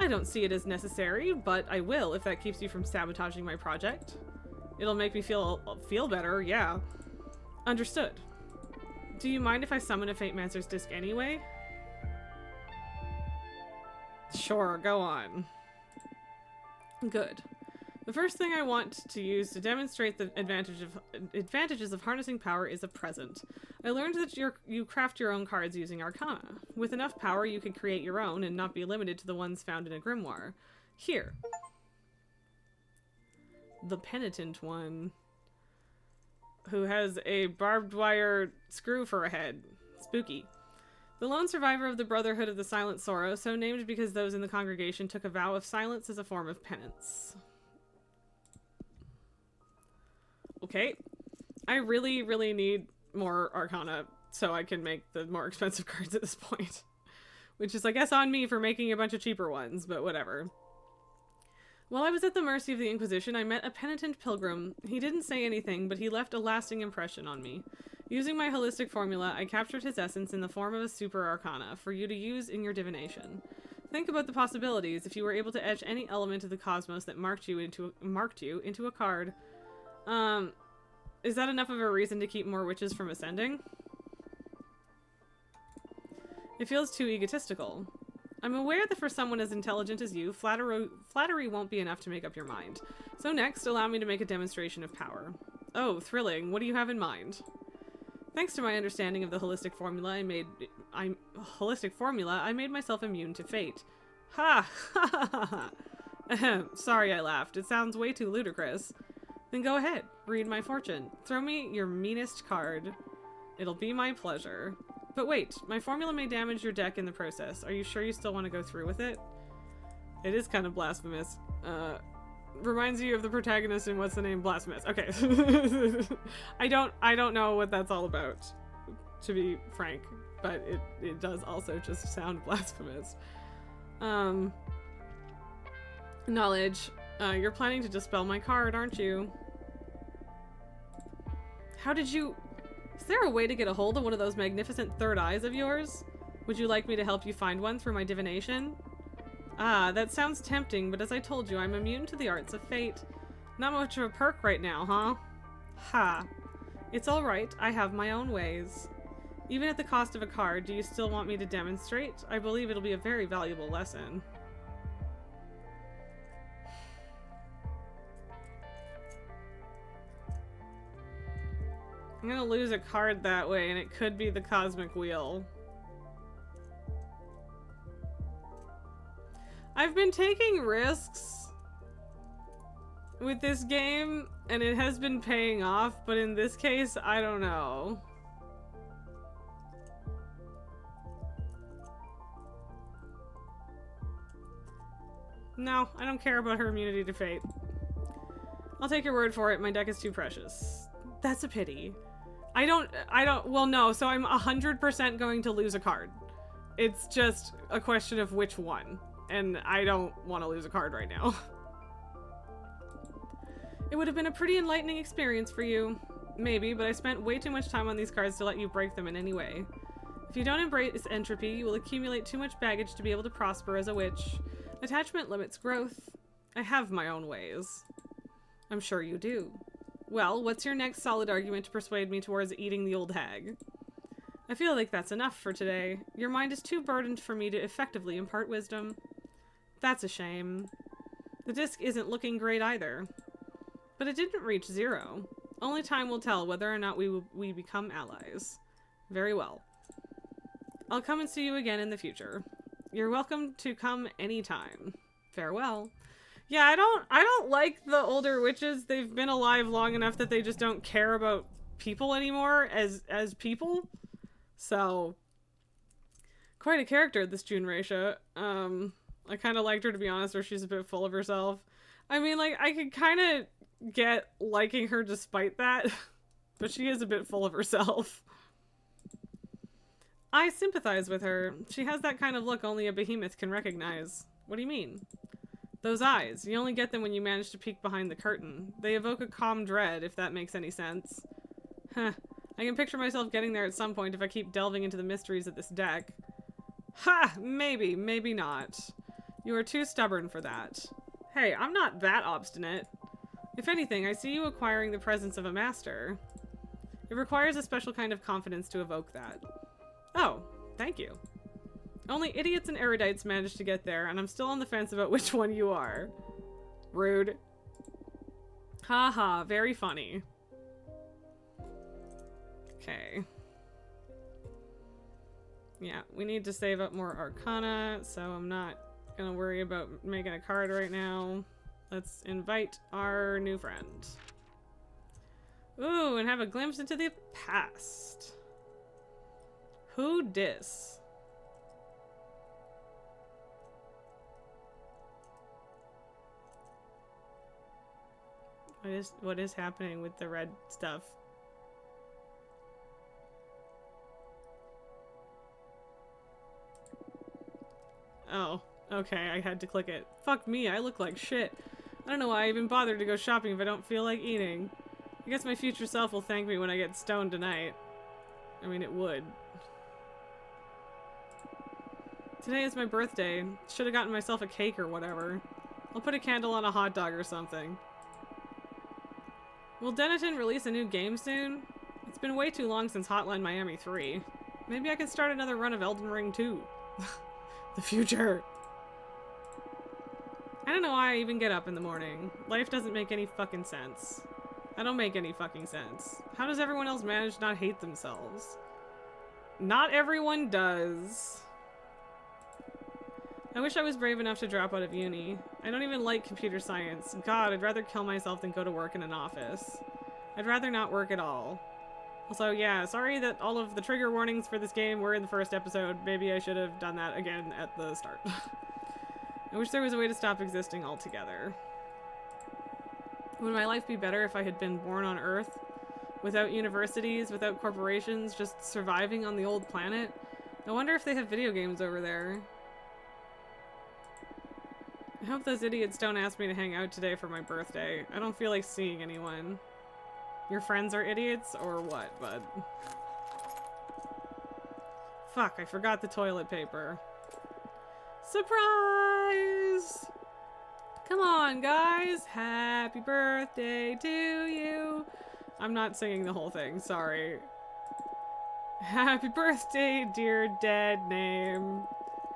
I don't see it as necessary, but I will if that keeps you from sabotaging my project. It'll make me feel better, yeah. Understood. Do you mind if I summon a Fatemancer's disc anyway? Sure, go on. Good. The first thing I want to use to demonstrate the advantages of harnessing power is a present. I learned that you craft your own cards using Arcana. With enough power, you can create your own and not be limited to the ones found in a grimoire. Here. The Penitent one. Who has a barbed wire screw for a head. Spooky. The lone survivor of the Brotherhood of the Silent Sorrow, so named because those in the congregation took a vow of silence as a form of penance. Okay. I really, really need more Arcana so I can make the more expensive cards at this point. Which is, I guess, on me for making a bunch of cheaper ones, but whatever. While I was at the mercy of the Inquisition, I met a penitent pilgrim. He didn't say anything, but he left a lasting impression on me. Using my holistic formula, I captured his essence in the form of a super arcana for you to use in your divination. Think about the possibilities if you were able to etch any element of the cosmos that marked you into a card. Is that enough of a reason to keep more witches from ascending? It feels too egotistical. I'm aware that for someone as intelligent as you, flattery won't be enough to make up your mind. So next, allow me to make a demonstration of power. Oh, thrilling. What do you have in mind? Thanks to my understanding of the holistic formula, I made myself immune to fate. Ha! Ha ha ha ha! Sorry I laughed. It sounds way too ludicrous. Then go ahead. Read my fortune. Throw me your meanest card. It'll be my pleasure. But wait, my formula may damage your deck in the process. Are you sure you still want to go through with it? It is kind of blasphemous. Reminds you of the protagonist in What's the Name? Blasphemous. Okay. I don't know what that's all about, to be frank, but it does also just sound blasphemous. Knowledge. You're planning to dispel my card, aren't you? How did you... Is there a way to get a hold of one of those magnificent third eyes of yours? Would you like me to help you find one through my divination? Ah, that sounds tempting, but as I told you, I'm immune to the arts of fate. Not much of a perk right now, huh? Ha. It's alright, I have my own ways. Even at the cost of a card, do you still want me to demonstrate? I believe it'll be a very valuable lesson. I'm gonna lose a card that way, and it could be the Cosmic Wheel. I've been taking risks with this game, and it has been paying off, but in this case, I don't know. No, I don't care about her immunity to fate. I'll take your word for it, my deck is too precious. That's a pity. Well, no, so I'm 100% going to lose a card. It's just a question of which one. And I don't want to lose a card right now. It would have been a pretty enlightening experience for you. Maybe, but I spent way too much time on these cards to let you break them in any way. If you don't embrace entropy, you will accumulate too much baggage to be able to prosper as a witch. Attachment limits growth. I have my own ways. I'm sure you do. Well, what's your next solid argument to persuade me towards eating the old hag? I feel like that's enough for today. Your mind is too burdened for me to effectively impart wisdom. That's a shame. The disc isn't looking great either. But it didn't reach 0. Only time will tell whether or not we become allies. Very well. I'll come and see you again in the future. You're welcome to come anytime. Farewell. Yeah, I don't like the older witches. They've been alive long enough that they just don't care about people anymore as people. So, quite a character, this June Raisha. I kind of liked her, to be honest, where she's a bit full of herself. I mean, like, I could kind of get liking her despite that, but she is a bit full of herself. I sympathize with her. She has that kind of look only a behemoth can recognize. What do you mean? Those eyes. You only get them when you manage to peek behind the curtain. They evoke a calm dread, if that makes any sense. Huh. I can picture myself getting there at some point if I keep delving into the mysteries of this deck. Ha! Maybe, maybe not. You are too stubborn for that. Hey, I'm not that obstinate. If anything, I see you acquiring the presence of a master. It requires a special kind of confidence to evoke that. Oh, thank you. Only idiots and erudites manage to get there, and I'm still on the fence about which one you are. Rude. Haha, very funny. Okay. Yeah, we need to save up more Arcana, so I'm not gonna worry about making a card right now. Let's invite our new friend. Ooh, and have a glimpse into the past. Who dis? What is happening with the red stuff? Oh, okay, I had to click it. Fuck me, I look like shit. I don't know why I even bothered to go shopping if I don't feel like eating. I guess my future self will thank me when I get stoned tonight. I mean, it would. Today is my birthday. Should have gotten myself a cake or whatever. I'll put a candle on a hot dog or something. Will Denetton release a new game soon? It's been way too long since Hotline Miami 3. Maybe I can start another run of Elden Ring 2. The future. I don't know why I even get up in the morning. Life doesn't make any fucking sense. I don't make any fucking sense. How does everyone else manage to not hate themselves? Not everyone does. I wish I was brave enough to drop out of uni. I don't even like computer science. God, I'd rather kill myself than go to work in an office. I'd rather not work at all. Also, yeah, sorry that all of the trigger warnings for this game were in the first episode. Maybe I should have done that again at the start. I wish there was a way to stop existing altogether. Would my life be better if I had been born on Earth? Without universities, without corporations, just surviving on the old planet? I wonder if they have video games over there. I hope those idiots don't ask me to hang out today for my birthday. I don't feel like seeing anyone. Your friends are idiots, or what, bud? Fuck, I forgot the toilet paper. Surprise! Come on, guys! Happy birthday to you! I'm not singing the whole thing, sorry. Happy birthday, dear dead name.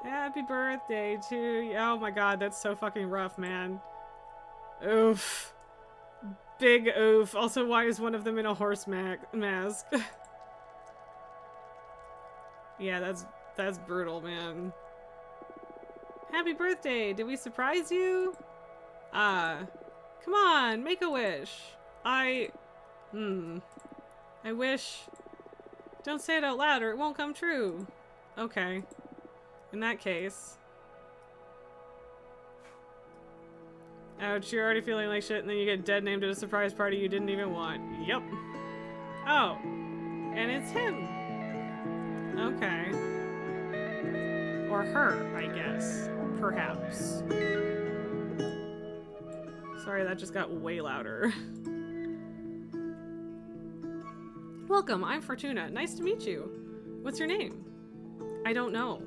Happy birthday to you. Oh my god, that's so fucking rough, man. Oof. Big oof. Also, why is one of them in a horse mask? Yeah, that's brutal, man. Happy birthday! Did we surprise you? Come on, make a wish. I wish... Don't say it out loud or it won't come true. Okay. In that case... Ouch, you're already feeling like shit and then you get dead named at a surprise party you didn't even want. Yup. Oh. And it's him. Okay. Or her, I guess. Perhaps. Sorry, that just got way louder. Welcome, I'm Fortuna. Nice to meet you. What's your name? I don't know.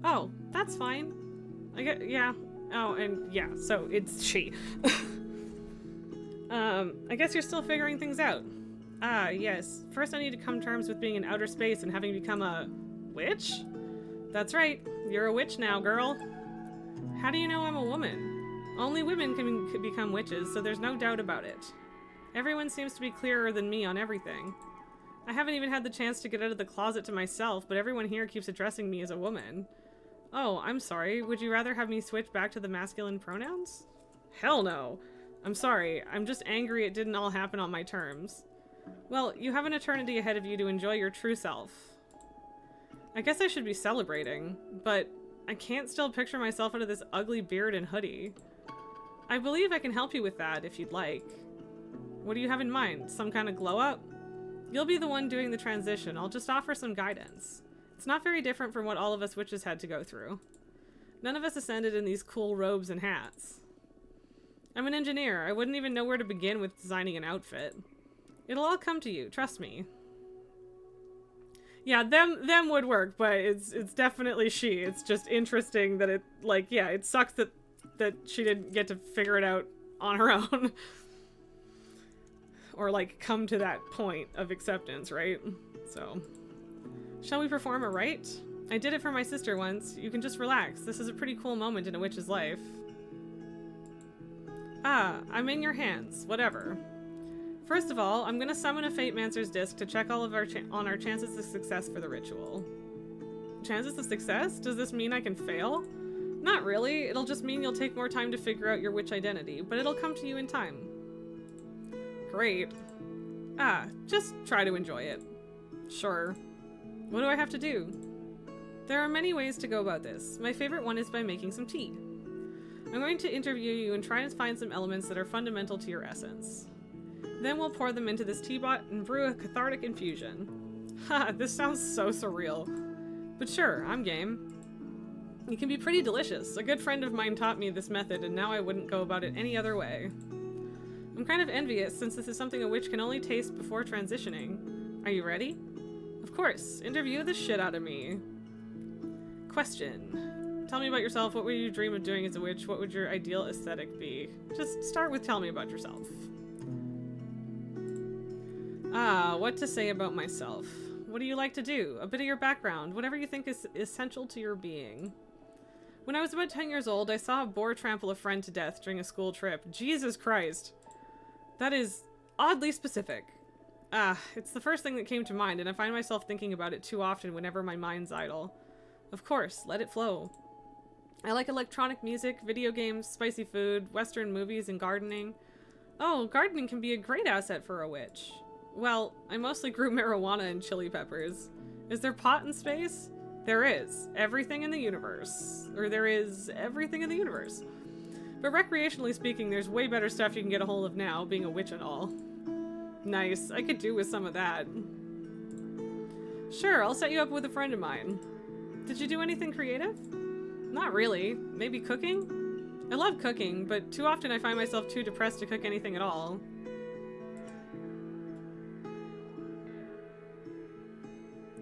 Oh, that's fine. Yeah. Oh, and yeah, so it's she. I guess you're still figuring things out. Ah, yes. First I need to come to terms with being in outer space and having become a... witch? That's right. You're a witch now, girl. How do you know I'm a woman? Only women can become witches, so there's no doubt about it. Everyone seems to be clearer than me on everything. I haven't even had the chance to get out of the closet to myself, but everyone here keeps addressing me as a woman. Oh, I'm sorry. Would you rather have me switch back to the masculine pronouns? Hell no. I'm sorry. I'm just angry it didn't all happen on my terms. Well, you have an eternity ahead of you to enjoy your true self. I guess I should be celebrating, but I can't still picture myself under this ugly beard and hoodie. I believe I can help you with that if you'd like. What do you have in mind? Some kind of glow up? You'll be the one doing the transition. I'll just offer some guidance. It's not very different from what all of us witches had to go through. None of us ascended in these cool robes and hats. I'm an engineer. I wouldn't even know where to begin with designing an outfit. It'll all come to you, trust me. Yeah, them would work, but it's definitely she. It's just interesting that it, like, yeah, it sucks that she didn't get to figure it out on her own. Or, like, come to that point of acceptance, right? So... Shall we perform a rite? I did it for my sister once. You can just relax. This is a pretty cool moment in a witch's life. Ah, I'm in your hands. Whatever. First of all, I'm gonna summon a Fate Mancer's disc to check all of our chances of success for the ritual. Chances of success? Does this mean I can fail? Not really. It'll just mean you'll take more time to figure out your witch identity, but it'll come to you in time. Great. Ah, just try to enjoy it. Sure. What do I have to do? There are many ways to go about this. My favorite one is by making some tea. I'm going to interview you and try and find some elements that are fundamental to your essence. Then we'll pour them into this teapot and brew a cathartic infusion. Ha, this sounds so surreal. But sure, I'm game. It can be pretty delicious. A good friend of mine taught me this method and now I wouldn't go about it any other way. I'm kind of envious since this is something a witch can only taste before transitioning. Are you ready? Of course, interview the shit out of me. Question. Tell me about yourself. What would you dream of doing as a witch? What would your ideal aesthetic be? Just start with tell me about yourself. Ah, what to say about myself. What do you like to do? A bit of your background, whatever you think is essential to your being. When I was about 10 years old, I saw a boar trample a friend to death during a school trip. Jesus Christ. That is oddly specific. It's the first thing that came to mind, and I find myself thinking about it too often whenever my mind's idle. Of course, let it flow. I like electronic music, video games, spicy food, Western movies, and gardening. Oh, gardening can be a great asset for a witch. Well, I mostly grew marijuana and chili peppers. Is there pot in space? There is everything in the universe. Or there is everything in the universe. But recreationally speaking, there's way better stuff you can get a hold of now, being a witch and all. Nice. I could do with some of that. Sure, I'll set you up with a friend of mine. Did you do anything creative? Not really. Maybe cooking? I love cooking, but too often I find myself too depressed to cook anything at all.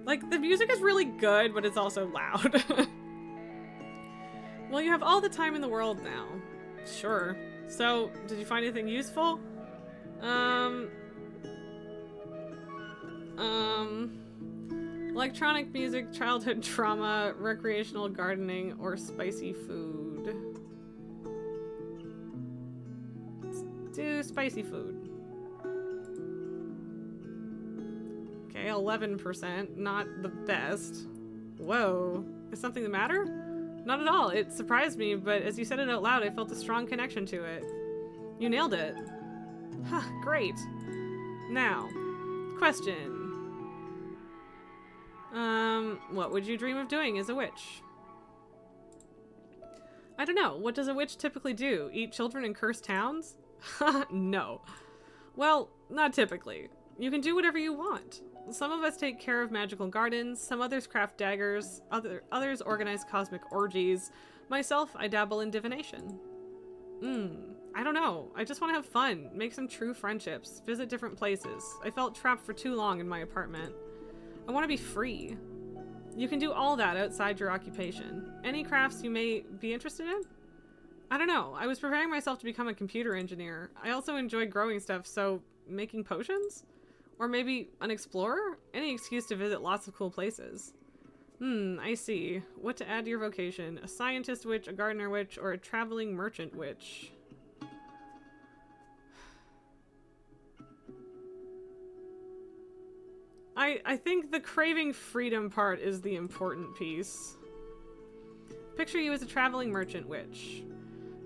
Like, the music is really good, but it's also loud. Well, you have all the time in the world now. Sure. So, did you find anything useful? Electronic music, childhood trauma, recreational gardening, or spicy food. Let's do spicy food. Okay, 11%. Not the best. Whoa. Is something the matter? Not at all. It surprised me, but as you said it out loud, I felt a strong connection to it. You nailed it. Huh, great. Now, question. What would you dream of doing as a witch? I don't know. What does a witch typically do? Eat children and curse towns? No. Well, not typically. You can do whatever you want. Some of us take care of magical gardens, some others craft daggers, others organize cosmic orgies. Myself, I dabble in divination. I don't know. I just want to have fun, make some true friendships, visit different places. I felt trapped for too long in my apartment. I want to be free. You can do all that outside your occupation. Any crafts you may be interested in? I don't know. I was preparing myself to become a computer engineer. I also enjoy growing stuff, so making potions? Or maybe an explorer? Any excuse to visit lots of cool places. I see. What to add to your vocation? A scientist witch, a gardener witch, or a traveling merchant witch? I think the craving freedom part is the important piece. Picture you as a traveling merchant witch.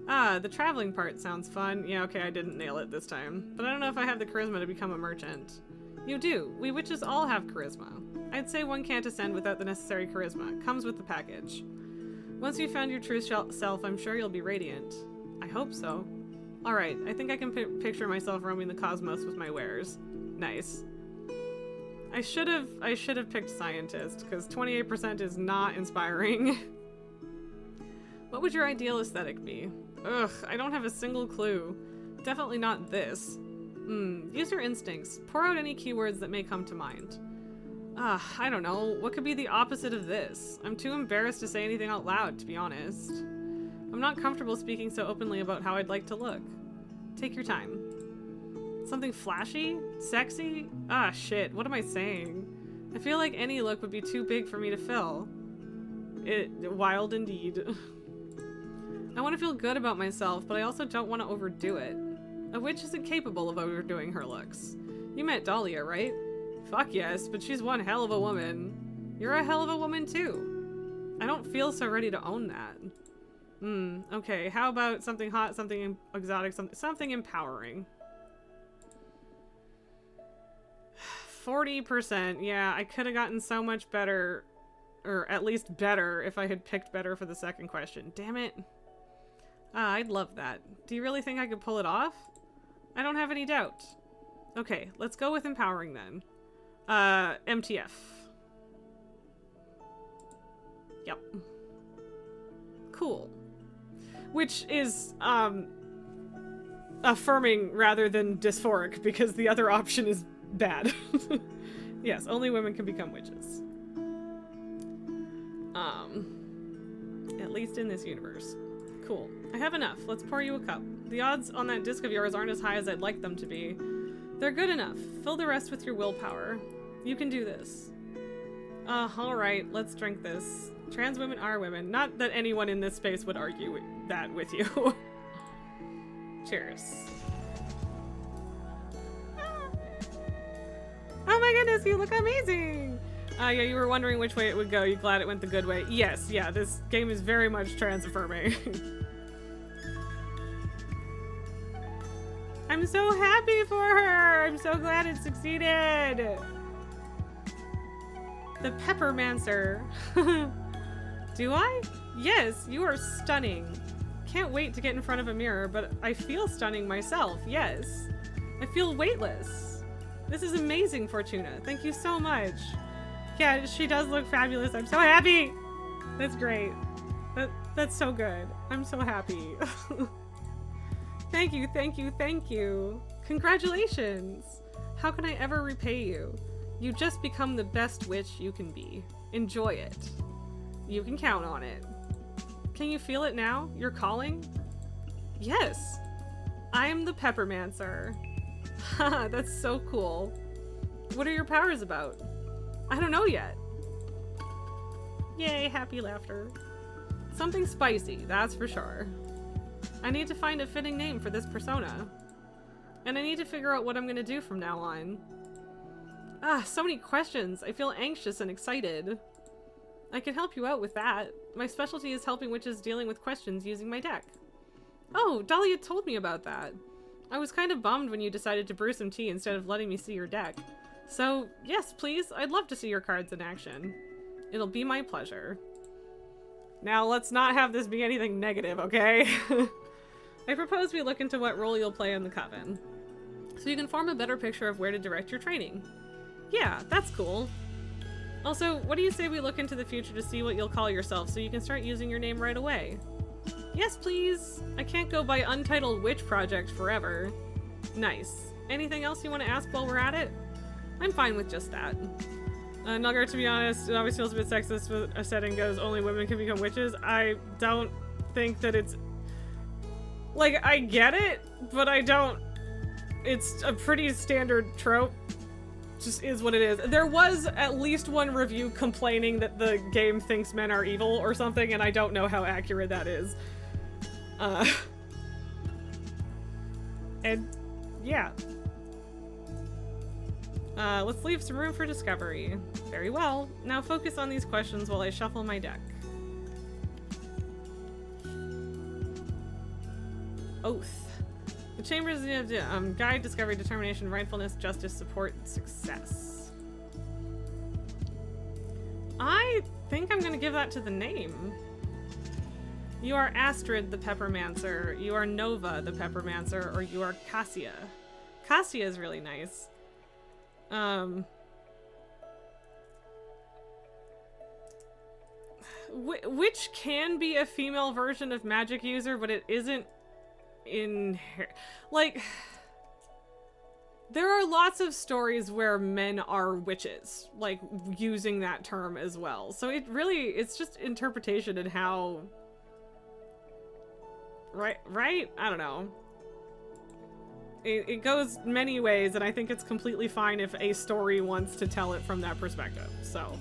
Ah, the traveling part sounds fun. Yeah, okay, I didn't nail it this time. But I don't know if I have the charisma to become a merchant. You do. We witches all have charisma. I'd say one can't ascend without the necessary charisma. It comes with the package. Once you've found your true self, I'm sure you'll be radiant. I hope so. Alright, I think I can picture myself roaming the cosmos with my wares. Nice. I should have picked scientist, because 28% is not inspiring. What would your ideal aesthetic be? Ugh, I don't have a single clue. Definitely not this. Use your instincts. Pour out any keywords that may come to mind. I don't know. What could be the opposite of this? I'm too embarrassed to say anything out loud, to be honest. I'm not comfortable speaking so openly about how I'd like to look. Take your time. Something flashy? Sexy? Ah, shit. What am I saying? I feel like any look would be too big for me to fill. Wild indeed. I want to feel good about myself, but I also don't want to overdo it. A witch isn't capable of overdoing her looks. You met Dahlia, right? Fuck yes, but she's one hell of a woman. You're a hell of a woman too. I don't feel so ready to own that. Okay, how about something hot, something exotic, something empowering? 40%. Yeah, I could have gotten so much better, or at least better, if I had picked better for the second question. Damn it. I'd love that. Do you really think I could pull it off? I don't have any doubt. Okay, let's go with empowering then. MTF. Yep. Cool. Which is, affirming rather than dysphoric, because the other option is bad. Yes, only women can become witches. At least in this universe. Cool. I have enough. Let's pour you a cup. The odds on that disc of yours aren't as high as I'd like them to be. They're good enough. Fill the rest with your willpower. You can do this. Alright, let's drink this. Trans women are women. Not that anyone in this space would argue that with you. Cheers. Oh my goodness, you look amazing! Yeah, you were wondering which way it would go. You're glad it went the good way. Yes, yeah, this game is very much trans-affirming. I'm so happy for her! I'm so glad it succeeded! The Peppermancer. Do I? Yes, you are stunning. Can't wait to get in front of a mirror, but I feel stunning myself, yes. I feel weightless. This is amazing, Fortuna. Thank you so much. Yeah, she does look fabulous. I'm so happy. That's great. That's so good. I'm so happy. Thank you, thank you, thank you. Congratulations. How can I ever repay you? You just become the best witch you can be. Enjoy it. You can count on it. Can you feel it now? You're calling? Yes. I am the Peppermancer. Haha, that's so cool. What are your powers about? I don't know yet. Yay, happy laughter. Something spicy, that's for sure. I need to find a fitting name for this persona. And I need to figure out what I'm gonna do from now on. Ah, so many questions. I feel anxious and excited. I can help you out with that. My specialty is helping witches dealing with questions using my deck. Oh, Dahlia told me about that. I was kind of bummed when you decided to brew some tea instead of letting me see your deck. So, yes, please, I'd love to see your cards in action. It'll be my pleasure. Now, let's not have this be anything negative, okay? I propose we look into what role you'll play in the coven, so you can form a better picture of where to direct your training. Yeah, that's cool. Also, what do you say we look into the future to see what you'll call yourself so you can start using your name right away? Yes, please. I can't go by Untitled Witch Project forever. Nice. Anything else you want to ask while we're at it? I'm fine with just that. Nugger, to be honest, it always feels a bit sexist when a setting goes, only women can become witches. I don't think that it's... Like, I get it, but I don't... It's a pretty standard trope. Just is what it is. There was at least one review complaining that the game thinks men are evil or something, and I don't know how accurate that is. And yeah. Let's leave some room for discovery. Very well. Now focus on these questions while I shuffle my deck. Oath. The Chambers guide, discovery, determination, rightfulness, justice, support, success. I think I'm gonna give that to the name. You are Astrid the Peppermancer, you are Nova the Peppermancer, or you are Cassia. Cassia is really nice. Which can be a female version of magic user, but it isn't like, there are lots of stories where men are witches, like, using that term as well. So it's just interpretation and how... Right? I don't know. It goes many ways, and I think it's completely fine if a story wants to tell it from that perspective. So,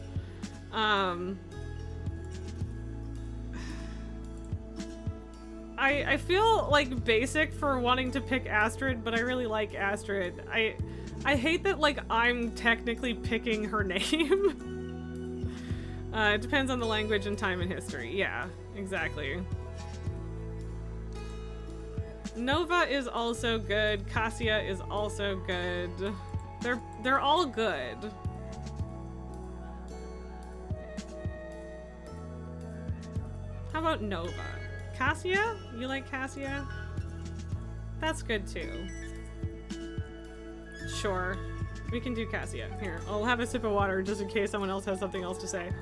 I feel like basic for wanting to pick Astrid, but I really like Astrid. I hate that, like, I'm technically picking her name. It depends on the language and time and history. Yeah, exactly. Nova is also good. Cassia is also good. They're all good. How about Nova? Cassia? You like Cassia? That's good too. Sure. We can do Cassia. Here, I'll have a sip of water just in case someone else has something else to say.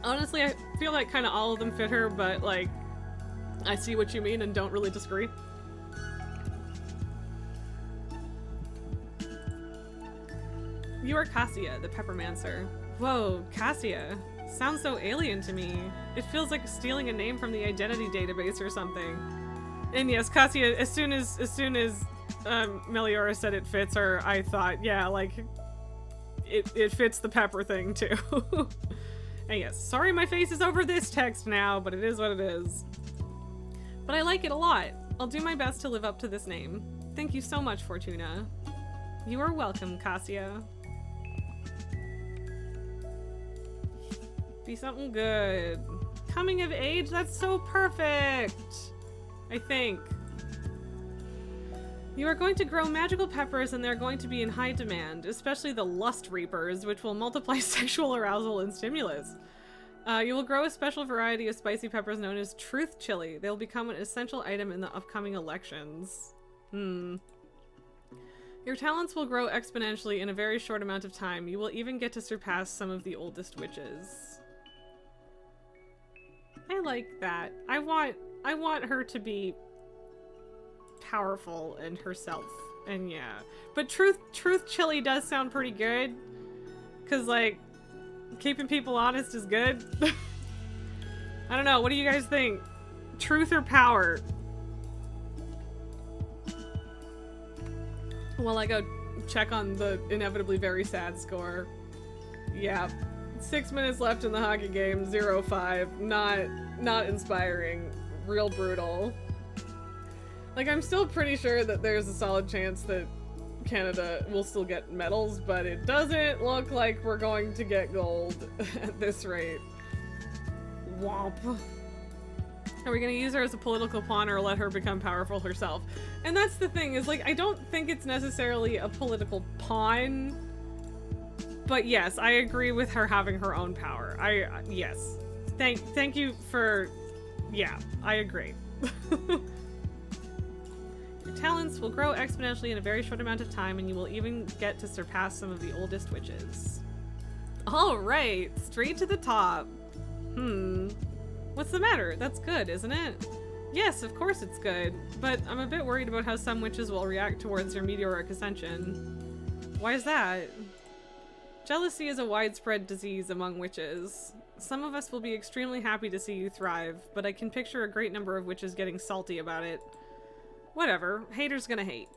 Honestly, I feel like kind of all of them fit her, but like, I see what you mean and don't really disagree. You are Cassia, the Peppermancer. Whoa, Cassia. Sounds so alien to me. It feels like stealing a name from the identity database or something. And yes, Cassia, as soon as Meliora said it fits her, I thought, yeah, like, it fits the pepper thing too. And yes, sorry my face is over this text now, but it is what it is. But I like it a lot. I'll do my best to live up to this name. Thank you so much, Fortuna. You are welcome, Cassia. Be something good. Coming of age? That's so perfect! I think. You are going to grow magical peppers and they're going to be in high demand, especially the Lust Reapers, which will multiply sexual arousal and stimulus. You will grow a special variety of spicy peppers known as Truth Chili. They'll become an essential item in the upcoming elections. Your talents will grow exponentially in a very short amount of time. You will even get to surpass some of the oldest witches. I like that. I want her to be powerful and herself. And yeah. But Truth Chili does sound pretty good. 'Cause like keeping people honest is good. I don't know, what do you guys think? Truth or power? While I go check on the inevitably very sad score. Yeah. 6 minutes left in the hockey game, 0-5. Not inspiring. Real brutal. Like, I'm still pretty sure that there's a solid chance that Canada will still get medals, but it doesn't look like we're going to get gold at this rate. Womp. Are we gonna use her as a political pawn or let her become powerful herself? And that's the thing, is like, I don't think it's necessarily a political pawn, but yes, I agree with her having her own power. Yes. Thank you for, yeah, I agree. Your talents will grow exponentially in a very short amount of time, and you will even get to surpass some of the oldest witches. Alright, straight to the top. What's the matter? That's good, isn't it? Yes, of course it's good, but I'm a bit worried about how some witches will react towards your meteoric ascension. Why is that? Jealousy is a widespread disease among witches. Some of us will be extremely happy to see you thrive, but I can picture a great number of witches getting salty about it. Whatever, haters gonna hate.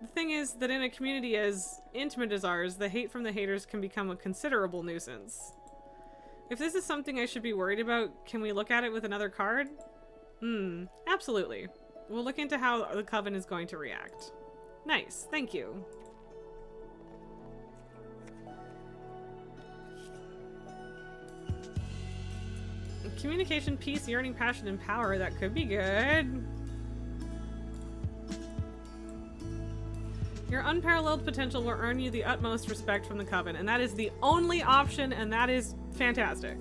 The thing is that in a community as intimate as ours, the hate from the haters can become a considerable nuisance. If this is something I should be worried about, can we look at it with another card? Absolutely. We'll look into how the Coven is going to react. Nice, thank you. Communication, peace, yearning, passion, and power. That could be good. Your unparalleled potential will earn you the utmost respect from the Coven, and that is the only option, and that is fantastic.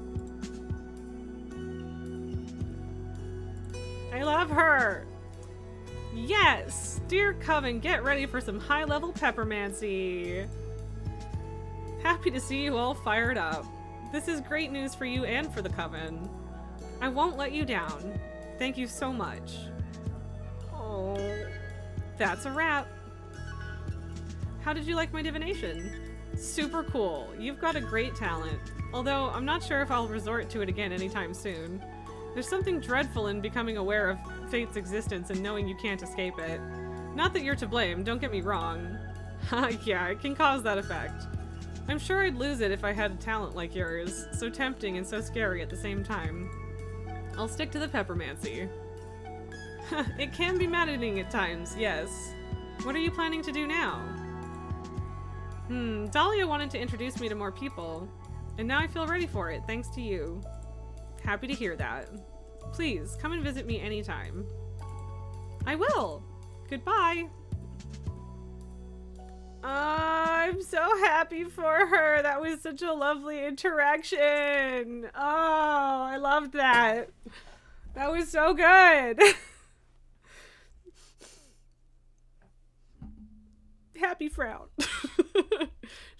I love her! Yes! Dear Coven, get ready for some high-level peppermancy! Happy to see you all fired up. This is great news for you and for the Coven. I won't let you down. Thank you so much. Oh, that's a wrap. How did you like my divination? Super cool. You've got a great talent. Although, I'm not sure if I'll resort to it again anytime soon. There's something dreadful in becoming aware of fate's existence and knowing you can't escape it. Not that you're to blame, don't get me wrong. Yeah, it can cause that effect. I'm sure I'd lose it if I had a talent like yours. So tempting and so scary at the same time. I'll stick to the peppermancy. It can be maddening at times, yes. What are you planning to do now? Dahlia wanted to introduce me to more people, and now I feel ready for it, thanks to you. Happy to hear that. Please, come and visit me anytime. I will! Goodbye! I'm so happy for her! That was such a lovely interaction! Oh, I loved that! That was so good! Happy frown.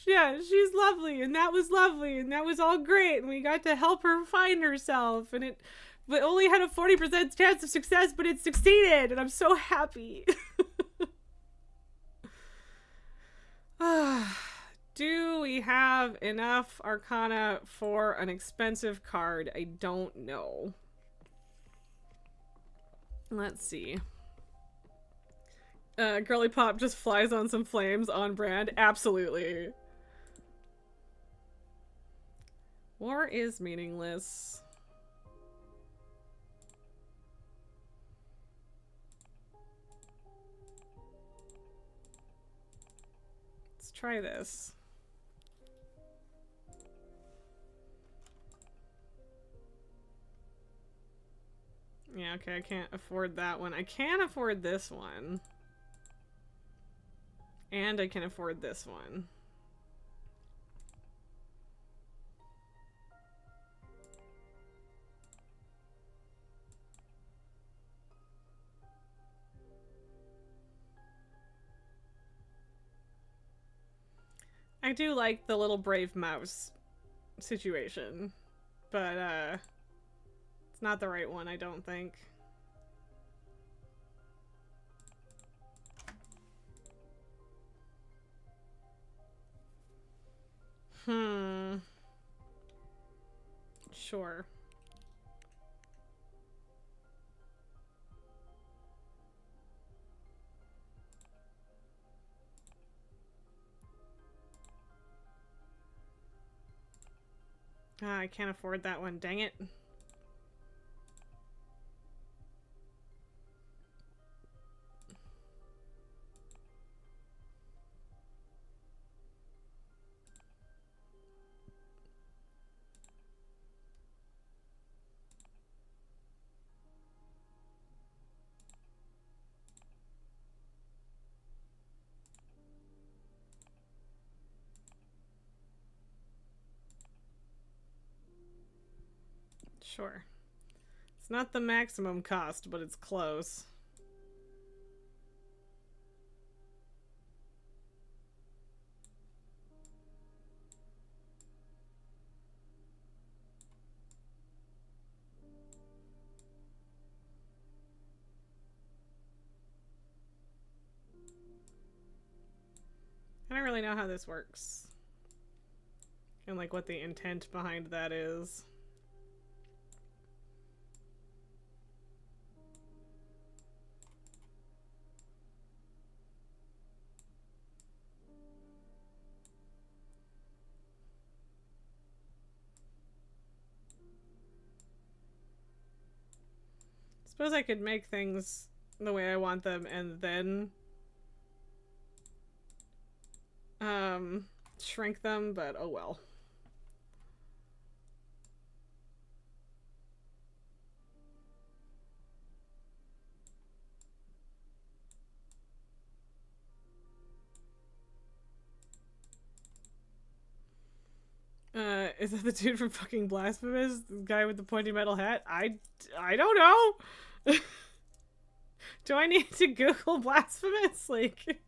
Yeah, she's lovely, and that was lovely, and that was all great, and we got to help her find herself, and it only had a 40% chance of success, but it succeeded, and I'm so happy. Do we have enough Arcana for an expensive card? I don't know. Let's see. Girly Pop just flies on some flames on brand. Absolutely. War is meaningless. Let's try this. Yeah, okay, I can't afford that one. I can afford this one. And I can afford this one. I do like the little brave mouse situation, but it's not the right one, I don't think. Sure. I can't afford that one, dang it. Sure. It's not the maximum cost, but it's close. I don't really know how this works. And like what the intent behind that is. Suppose I could make things the way I want them and then shrink them, but oh well. Is that the dude from fucking Blasphemous? The guy with the pointy metal hat? I don't know! Do I need to Google Blasphemous? Like,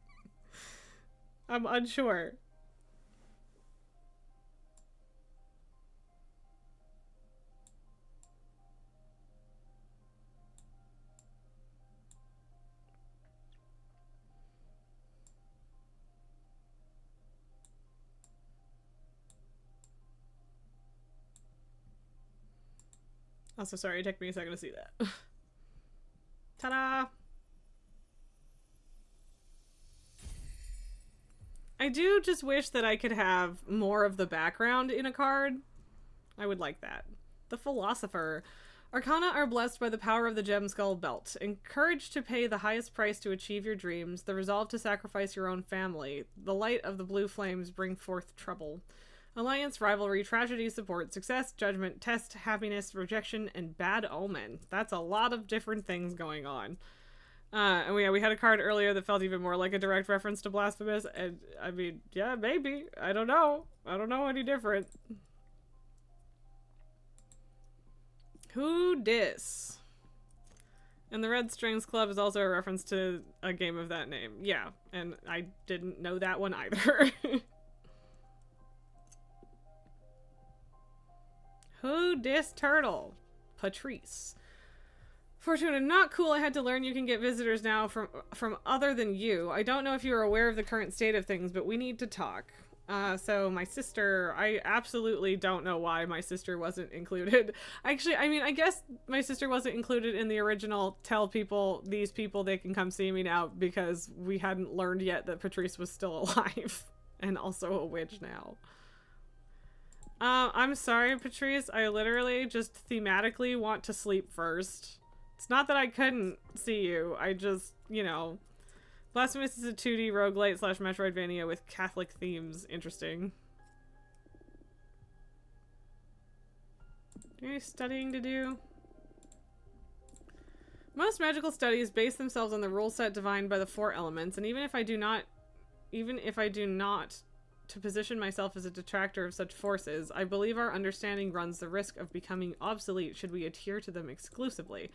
I'm unsure. Also, sorry, it took me a second to see that. Ta-da! I do just wish that I could have more of the background in a card. I would like that. The Philosopher. Arcana are blessed by the power of the Gemskull Belt. Encouraged to pay the highest price to achieve your dreams, the resolve to sacrifice your own family. The light of the blue flames bring forth trouble. Alliance, rivalry, tragedy, support, success, judgment, test, happiness, rejection, and bad omen. That's a lot of different things going on. And we had a card earlier that felt even more like a direct reference to Blasphemous, and I mean, yeah, maybe. I don't know. I don't know any different. Who dis? And the Red Strings Club is also a reference to a game of that name. Yeah, and I didn't know that one either. Who dis turtle? Patrice. Fortuna, not cool. I had to learn you can get visitors now from other than you. I don't know if you are aware of the current state of things, but we need to talk. So my sister, I absolutely don't know why my sister wasn't included. Actually, I mean, I guess my sister wasn't included in the original tell people, these people, they can come see me now, because we hadn't learned yet that Patrice was still alive and also a witch now. I'm sorry, Patrice. I literally just thematically want to sleep first. It's not that I couldn't see you. I just, you know... Blasphemous is a 2D roguelite / Metroidvania with Catholic themes. Interesting. Any studying to do? Most magical studies base themselves on the rule set defined by the 4 elements, and even if I do not even if I do not to position myself as a detractor of such forces, I believe our understanding runs the risk of becoming obsolete should we adhere to them exclusively.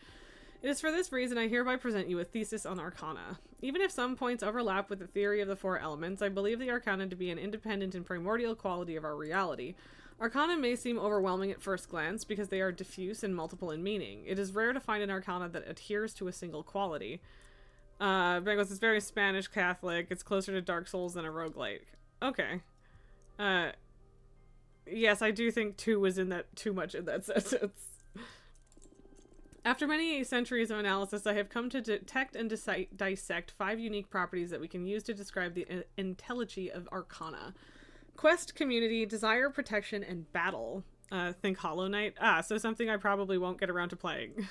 It is for this reason I hereby present you a thesis on Arcana. Even if some points overlap with the theory of the four elements, I believe the Arcana to be an independent and primordial quality of our reality. Arcana may seem overwhelming at first glance because they are diffuse and multiple in meaning. It is rare to find an Arcana that adheres to a single quality. Bengals is very Spanish Catholic. It's closer to Dark Souls than a roguelike. Okay. Yes, I do think too much in that sentence. After many centuries of analysis, I have come to detect and dissect 5 unique properties that we can use to describe the entelechy of Arcana. Quest, community, desire, protection, and battle. Think Hollow Knight. So something I probably won't get around to playing.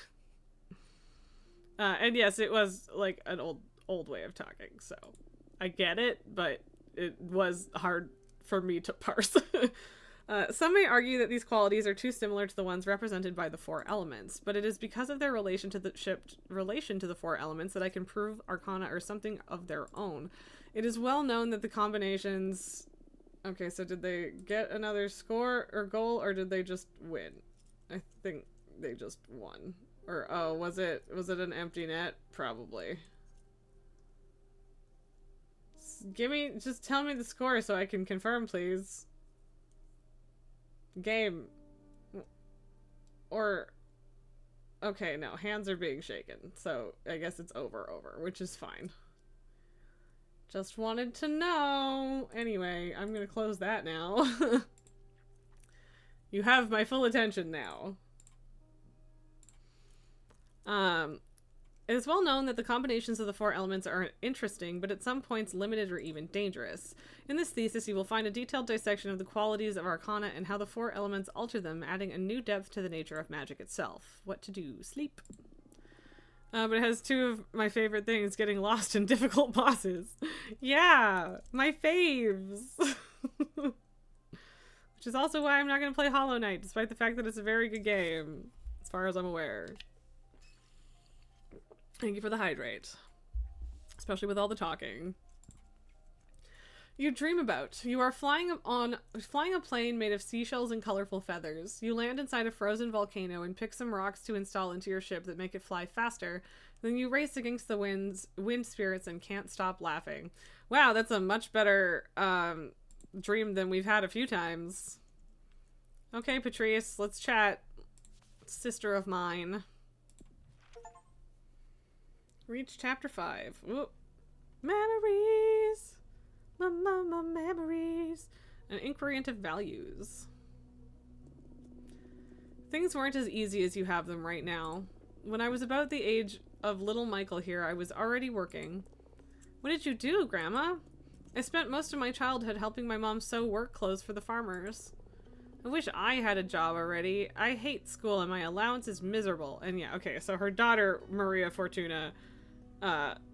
And yes, it was like an old way of talking, so I get it, but it was hard for me to parse. Some may argue that these qualities are too similar to the ones represented by the 4 elements, but it is because of their relation to the 4 elements that I can prove Arcana are something of their own. It is well known that the combinations... Okay, so did they get another score or goal, or did they just win? I think they just won. Or, oh, was it an empty net? Probably. Just tell me the score so I can confirm, please. Game. Or, okay, no, hands are being shaken, so I guess it's over, which is fine. Just wanted to know. Anyway, I'm gonna close that now. You have my full attention now. It is well known that the combinations of the 4 elements are interesting, but at some points limited or even dangerous. In this thesis, you will find a detailed dissection of the qualities of Arcana and how the 4 elements alter them, adding a new depth to the nature of magic itself. What to do? Sleep. But it has 2 of my favorite things, getting lost in difficult bosses. Yeah, my faves. Which is also why I'm not going to play Hollow Knight, despite the fact that it's a very good game, as far as I'm aware. Thank you for the hydrate. Especially with all the talking. You dream about. You are flying a plane made of seashells and colorful feathers. You land inside a frozen volcano and pick some rocks to install into your ship that make it fly faster. Then you race against the wind spirits and can't stop laughing. Wow, that's a much better dream than we've had a few times. Okay, Patrice, let's chat. Sister of mine. Reach chapter 5. Ooh. Memories. My memories. An inquiry into values. Things weren't as easy as you have them right now. When I was about the age of little Michael here, I was already working. What did you do, Grandma? I spent most of my childhood helping my mom sew work clothes for the farmers. I wish I had a job already. I hate school and my allowance is miserable. And yeah, okay, so her daughter, Maria Fortuna,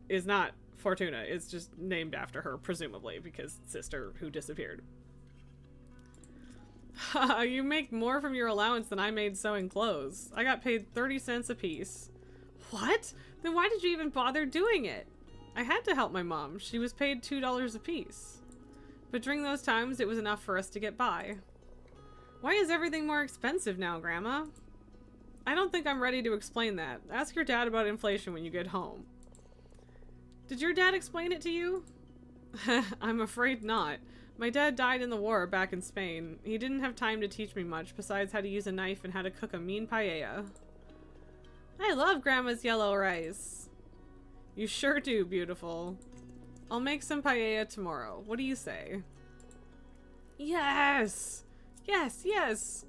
is not Fortuna. It's just named after her, presumably, because sister who disappeared. You make more from your allowance than I made sewing clothes. I got paid 30 cents a piece. What? Then why did you even bother doing it? I had to help my mom. She was paid $2 a piece. But during those times, it was enough for us to get by. Why is everything more expensive now, Grandma? I don't think I'm ready to explain that. Ask your dad about inflation when you get home. Did your dad explain it to you? I'm afraid not. My dad died in the war back in Spain. He didn't have time to teach me much, besides how to use a knife and how to cook a mean paella. I love Grandma's yellow rice. You sure do, beautiful. I'll make some paella tomorrow. What do you say? Yes! Yes, yes!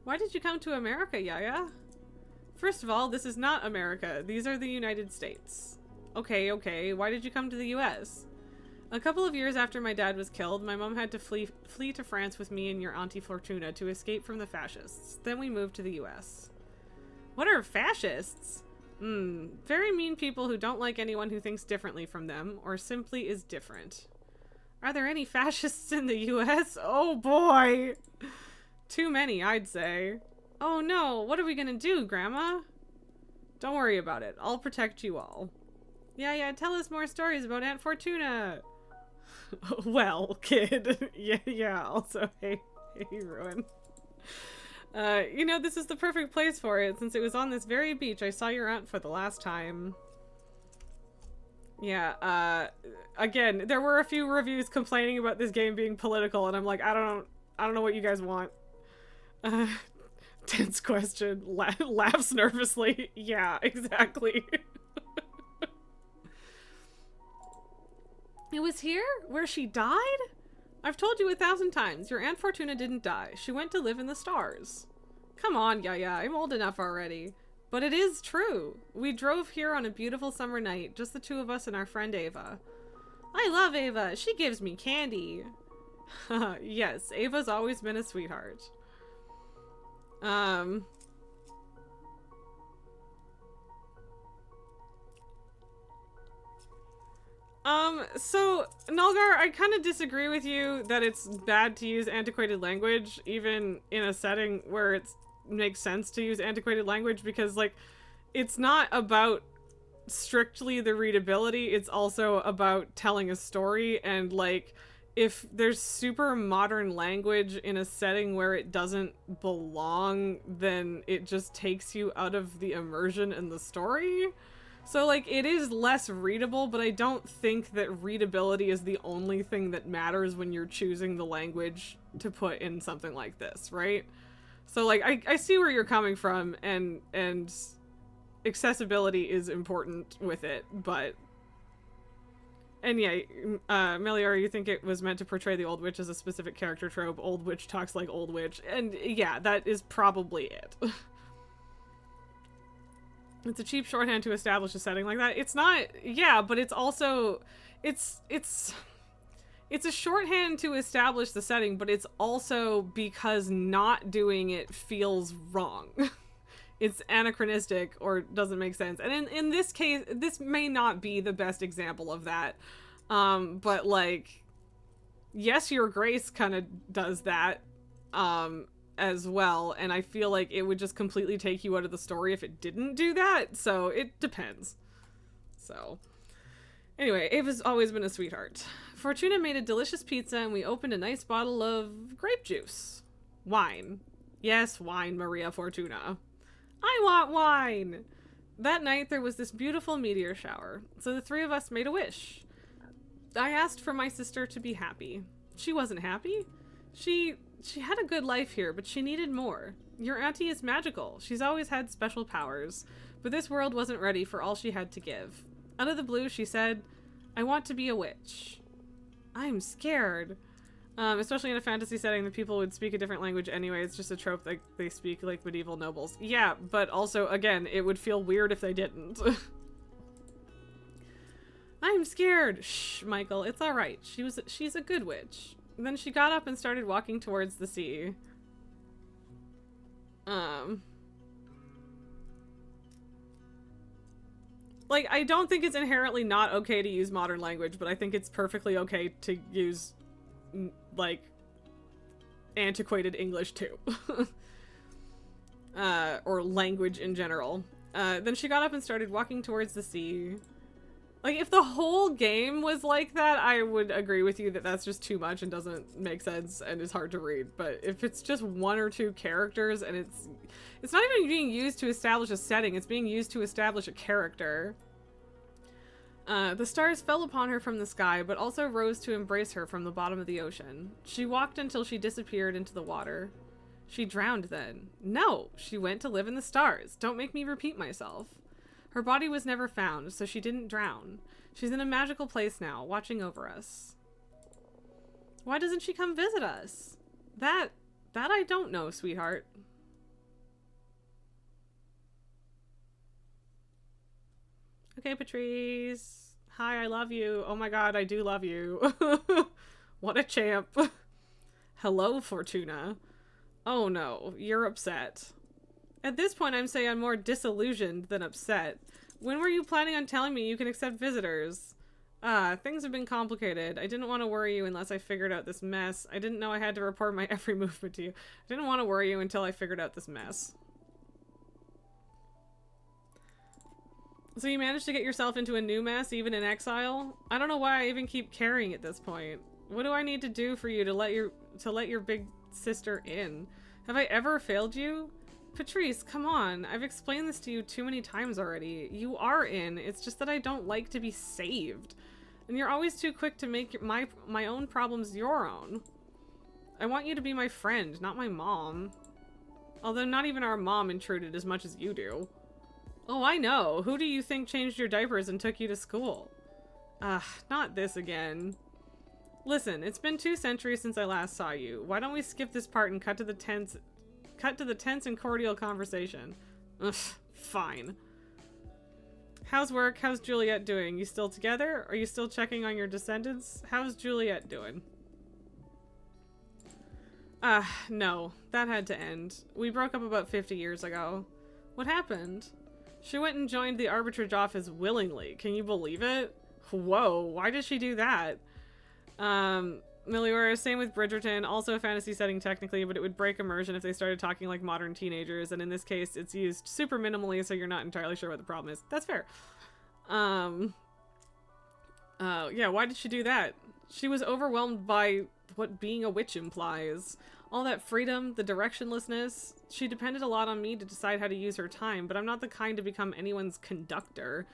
Why did you come to America, Yaya? First of all, this is not America. These are the United States. Okay, okay. Why did you come to the US? A couple of years after my dad was killed, my mom had to flee to France with me and your Auntie Fortuna to escape from the fascists. Then we moved to the US. What are fascists? Very mean people who don't like anyone who thinks differently from them, or simply is different. Are there any fascists in the US? Oh boy! Too many, I'd say. Oh no, what are we gonna do, Grandma? Don't worry about it. I'll protect you all. Yeah, tell us more stories about Aunt Fortuna. Well, kid. Yeah, also, hey, Ruin. You know, this is the perfect place for it, since it was on this very beach I saw your aunt for the last time. Yeah, again, there were a few reviews complaining about this game being political, and I'm like, I don't know what you guys want. Tense question. Laughs nervously. Yeah, exactly. It was here? Where she died? I've told you 1,000 times, your Aunt Fortuna didn't die. She went to live in the stars. Come on, Yaya, I'm old enough already. But it is true. We drove here on a beautiful summer night, just the two of us and our friend Ava. I love Ava. She gives me candy. Yes, Ava's always been a sweetheart. So, Nulgar, I kind of disagree with you that it's bad to use antiquated language, even in a setting where it makes sense to use antiquated language, because, like, it's not about strictly the readability, it's also about telling a story, and, like, if there's super modern language in a setting where it doesn't belong, then it just takes you out of the immersion in the story. So, like, it is less readable, but I don't think that readability is the only thing that matters when you're choosing the language to put in something like this, right? So, like, I see where you're coming from, and accessibility is important with it, but... And yeah, Meliora, you think it was meant to portray the Old Witch as a specific character trope, Old Witch talks like Old Witch, and yeah, that is probably it. It's a cheap shorthand to establish a setting like that. It's not, yeah, but it's also, it's a shorthand to establish the setting, but it's also because not doing it feels wrong. It's anachronistic or doesn't make sense. And in this case, this may not be the best example of that. But like, yes, Your Grace kind of does that. As well, and I feel like it would just completely take you out of the story if it didn't do that, so it depends. So, anyway, Ava's always been a sweetheart. Fortuna made a delicious pizza, and we opened a nice bottle of grape juice. Wine. Yes, wine, Maria Fortuna. I want wine! That night, there was this beautiful meteor shower, so the three of us made a wish. I asked for my sister to be happy. She wasn't happy. She had a good life here, but she needed more. Your auntie is magical. She's always had special powers, but this world wasn't ready for all she had to give. Out of the blue, she said, I want to be a witch. I'm scared. Especially in a fantasy setting, the people would speak a different language anyway. It's just a trope that they speak like medieval nobles. Yeah, but also, again, it would feel weird if they didn't. I'm scared. Shh, Michael, it's all right. She's a good witch. And then she got up and started walking towards the sea. Like, I don't think it's inherently not okay to use modern language, but I think it's perfectly okay to use, like, antiquated English too. Or language in general. Then she got up and started walking towards the sea. Like, if the whole game was like that, I would agree with you that that's just too much and doesn't make sense and is hard to read. But if it's just one or two characters and it's not even being used to establish a setting, it's being used to establish a character. The stars fell upon her from the sky, but also rose to embrace her from the bottom of the ocean. She walked until she disappeared into the water. She drowned then. No, she went to live in the stars. Don't make me repeat myself. Her body was never found, so she didn't drown. She's in a magical place now, watching over us. Why doesn't she come visit us? That I don't know, sweetheart. Okay, Patrice. Hi, I love you. Oh my god, I do love you. What a champ. Hello, Fortuna. Oh no, you're upset. At this point, I'm saying I'm more disillusioned than upset. When were you planning on telling me you can accept visitors? Things have been complicated. I didn't want to worry you unless I figured out this mess. I didn't know I had to report my every movement to you. I didn't want to worry you until I figured out this mess. So you managed to get yourself into a new mess even in exile? I don't know why I even keep caring at this point. What do I need to do for you to let your big sister in? Have I ever failed you? Patrice, come on. I've explained this to you too many times already. You are in. It's just that I don't like to be saved. And you're always too quick to make my own problems your own. I want you to be my friend, not my mom. Although not even our mom intruded as much as you do. Oh, I know. Who do you think changed your diapers and took you to school? Not this again. Listen, it's been 2 centuries since I last saw you. Why don't we skip this part and cut to the tense and cordial conversation? Ugh, fine. How's work? How's Juliet doing? You still together? Are you still checking on your descendants? How's Juliet doing? No. That had to end. We broke up about 50 years ago. What happened? She went and joined the arbitrage office willingly. Can you believe it? Whoa, why did she do that? Meliora, same with Bridgerton, also a fantasy setting technically, but it would break immersion if they started talking like modern teenagers, and in this case, it's used super minimally, so you're not entirely sure what the problem is. That's fair. Yeah, why did she do that? She was overwhelmed by what being a witch implies. All that freedom, the directionlessness. She depended a lot on me to decide how to use her time, but I'm not the kind to become anyone's conductor.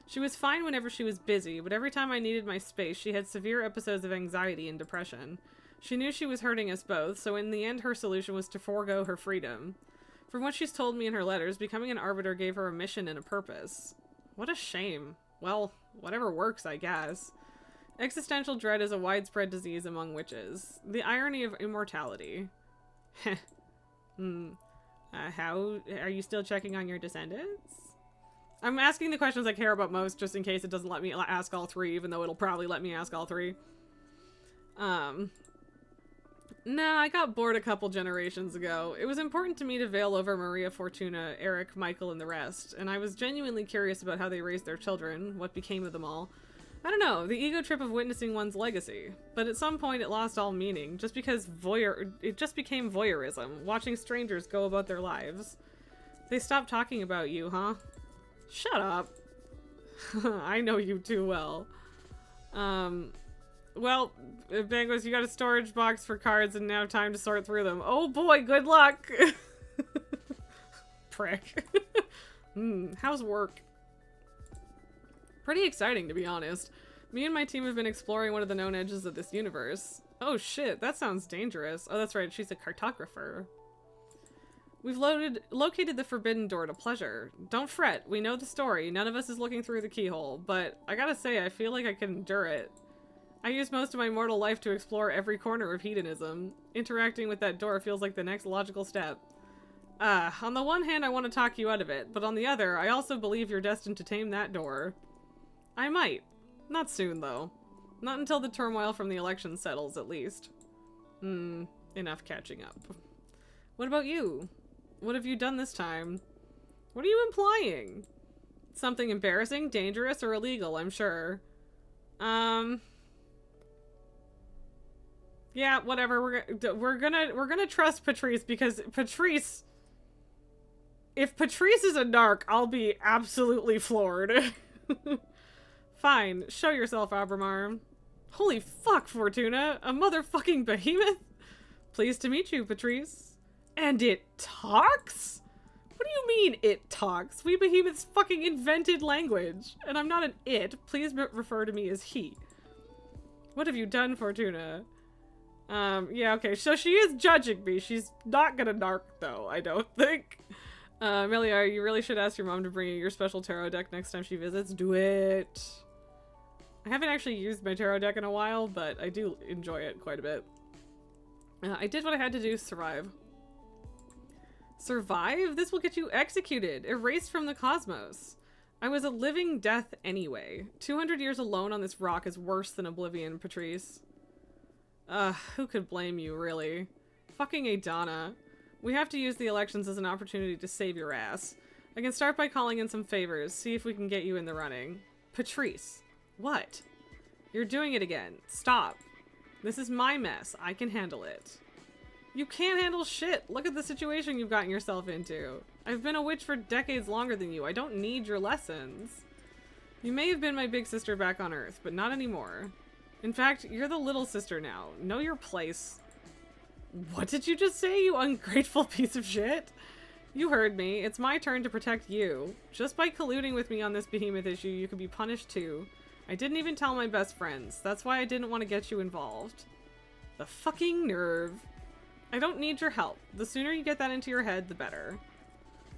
She was fine whenever she was busy, but every time I needed my space, she had severe episodes of anxiety and depression. She knew she was hurting us both, so in the end her solution was to forego her freedom. From what she's told me in her letters, becoming an arbiter gave her a mission and a purpose. What a shame. Well, whatever works, I guess. Existential dread is a widespread disease among witches. The irony of immortality. Heh. How are you still checking on your descendants? I'm asking the questions I care about most just in case it doesn't let me ask all 3, even though it'll probably let me ask all 3. Nah, I got bored a couple generations ago. It was important to me to veil over Maria Fortuna, Eric, Michael, and the rest, and I was genuinely curious about how they raised their children, what became of them all. I don't know, the ego trip of witnessing one's legacy. But at some point it lost all meaning, just because it just became voyeurism, watching strangers go about their lives. They stopped talking about you, huh? Shut up. I know you too well. Well, Bangos, you got a storage box for cards and now time to sort through them. Oh boy, good luck! Prick. How's work? Pretty exciting, to be honest. Me and my team have been exploring one of the known edges of this universe. Oh shit, that sounds dangerous. Oh, that's right, she's a cartographer. We've located the forbidden door to pleasure. Don't fret, we know the story. None of us is looking through the keyhole, but I gotta say, I feel like I can endure it. I use most of my mortal life to explore every corner of hedonism. Interacting with that door feels like the next logical step. On the one hand, I want to talk you out of it, but on the other, I also believe you're destined to tame that door. I might. Not soon, though. Not until the turmoil from the election settles, at least. Enough catching up. What about you? What have you done this time? What are you implying? Something embarrassing, dangerous, or illegal, I'm sure. Yeah, whatever. We're gonna trust Patrice because Patrice. If Patrice is a narc, I'll be absolutely floored. Fine, show yourself, Abramar. Holy fuck, Fortuna, a motherfucking behemoth. Pleased to meet you, Patrice. And it talks? What do you mean it talks? We behemoths fucking invented language, and I'm not an it. Please refer to me as he. What have you done, Fortuna? Yeah, okay, so she is judging me. She's not gonna narc, though, I don't think. Melia, you really should ask your mom to bring you your special tarot deck next time she visits. Do it. I haven't actually used my tarot deck in a while, but I do enjoy it quite a bit. I did what I had to do to survive. Survive? This will get you executed, erased from the cosmos. I was a living death anyway. 200 years alone on this rock is worse than oblivion, Patrice. Who could blame you, really? Fucking Adana. We have to use the elections as an opportunity to save your ass. I can start by calling in some favors, see if we can get you in the running. Patrice. What? You're doing it again. Stop. This is my mess. I can handle it. You can't handle shit. Look at the situation you've gotten yourself into. I've been a witch for decades longer than you. I don't need your lessons. You may have been my big sister back on Earth, but not anymore. In fact, you're the little sister now. Know your place. What did you just say, you ungrateful piece of shit? You heard me. It's my turn to protect you. Just by colluding with me on this behemoth issue, you could be punished too. I didn't even tell my best friends. That's why I didn't want to get you involved. The fucking nerve. I don't need your help. The sooner you get that into your head, the better.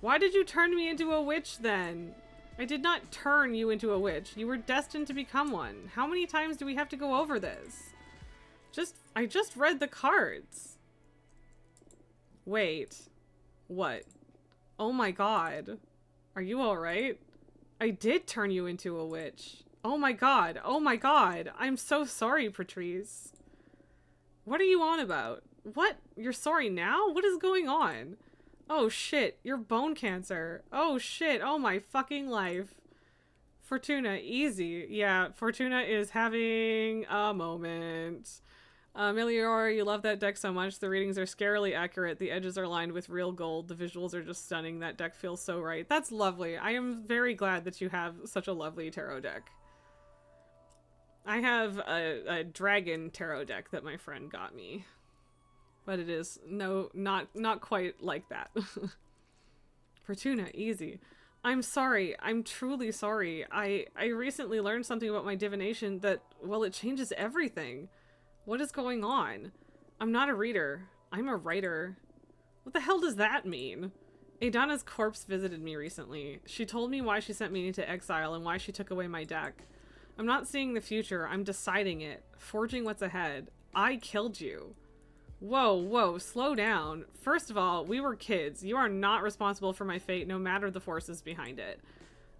Why did you turn me into a witch then? I did not turn you into a witch. You were destined to become one. How many times do we have to go over this? I just read the cards. Wait. What? Oh my god. Are you alright? I did turn you into a witch. Oh my god. Oh my god. I'm so sorry, Patrice. What are you on about? What? You're sorry now? What is going on? Oh shit, you're bone cancer. Oh shit, oh my fucking life. Fortuna, easy. Yeah, Fortuna is having a moment. Meliora, you love that deck so much. The readings are scarily accurate. The edges are lined with real gold. The visuals are just stunning. That deck feels so right. That's lovely. I am very glad that you have such a lovely tarot deck. I have a dragon tarot deck that my friend got me. But it is not quite like that. Fortuna, easy. I'm sorry. I'm truly sorry. I recently learned something about my divination that, well, it changes everything. What is going on? I'm not a reader. I'm a writer. What the hell does that mean? Adana's corpse visited me recently. She told me why she sent me into exile and why she took away my deck. I'm not seeing the future. I'm deciding it. Forging what's ahead. I killed you. Whoa, whoa, slow down. First of all, we were kids. You are not responsible for my fate, no matter the forces behind it.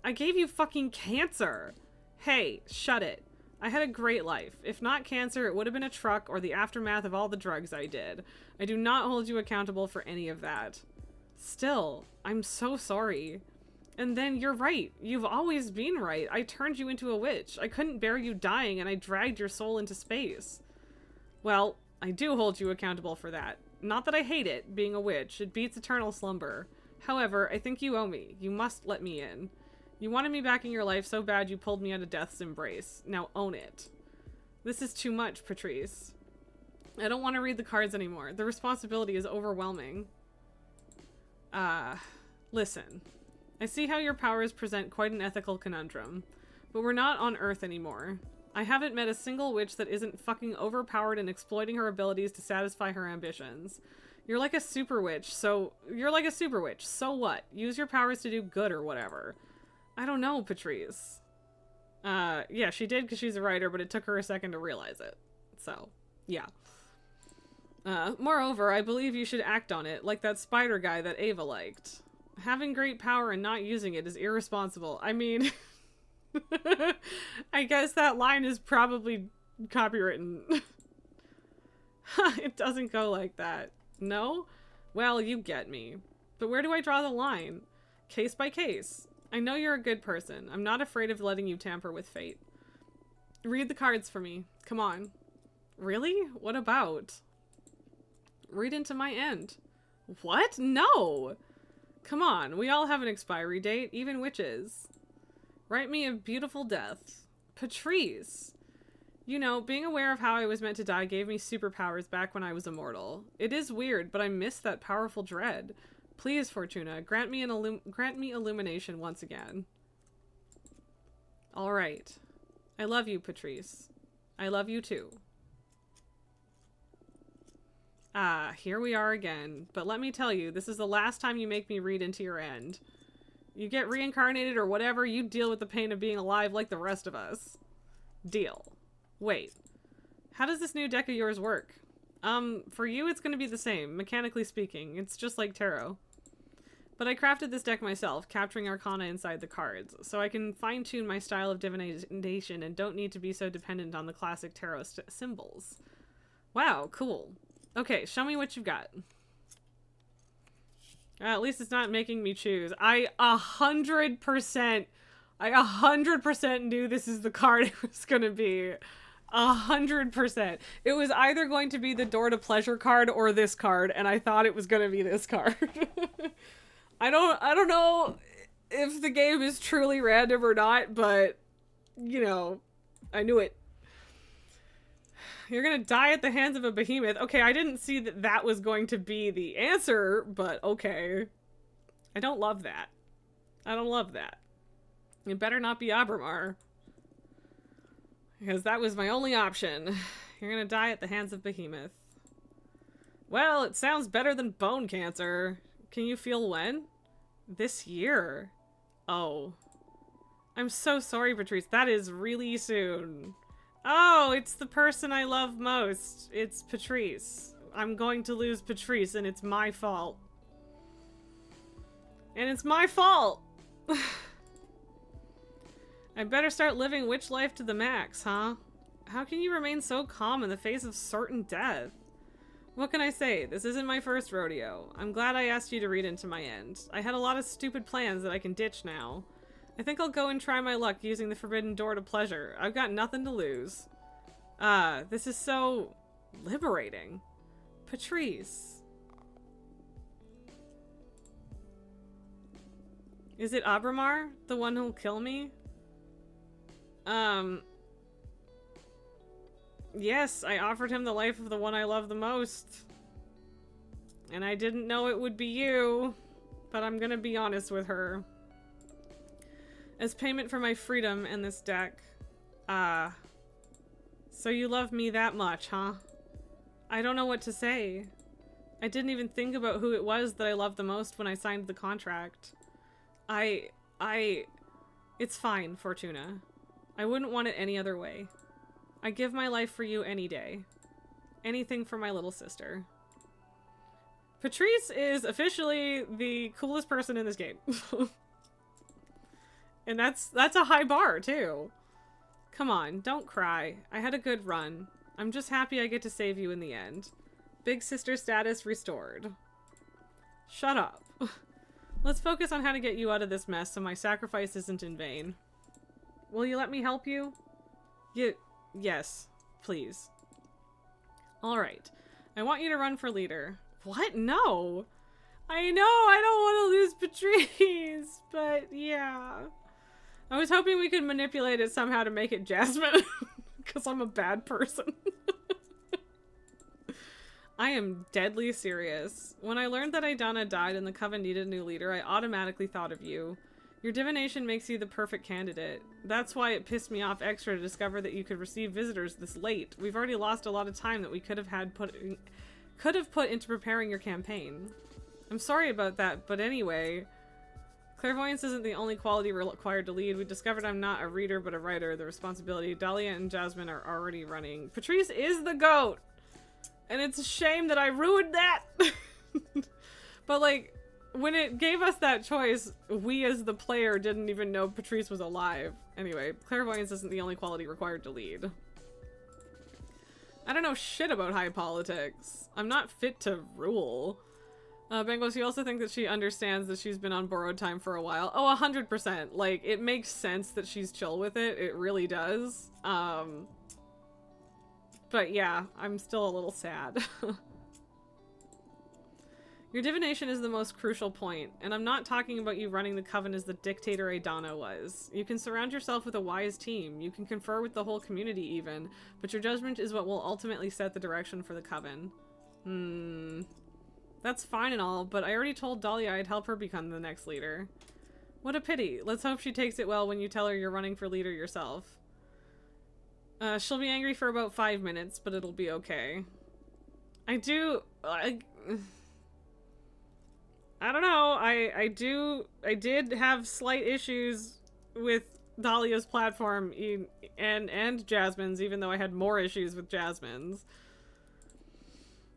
I gave you fucking cancer. Hey, shut it. I had a great life. If not cancer, it would have been a truck or the aftermath of all the drugs I did. I do not hold you accountable for any of that. Still, I'm so sorry. And then you're right. You've always been right. I turned you into a witch. I couldn't bear you dying and I dragged your soul into space. Well, I do hold you accountable for that. Not that I hate it, being a witch. It beats eternal slumber. However, I think you owe me. You must let me in. You wanted me back in your life so bad you pulled me out of death's embrace. Now own it. This is too much, Patrice. I don't want to read the cards anymore. The responsibility is overwhelming. Listen. I see how your powers present quite an ethical conundrum. But we're not on Earth anymore. I haven't met a single witch that isn't fucking overpowered and exploiting her abilities to satisfy her ambitions. You're like a super witch, so what? Use your powers to do good or whatever. I don't know, Patrice. Yeah, she did because she's a writer, but it took her a second to realize it. So, yeah. Moreover, I believe you should act on it, like that spider guy that Ava liked. Having great power and not using it is irresponsible. I mean... I guess that line is probably copywritten. It doesn't go like that. No? Well, you get me. But where do I draw the line? Case by case. I know you're a good person. I'm not afraid of letting you tamper with fate. Read the cards for me. Come on. Really? What about? Read into my end. What? No! Come on, we all have an expiry date, even witches. Write me a beautiful death. Patrice! You know, being aware of how I was meant to die gave me superpowers back when I was immortal. It is weird, but I miss that powerful dread. Please, Fortuna, grant me illumination once again. Alright. I love you, Patrice. I love you too. Ah, here we are again. But let me tell you, this is the last time you make me read into your end. You get reincarnated or whatever, you deal with the pain of being alive like the rest of us. Deal. Wait. How does this new deck of yours work? For you it's going to be the same, mechanically speaking. It's just like tarot. But I crafted this deck myself, capturing arcana inside the cards, so I can fine-tune my style of divination and don't need to be so dependent on the classic tarot symbols. Wow, cool. Okay, show me what you've got. At least it's not making me choose. I 100% knew this is the card it was going to be. 100%. It was either going to be the Door to Pleasure card or this card, and I thought it was going to be this card. I don't know if the game is truly random or not, but you know, I knew it. You're gonna die at the hands of a behemoth. Okay, I didn't see that that was going to be the answer, but okay. I don't love that. I don't love that. It better not be Abramar. Because that was my only option. You're gonna die at the hands of behemoth. Well, it sounds better than bone cancer. Can you feel when? This year. Oh. I'm so sorry, Patrice. That is really soon. Oh, it's the person I love most. It's Patrice. I'm going to lose Patrice, and it's my fault. And it's my fault! I better start living witch life to the max, huh? How can you remain so calm in the face of certain death? What can I say? This isn't my first rodeo. I'm glad I asked you to read into my end. I had a lot of stupid plans that I can ditch now. I think I'll go and try my luck using the forbidden door to pleasure. I've got nothing to lose. This is so liberating. Patrice. Is it Abramar? The one who'll kill me? Yes, I offered him the life of the one I love the most. And I didn't know it would be you. But I'm gonna be honest with her. As payment for my freedom and this deck. So you love me that much, huh? I don't know what to say. I didn't even think about who it was that I loved the most when I signed the contract. It's fine, Fortuna. I wouldn't want it any other way. I give my life for you any day. Anything for my little sister. Patrice is officially the coolest person in this game. And that's a high bar, too. Come on, don't cry. I had a good run. I'm just happy I get to save you in the end. Big sister status restored. Shut up. Let's focus on how to get you out of this mess so my sacrifice isn't in vain. Will you let me help you? Yes, please. Alright. I want you to run for leader. What? No! I know, I don't want to lose Patrice, but yeah. I was hoping we could manipulate it somehow to make it Jasmine, because I'm a bad person. I am deadly serious. When I learned that Aidana died and the Coven needed a new leader, I automatically thought of you. Your divination makes you the perfect candidate. That's why it pissed me off extra to discover that you could receive visitors this late. We've already lost a lot of time that we could have put into preparing your campaign. I'm sorry about that, but anyway, clairvoyance isn't the only quality required to lead. We discovered I'm not a reader, but a writer. The responsibility Dahlia and Jasmine are already running. Patrice is the GOAT! And it's a shame that I ruined that! But like, when it gave us that choice, we as the player didn't even know Patrice was alive. Anyway, clairvoyance isn't the only quality required to lead. I don't know shit about high politics. I'm not fit to rule. Bengals, you also think that she understands that she's been on borrowed time for a while? Oh, 100%. Like, it makes sense that she's chill with it. It really does. But yeah, I'm still a little sad. Your divination is the most crucial point, and I'm not talking about you running the Coven as the dictator Aidana was. You can surround yourself with a wise team, you can confer with the whole community even, but your judgment is what will ultimately set the direction for the Coven. That's fine and all, but I already told Dahlia I'd help her become the next leader. What a pity. Let's hope she takes it well when you tell her you're running for leader yourself. She'll be angry for about 5 minutes, but it'll be okay. I don't know. I did have slight issues with Dahlia's platform and Jasmine's, even though I had more issues with Jasmine's.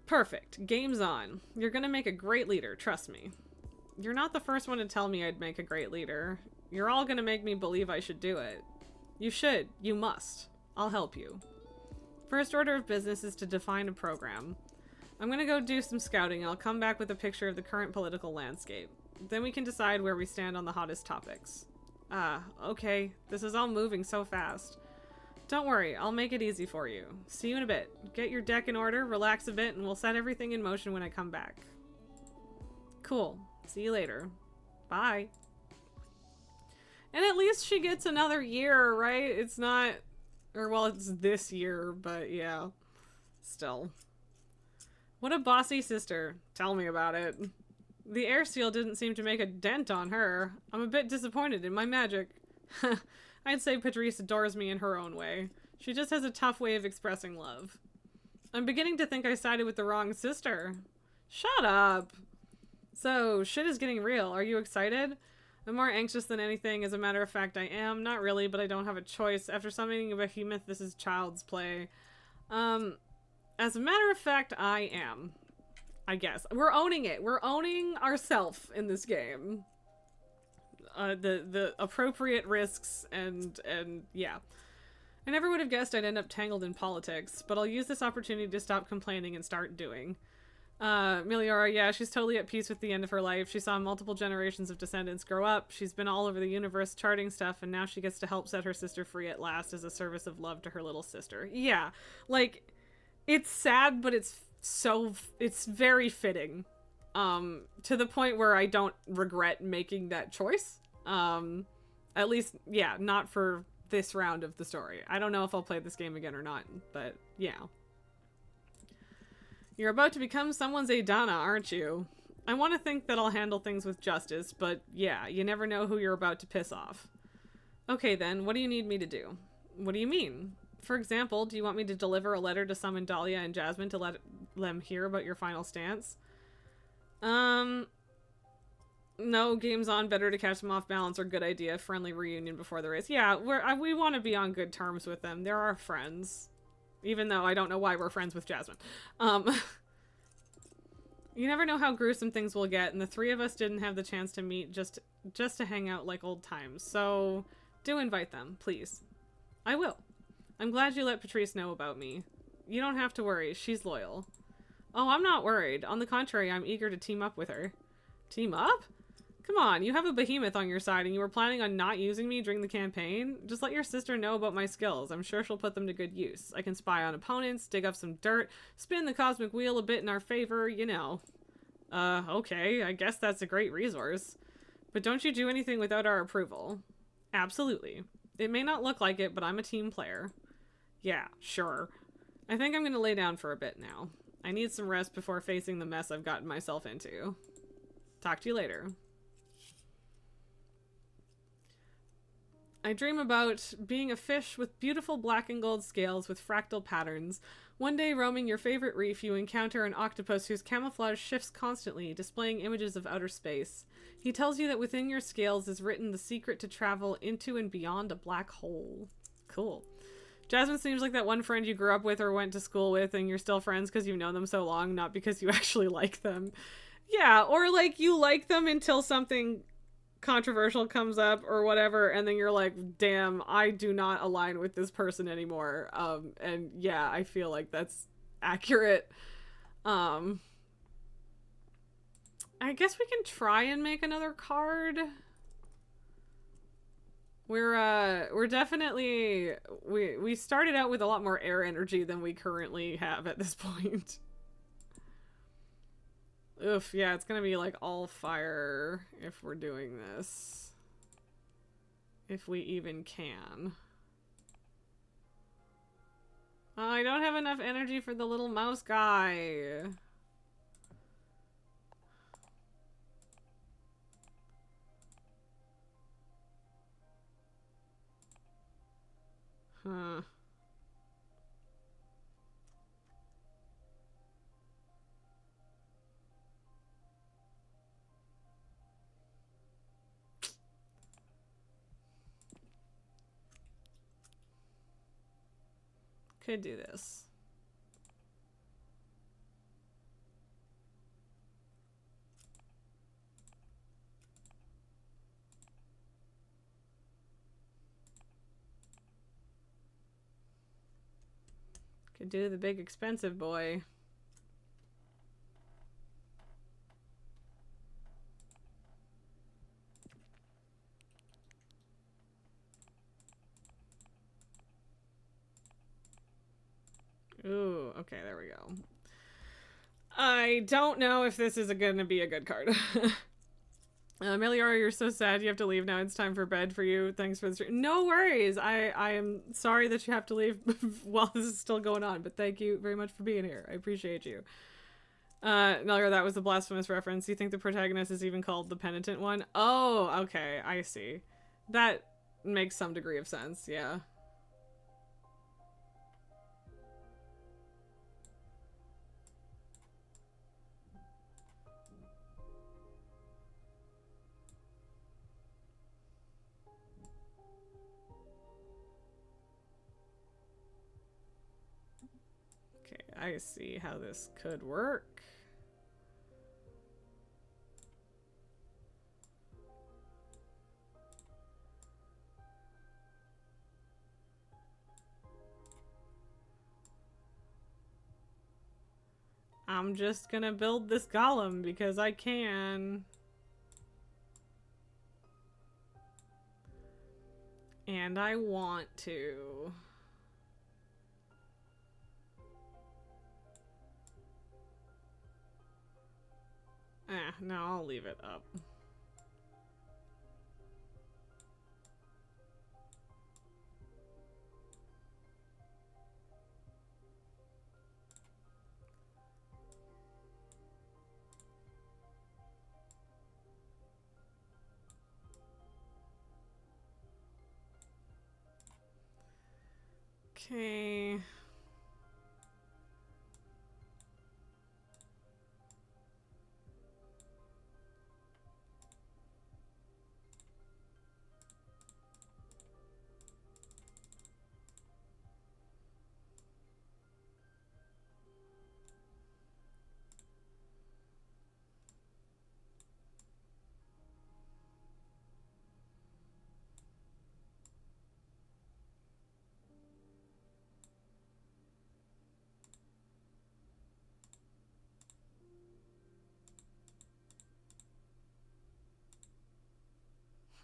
Perfect. Game's on. You're gonna make a great leader, trust me. You're not the first one to tell me I'd make a great leader. You're all gonna make me believe I should do it. You should. You must. I'll help you. First order of business is to define a program. I'm gonna go do some scouting and I'll come back with a picture of the current political landscape. Then we can decide where we stand on the hottest topics. Okay. This is all moving so fast. Don't worry, I'll make it easy for you. See you in a bit. Get your deck in order, relax a bit, and we'll set everything in motion when I come back. Cool. See you later. Bye. And at least she gets another year, right? It's not, or well, it's this year, but yeah, still. What a bossy sister. Tell me about it. The air seal didn't seem to make a dent on her. I'm a bit disappointed in my magic. I'd say Patrice adores me in her own way. She just has a tough way of expressing love. I'm beginning to think I sided with the wrong sister. Shut up. So, shit is getting real. Are you excited? I'm more anxious than anything. As a matter of fact, I am. Not really, but I don't have a choice. After summoning a behemoth, this is child's play. As a matter of fact, I am. I guess. We're owning it. We're owning ourselves in this game. The appropriate risks and yeah. I never would have guessed I'd end up tangled in politics, but I'll use this opportunity to stop complaining and start doing. Meliora, yeah, she's totally at peace with the end of her life. She saw multiple generations of descendants grow up. She's been all over the universe charting stuff, and now she gets to help set her sister free at last as a service of love to her little sister. Yeah, like, it's sad, but it's very fitting. To the point where I don't regret making that choice. At least, yeah, not for this round of the story. I don't know if I'll play this game again or not, but yeah. You're about to become someone's Adana, aren't you? I want to think that I'll handle things with justice, but yeah, you never know who you're about to piss off. Okay then, what do you need me to do? What do you mean? For example, do you want me to deliver a letter to summon Dahlia and Jasmine to let them hear about your final stance? No, game's on, better to catch them off balance, or good idea, friendly reunion before the race. Yeah, we want to be on good terms with them. They're our friends. Even though I don't know why we're friends with Jasmine. You never know how gruesome things will get, and the three of us didn't have the chance to meet just to hang out like old times. So, do invite them, please. I will. I'm glad you let Patrice know about me. You don't have to worry, she's loyal. Oh, I'm not worried. On the contrary, I'm eager to team up with her. Team up? Come on, you have a behemoth on your side and you were planning on not using me during the campaign? Just let your sister know about my skills. I'm sure she'll put them to good use. I can spy on opponents, dig up some dirt, spin the cosmic wheel a bit in our favor, you know. Okay, I guess that's a great resource. But don't you do anything without our approval. Absolutely. It may not look like it, but I'm a team player. Yeah, sure. I think I'm gonna lay down for a bit now. I need some rest before facing the mess I've gotten myself into. Talk to you later. I dream about being a fish with beautiful black and gold scales with fractal patterns. One day, roaming your favorite reef, you encounter an octopus whose camouflage shifts constantly, displaying images of outer space. He tells you that within your scales is written the secret to travel into and beyond a black hole. Cool. Jasmine seems like that one friend you grew up with or went to school with and you're still friends because you've known them so long, not because you actually like them. Yeah, or like you like them until something controversial comes up or whatever, and then you're like, damn, I do not align with this person anymore. And yeah, I feel like that's accurate. I guess we can try and make another card. We're definitely, we started out with a lot more air energy than we currently have at this point. Oof, yeah, it's gonna be like all fire if we're doing this. If we even can. Oh, I don't have enough energy for the little mouse guy. Huh. Could do this. Could do the big expensive boy. Ooh, okay, there we go. I don't know if this is gonna be a good card. Meliora, you're so sad you have to leave now. It's time for bed for you. Thanks for the stream. No worries. I am sorry that you have to leave while this is still going on, but thank you very much for being here. I appreciate you. Meliora, that was the blasphemous reference. You think the protagonist is even called the penitent one? Oh, okay. I see. That makes some degree of sense. Yeah. Okay, I see how this could work. I'm just gonna build this golem because I can. And I want to. No, I'll leave it up. Okay.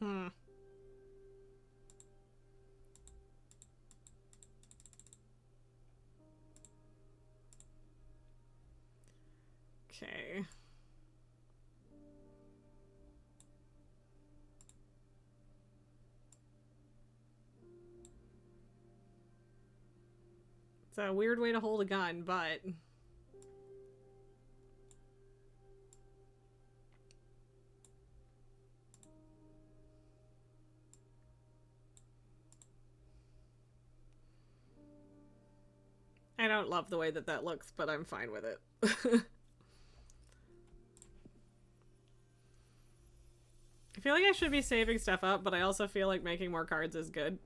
Hmm. Okay. It's a weird way to hold a gun, but... I don't love the way that that looks, but I'm fine with it. I feel like I should be saving stuff up, but I also feel like making more cards is good.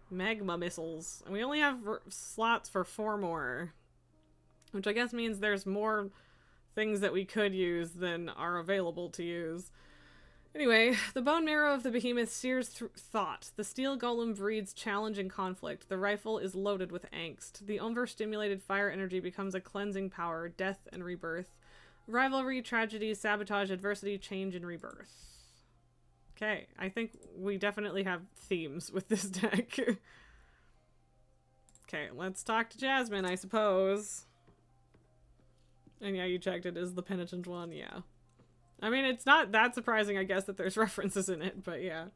Magma missiles. And we only have slots for 4 more. Which I guess means there's more things that we could use than are available to use. Anyway, the bone marrow of the behemoth sears through thought. The steel golem breeds challenge and conflict. The rifle is loaded with angst. The overstimulated fire energy becomes a cleansing power, death and rebirth. Rivalry, tragedy, sabotage, adversity, change, and rebirth. Okay, I think we definitely have themes with this deck. Okay, let's talk to Jasmine, I suppose. And yeah, you checked it is the penitent one, yeah. I mean, it's not that surprising, I guess, that there's references in it, but yeah.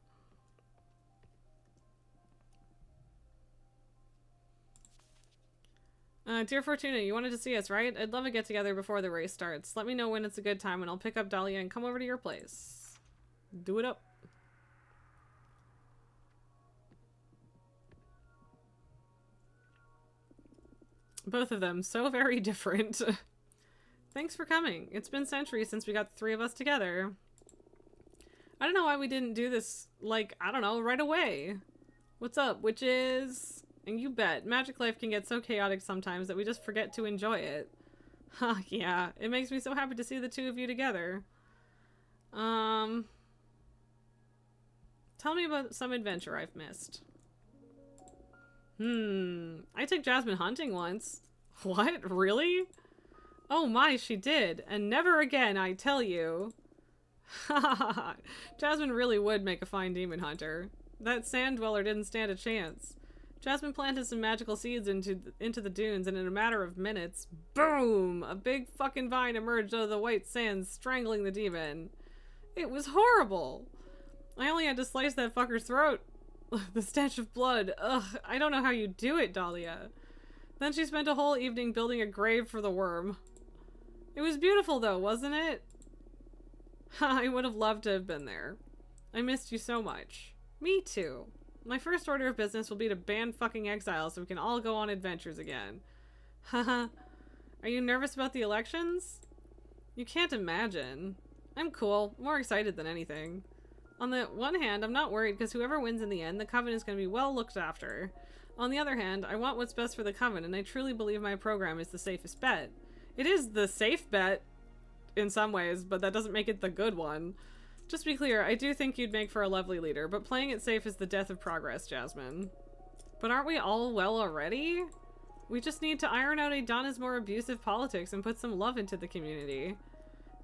Dear Fortuna, you wanted to see us, right? I'd love a get-together before the race starts. Let me know when it's a good time and I'll pick up Dahlia and come over to your place. Do it up. Both of them, so very different. Thanks for coming. It's been centuries since we got the 3 of us together. I don't know why we didn't do this, like, I don't know, right away. What's up, witches? And you bet, Magic Life can get so chaotic sometimes that we just forget to enjoy it. Huh, yeah. It makes me so happy to see the 2 of you together. Tell me about some adventure I've missed. I took Jasmine hunting once. What? Really? Oh my, she did. And never again, I tell you. Jasmine really would make a fine demon hunter. That sand dweller didn't stand a chance. Jasmine planted some magical seeds into the dunes, and in a matter of minutes, boom! A big fucking vine emerged out of the white sands, strangling the demon. It was horrible. I only had to slice that fucker's throat. The stench of blood. Ugh, I don't know how you do it, Dahlia. Then she spent a whole evening building a grave for the worm. It was beautiful though, wasn't it? I would have loved to have been there. I missed you so much. Me too. My first order of business will be to ban fucking exiles so we can all go on adventures again. Haha. Are you nervous about the elections? You can't imagine. I'm cool. More excited than anything. On the one hand, I'm not worried because whoever wins in the end, the Coven is going to be well looked after. On the other hand, I want what's best for the Coven, and I truly believe my program is the safest bet. It is the safe bet in some ways, but that doesn't make it the good one. Just to be clear, I do think you'd make for a lovely leader, but playing it safe is the death of progress, Jasmine. But aren't we all well already? We just need to iron out Adana's more abusive politics and put some love into the community.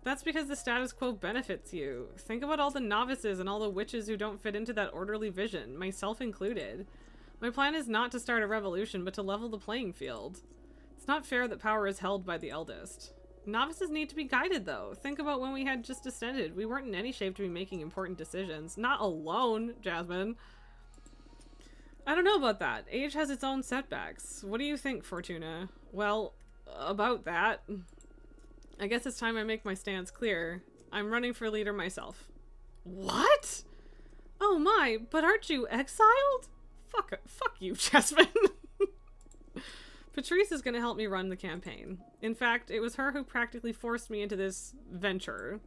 That's because the status quo benefits you. Think about all the novices and all the witches who don't fit into that orderly vision, myself included. My plan is not to start a revolution, but to level the playing field. It's not fair that power is held by the eldest. Novices need to be guided, though. Think about when we had just ascended. We weren't in any shape to be making important decisions. Not alone, Jasmine. I don't know about that. Age has its own setbacks. What do you think, Fortuna? Well, about that, I guess it's time I make my stance clear. I'm running for leader myself. What? Oh my, but aren't you exiled? Fuck you, Jasmine. Patrice is going to help me run the campaign. In fact, it was her who practically forced me into this venture.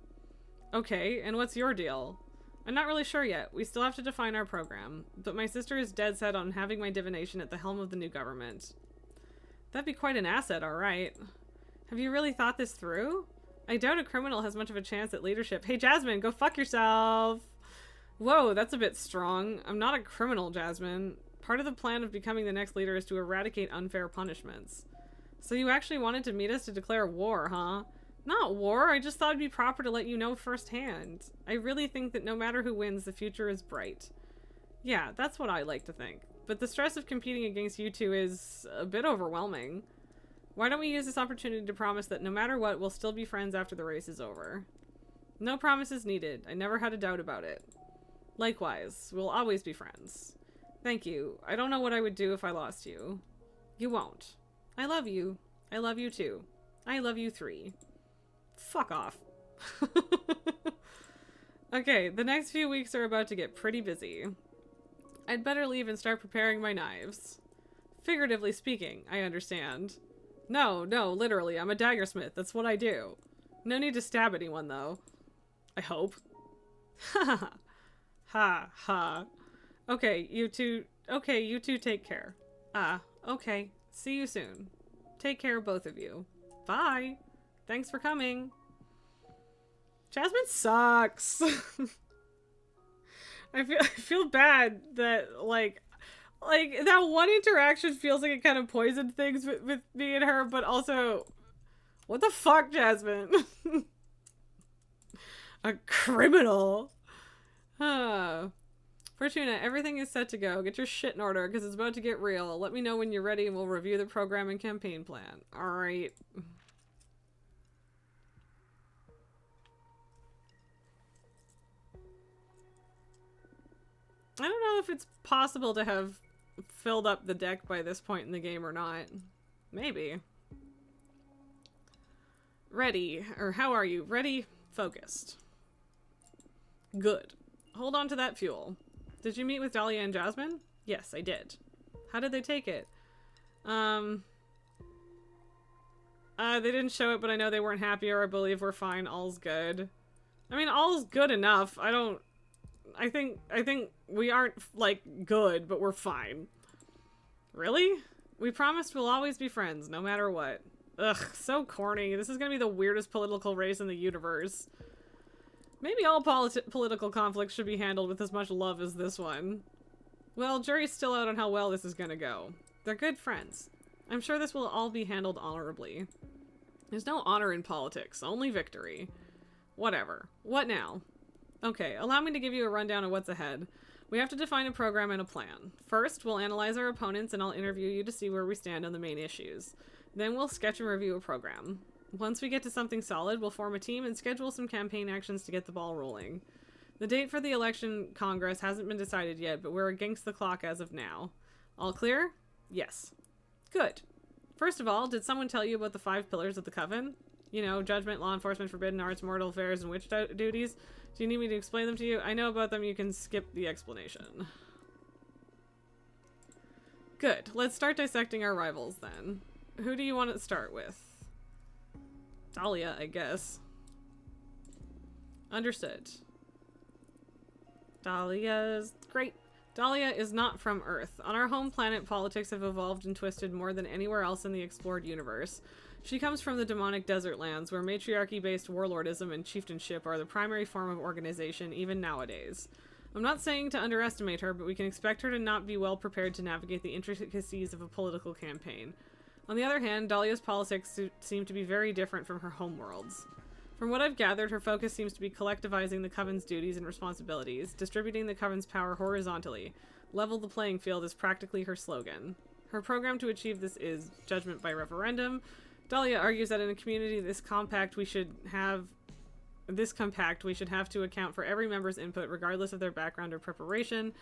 Okay, and what's your deal? I'm not really sure yet. We still have to define our program. But my sister is dead set on having my divination at the helm of the new government. That'd be quite an asset, alright. Have you really thought this through? I doubt a criminal has much of a chance at leadership. Hey, Jasmine, go fuck yourself! Whoa, that's a bit strong. I'm not a criminal, Jasmine. Part of the plan of becoming the next leader is to eradicate unfair punishments. So you actually wanted to meet us to declare war, huh? Not war, I just thought it'd be proper to let you know firsthand. I really think that no matter who wins, the future is bright. Yeah, that's what I like to think. But the stress of competing against you two is a bit overwhelming. Why don't we use this opportunity to promise that no matter what, we'll still be friends after the race is over? No promises needed. I never had a doubt about it. Likewise, we'll always be friends. Thank you. I don't know what I would do if I lost you. You won't. I love you. I love you too. I love you 3. Fuck off. Okay, the next few weeks are about to get pretty busy. I'd better leave and start preparing my knives. Figuratively speaking, I understand. No, literally, I'm a daggersmith. That's what I do. No need to stab anyone, though. I hope. Ha ha ha. Okay, you two take care. Okay. See you soon. Take care, both of you. Bye. Thanks for coming. Jasmine sucks. I feel bad that like that one interaction feels like it kind of poisoned things with me and her, but also, what the fuck, Jasmine? A criminal. Fortuna, everything is set to go. Get your shit in order because it's about to get real. Let me know when you're ready and we'll review the program and campaign plan. Alright. I don't know if it's possible to have filled up the deck by this point in the game or not. Maybe. Ready. Or how are you? Ready? Focused. Good. Hold on to that fuel. Did you meet with Dahlia and Jasmine? Yes, I did. How did they take it? They didn't show it, but I know they weren't happy, or I believe we're fine. All's good. I mean, all's good enough. I think we aren't, like, good, but we're fine. Really? We promised we'll always be friends, no matter what. Ugh, so corny. This is gonna be the weirdest political race in the universe. Maybe all political conflicts should be handled with as much love as this one. Well, jury's still out on how well this is gonna go. They're good friends. I'm sure this will all be handled honorably. There's no honor in politics, only victory. Whatever. What now? Okay, allow me to give you a rundown of what's ahead. We have to define a program and a plan. First, we'll analyze our opponents and I'll interview you to see where we stand on the main issues. Then we'll sketch and review a program. Once we get to something solid, we'll form a team and schedule some campaign actions to get the ball rolling. The date for the election Congress hasn't been decided yet, but we're against the clock as of now. All clear? Yes. Good. First of all, did someone tell you about the 5 pillars of the Coven? You know, judgment, law enforcement, forbidden arts, mortal affairs, and witch duties. Do you need me to explain them to you? I know about them, you can skip the explanation. Good. Let's start dissecting our rivals then. Who do you want to start with? Dahlia, I guess. Understood. Dahlia's great. Dahlia is not from Earth. On our home planet, politics have evolved and twisted more than anywhere else in the explored universe. She comes from the demonic desert lands, where matriarchy-based warlordism and chieftainship are the primary form of organization, even nowadays. I'm not saying to underestimate her, but we can expect her to not be well prepared to navigate the intricacies of a political campaign. On the other hand, Dahlia's politics seem to be very different from her homeworld's. From what I've gathered, her focus seems to be collectivizing the Coven's duties and responsibilities, distributing the Coven's power horizontally. Level the playing field is practically her slogan. Her program to achieve this is judgment by referendum. Dahlia argues that in a community this compact, we should have to account for every member's input, regardless of their background or preparation.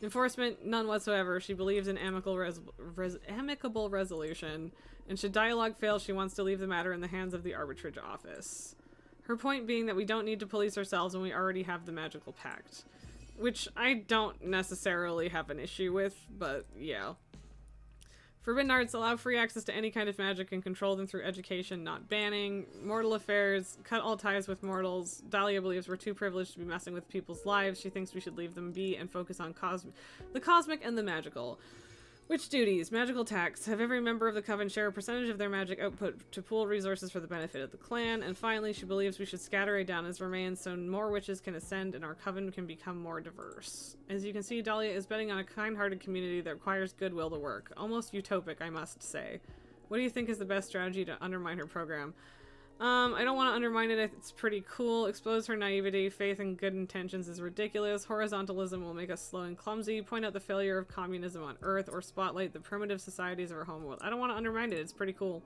Enforcement, none whatsoever. She believes in amicable resolution, and should dialogue fail, she wants to leave the matter in the hands of the arbitrage office. Her point being that we don't need to police ourselves when we already have the magical pact. Which I don't necessarily have an issue with, but yeah. Forbidden arts allow free access to any kind of magic and control them through education, not banning. Mortal affairs, cut all ties with mortals. Dahlia believes we're too privileged to be messing with people's lives. She thinks we should leave them be and focus on the cosmic and the magical. Witch duties, magical tax. Have every member of the Coven share a percentage of their magic output to pool resources for the benefit of the clan. And finally, she believes we should scatter Adana's remains so more witches can ascend and our Coven can become more diverse. As you can see, Dahlia is betting on a kind-hearted community that requires goodwill to work. Almost utopic, I must say. What do you think is the best strategy to undermine her program? I don't want to undermine it. It's pretty cool. Expose her naivety. Faith in good intentions is ridiculous. Horizontalism will make us slow and clumsy. Point out the failure of communism on Earth, or spotlight the primitive societies of our homeworld. I don't want to undermine it. It's pretty cool.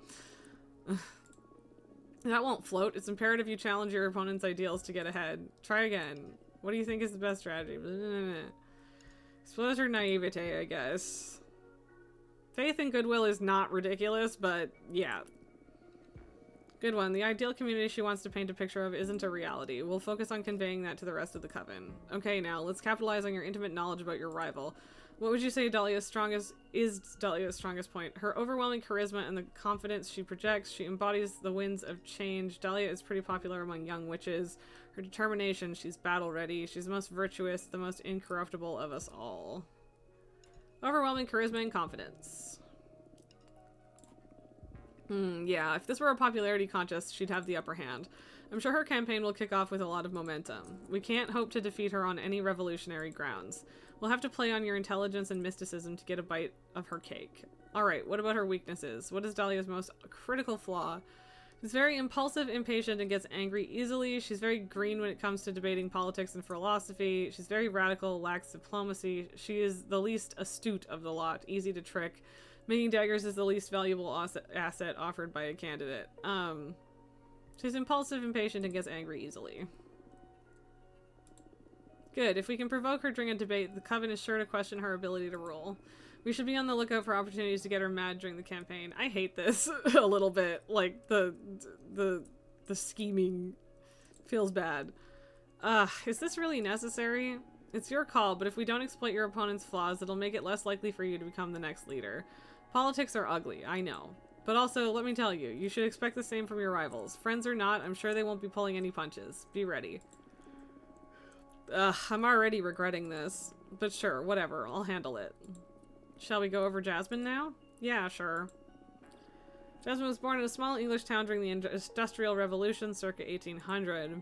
That won't float. It's imperative you challenge your opponent's ideals to get ahead. Try again. What do you think is the best strategy? Expose her naivete, I guess. Faith and goodwill is not ridiculous, but yeah. Good one. The ideal community she wants to paint a picture of isn't a reality. We'll focus on conveying that to the rest of the Coven. Okay, now, let's capitalize on your intimate knowledge about your rival. What would you say Dahlia's strongest point? Her overwhelming charisma and the confidence she projects. She embodies the winds of change. Dahlia is pretty popular among young witches. Her determination, she's battle ready. She's the most virtuous, the most incorruptible of us all. Overwhelming charisma and confidence. Yeah, if this were a popularity contest, she'd have the upper hand. I'm sure her campaign will kick off with a lot of momentum. We can't hope to defeat her on any revolutionary grounds. We'll have to play on your intelligence and mysticism to get a bite of her cake. Alright, what about her weaknesses? What is Dahlia's most critical flaw? She's very impulsive, impatient, and gets angry easily. She's very green when it comes to debating politics and philosophy. She's very radical, lacks diplomacy. She is the least astute of the lot, easy to trick. Making daggers is the least valuable asset offered by a candidate. She's impulsive, impatient, and gets angry easily. Good. If we can provoke her during a debate, the Coven is sure to question her ability to rule. We should be on the lookout for opportunities to get her mad during the campaign. I hate this a little bit. Like, the scheming feels bad. Is this really necessary? It's your call, but if we don't exploit your opponent's flaws, it'll make it less likely for you to become the next leader. Politics are ugly, I know. But also, let me tell you, you should expect the same from your rivals. Friends or not, I'm sure they won't be pulling any punches. Be ready. I'm already regretting this. But sure, whatever, I'll handle it. Shall we go over Jasmine now? Yeah, sure. Jasmine was born in a small English town during the Industrial Revolution, circa 1800.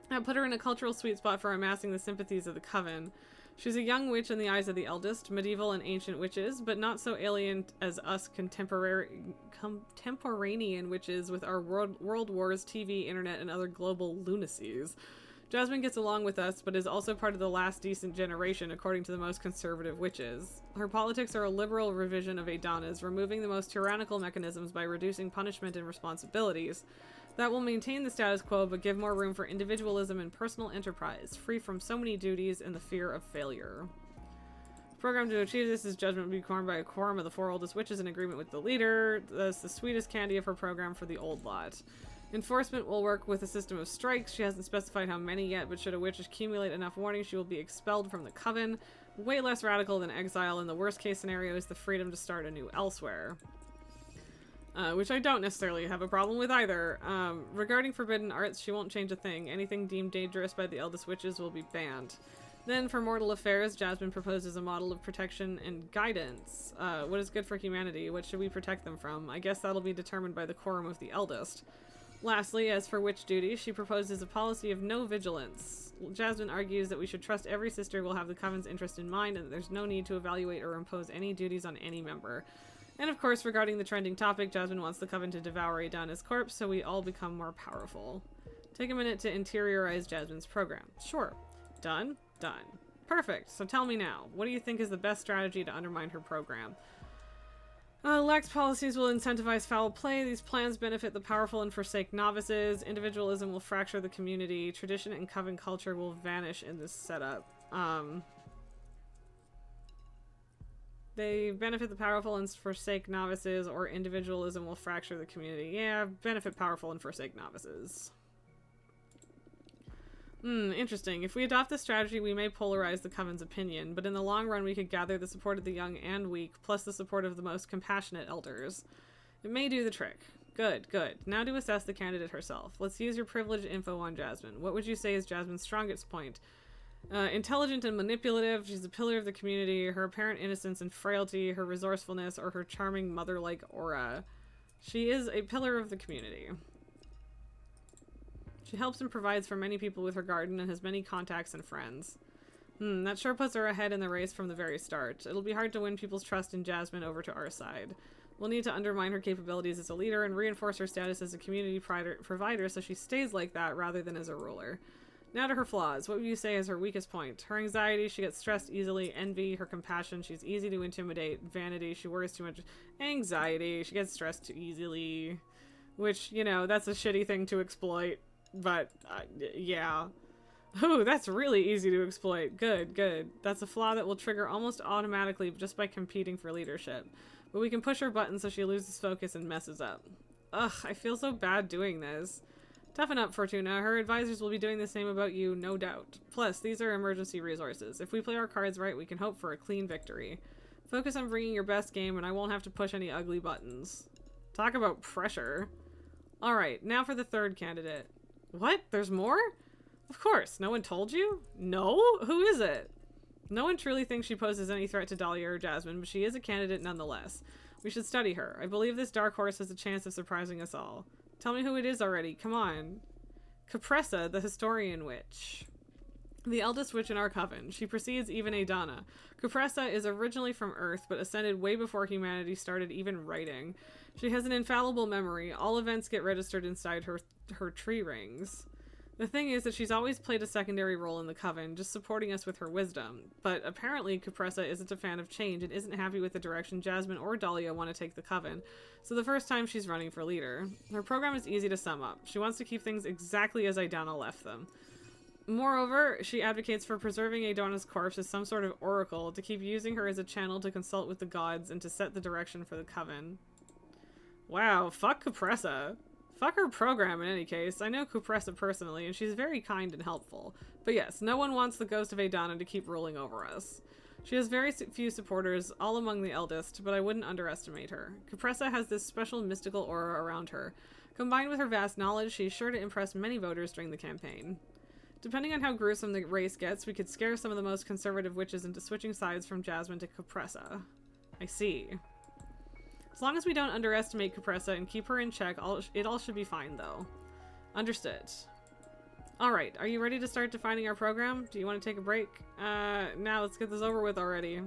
That put her in a cultural sweet spot for amassing the sympathies of the Coven. She's a young witch in the eyes of the eldest, medieval and ancient witches, but not so alien as us contemporanean witches with our world wars, TV, internet, and other global lunacies. Jasmine gets along with us, but is also part of the last decent generation, according to the most conservative witches. Her politics are a liberal revision of Adana's, removing the most tyrannical mechanisms by reducing punishment and responsibilities. That will maintain the status quo, but give more room for individualism and personal enterprise, free from so many duties and the fear of failure. The program to achieve this is judgment will be formed by a quorum of the 4 oldest witches in agreement with the leader. That's the sweetest candy of her program for the old lot. Enforcement will work with a system of strikes. She hasn't specified how many yet, but should a witch accumulate enough warning, she will be expelled from the coven. Way less radical than exile, and the worst case scenario is the freedom to start anew elsewhere. Which I don't necessarily have a problem with either. Regarding forbidden arts, she won't change a thing. Anything deemed dangerous by the eldest witches will be banned. Then, for mortal affairs, Jasmine proposes a model of protection and guidance. What is good for humanity? What should we protect them from? I guess that'll be determined by the quorum of the eldest. Lastly, as for witch duty, she proposes a policy of no vigilance. Jasmine argues that we should trust every sister will have the coven's interest in mind and that there's no need to evaluate or impose any duties on any member. And of course, regarding the trending topic, Jasmine wants the coven to devour Adana's corpse so we all become more powerful. Take a minute to interiorize Jasmine's program. Sure. Done? Done. Perfect. So tell me now, what do you think is the best strategy to undermine her program? Lax policies will incentivize foul play. These plans benefit the powerful and forsake novices. Individualism will fracture the community. Tradition and coven culture will vanish in this setup. They benefit the powerful and forsake novices, or individualism will fracture the community. Yeah, benefit powerful and forsake novices. Interesting. If we adopt this strategy, we may polarize the coven's opinion, but in the long run we could gather the support of the young and weak, plus the support of the most compassionate elders. It may do the trick. Good, good. Now to assess the candidate herself. Let's use your privileged info on Jasmine. What would you say is Jasmine's strongest point? Intelligent and manipulative, she's a pillar of the community, her apparent innocence and frailty, her resourcefulness, or her charming mother-like aura. She is a pillar of the community. She helps and provides for many people with her garden and has many contacts and friends. That sure puts her ahead in the race from the very start. It'll be hard to win people's trust in Jasmine over to our side. We'll need to undermine her capabilities as a leader and reinforce her status as a community provider so she stays like that rather than as a ruler. Now to her flaws. What would you say is her weakest point? Her anxiety, she gets stressed easily. Envy, her compassion, she's easy to intimidate. Vanity, she worries too much. Anxiety, she gets stressed too easily. Which, you know, that's a shitty thing to exploit. But, yeah. Ooh, that's really easy to exploit. Good, good. That's a flaw that will trigger almost automatically just by competing for leadership. But we can push her button so she loses focus and messes up. Ugh, I feel so bad doing this. Toughen up, Fortuna. Her advisors will be doing the same about you, no doubt. Plus, these are emergency resources. If we play our cards right, we can hope for a clean victory. Focus on bringing your best game, and I won't have to push any ugly buttons. Talk about pressure. Alright, now for the third candidate. What? There's more? Of course. No one told you? No? Who is it? No one truly thinks she poses any threat to Dahlia or Jasmine, but she is a candidate nonetheless. We should study her. I believe this dark horse has a chance of surprising us all. Tell me who it is already. Come on. Capressa, the historian witch. The eldest witch in our coven. She precedes even Adana. Capressa is originally from Earth, but ascended way before humanity started even writing. She has an infallible memory. All events get registered inside her tree rings. The thing is that she's always played a secondary role in the coven, just supporting us with her wisdom. But apparently Capressa isn't a fan of change and isn't happy with the direction Jasmine or Dahlia want to take the coven. So the first time she's running for leader. Her program is easy to sum up. She wants to keep things exactly as Adana left them. Moreover, she advocates for preserving Adana's corpse as some sort of oracle, to keep using her as a channel to consult with the gods and to set the direction for the coven. Wow, fuck Capressa. Fuck her program in any case. I know Capressa personally, and she's very kind and helpful. But yes, no one wants the ghost of Adana to keep ruling over us. She has very few supporters, all among the eldest, but I wouldn't underestimate her. Capressa has this special mystical aura around her. Combined with her vast knowledge, she's sure to impress many voters during the campaign. Depending on how gruesome the race gets, we could scare some of the most conservative witches into switching sides from Jasmine to Capressa. I see. As long as we don't underestimate Capressa and keep her in check, it all should be fine, though. Understood. Alright, are you ready to start defining our program? Do you want to take a break? Now let's get this over with already.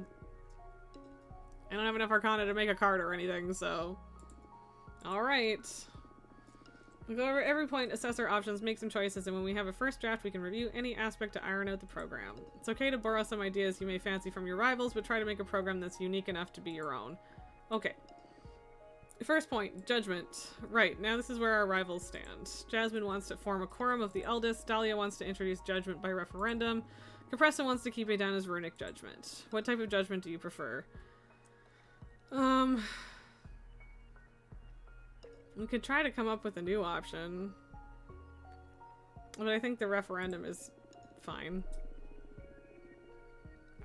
I don't have enough Arcana to make a card or anything, so... Alright. We'll go over every point, assess our options, make some choices, and when we have a first draft, we can review any aspect to iron out the program. It's okay to borrow some ideas you may fancy from your rivals, but try to make a program that's unique enough to be your own. Okay. First point, judgment. Right, now this is where our rivals stand. Jasmine wants to form a quorum of the eldest. Dahlia wants to introduce judgment by referendum. Capressa wants to keep it down as runic judgment. What type of judgment do you prefer? We could try to come up with a new option. But I think the referendum is fine.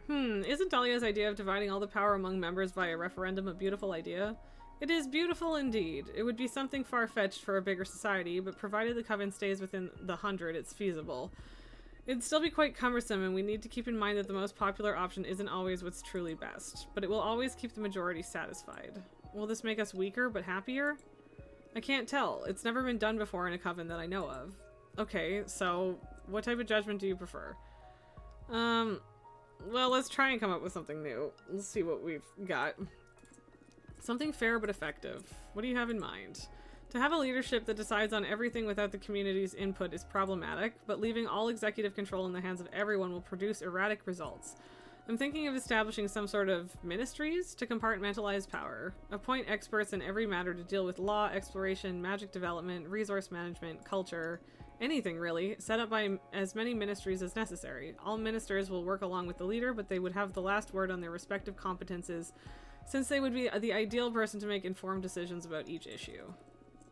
Isn't Dahlia's idea of dividing all the power among members via referendum a beautiful idea? It is beautiful indeed. It would be something far-fetched for a bigger society, but provided the Coven stays within the 100, it's feasible. It'd still be quite cumbersome, and we need to keep in mind that the most popular option isn't always what's truly best, but it will always keep the majority satisfied. Will this make us weaker, but happier? I can't tell. It's never been done before in a Coven that I know of. Okay, so what type of judgment do you prefer? Well, let's try and come up with something new. Let's see what we've got. Something fair but effective. What do you have in mind? To have a leadership that decides on everything without the community's input is problematic, but leaving all executive control in the hands of everyone will produce erratic results. I'm thinking of establishing some sort of ministries to compartmentalize power. Appoint experts in every matter to deal with law, exploration, magic development, resource management, culture, anything really, set up by as many ministries as necessary. All ministers will work along with the leader, but they would have the last word on their respective competences, since they would be the ideal person to make informed decisions about each issue.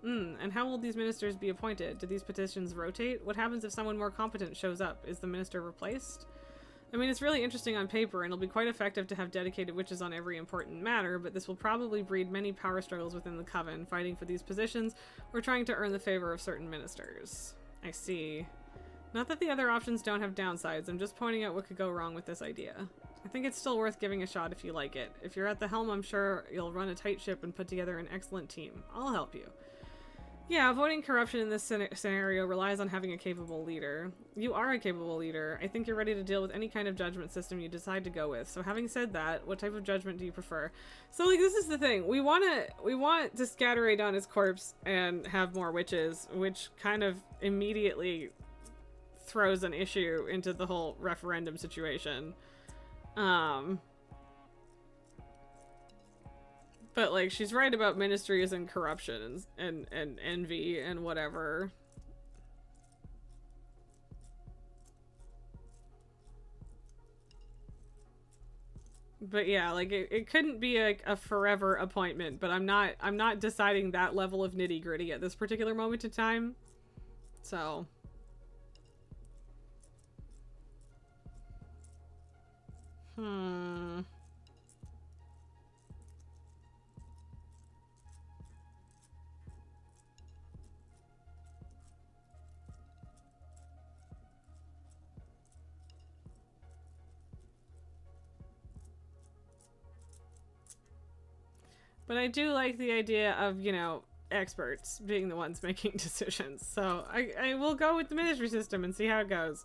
And how will these ministers be appointed? Do these petitions rotate? What happens if someone more competent shows up? Is the minister replaced? I mean, it's really interesting on paper, and it'll be quite effective to have dedicated witches on every important matter, but this will probably breed many power struggles within the Coven, fighting for these positions, or trying to earn the favor of certain ministers. I see. Not that the other options don't have downsides, I'm just pointing out what could go wrong with this idea. I think it's still worth giving a shot if you like it. If you're at the helm, I'm sure you'll run a tight ship and put together an excellent team. I'll help you. Yeah, avoiding corruption in this scenario relies on having a capable leader. You are a capable leader. I think you're ready to deal with any kind of judgment system you decide to go with. So having said that, what type of judgment do you prefer? So like, this is the thing. We want to scatter Adon's corpse and have more witches, which kind of immediately throws an issue into the whole referendum situation. But like, she's right about ministries and corruption and envy and whatever. But yeah, like it couldn't be a forever appointment, but I'm not deciding that level of nitty-gritty at this particular moment in time. So But I do like the idea of, you know, experts being the ones making decisions. So I will go with the ministry system and see how it goes.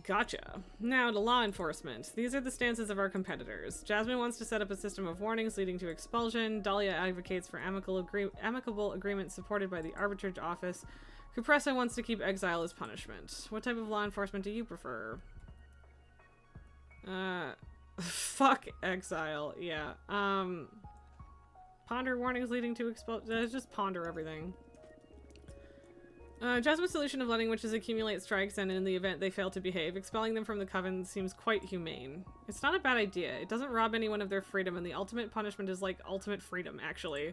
Gotcha. Now to law enforcement. These are the stances of our competitors. Jasmine wants to set up a system of warnings leading to expulsion. Dahlia advocates for amicable agreements supported by the arbitrage office. Capressa wants to keep exile as punishment. What type of law enforcement do you prefer? Fuck exile. Yeah. Ponder warnings leading to expulsion. Just ponder everything. Jasmine's solution of letting witches accumulate strikes and in the event they fail to behave, expelling them from the Coven seems quite humane. It's not a bad idea. It doesn't rob anyone of their freedom, and the ultimate punishment is like ultimate freedom, actually.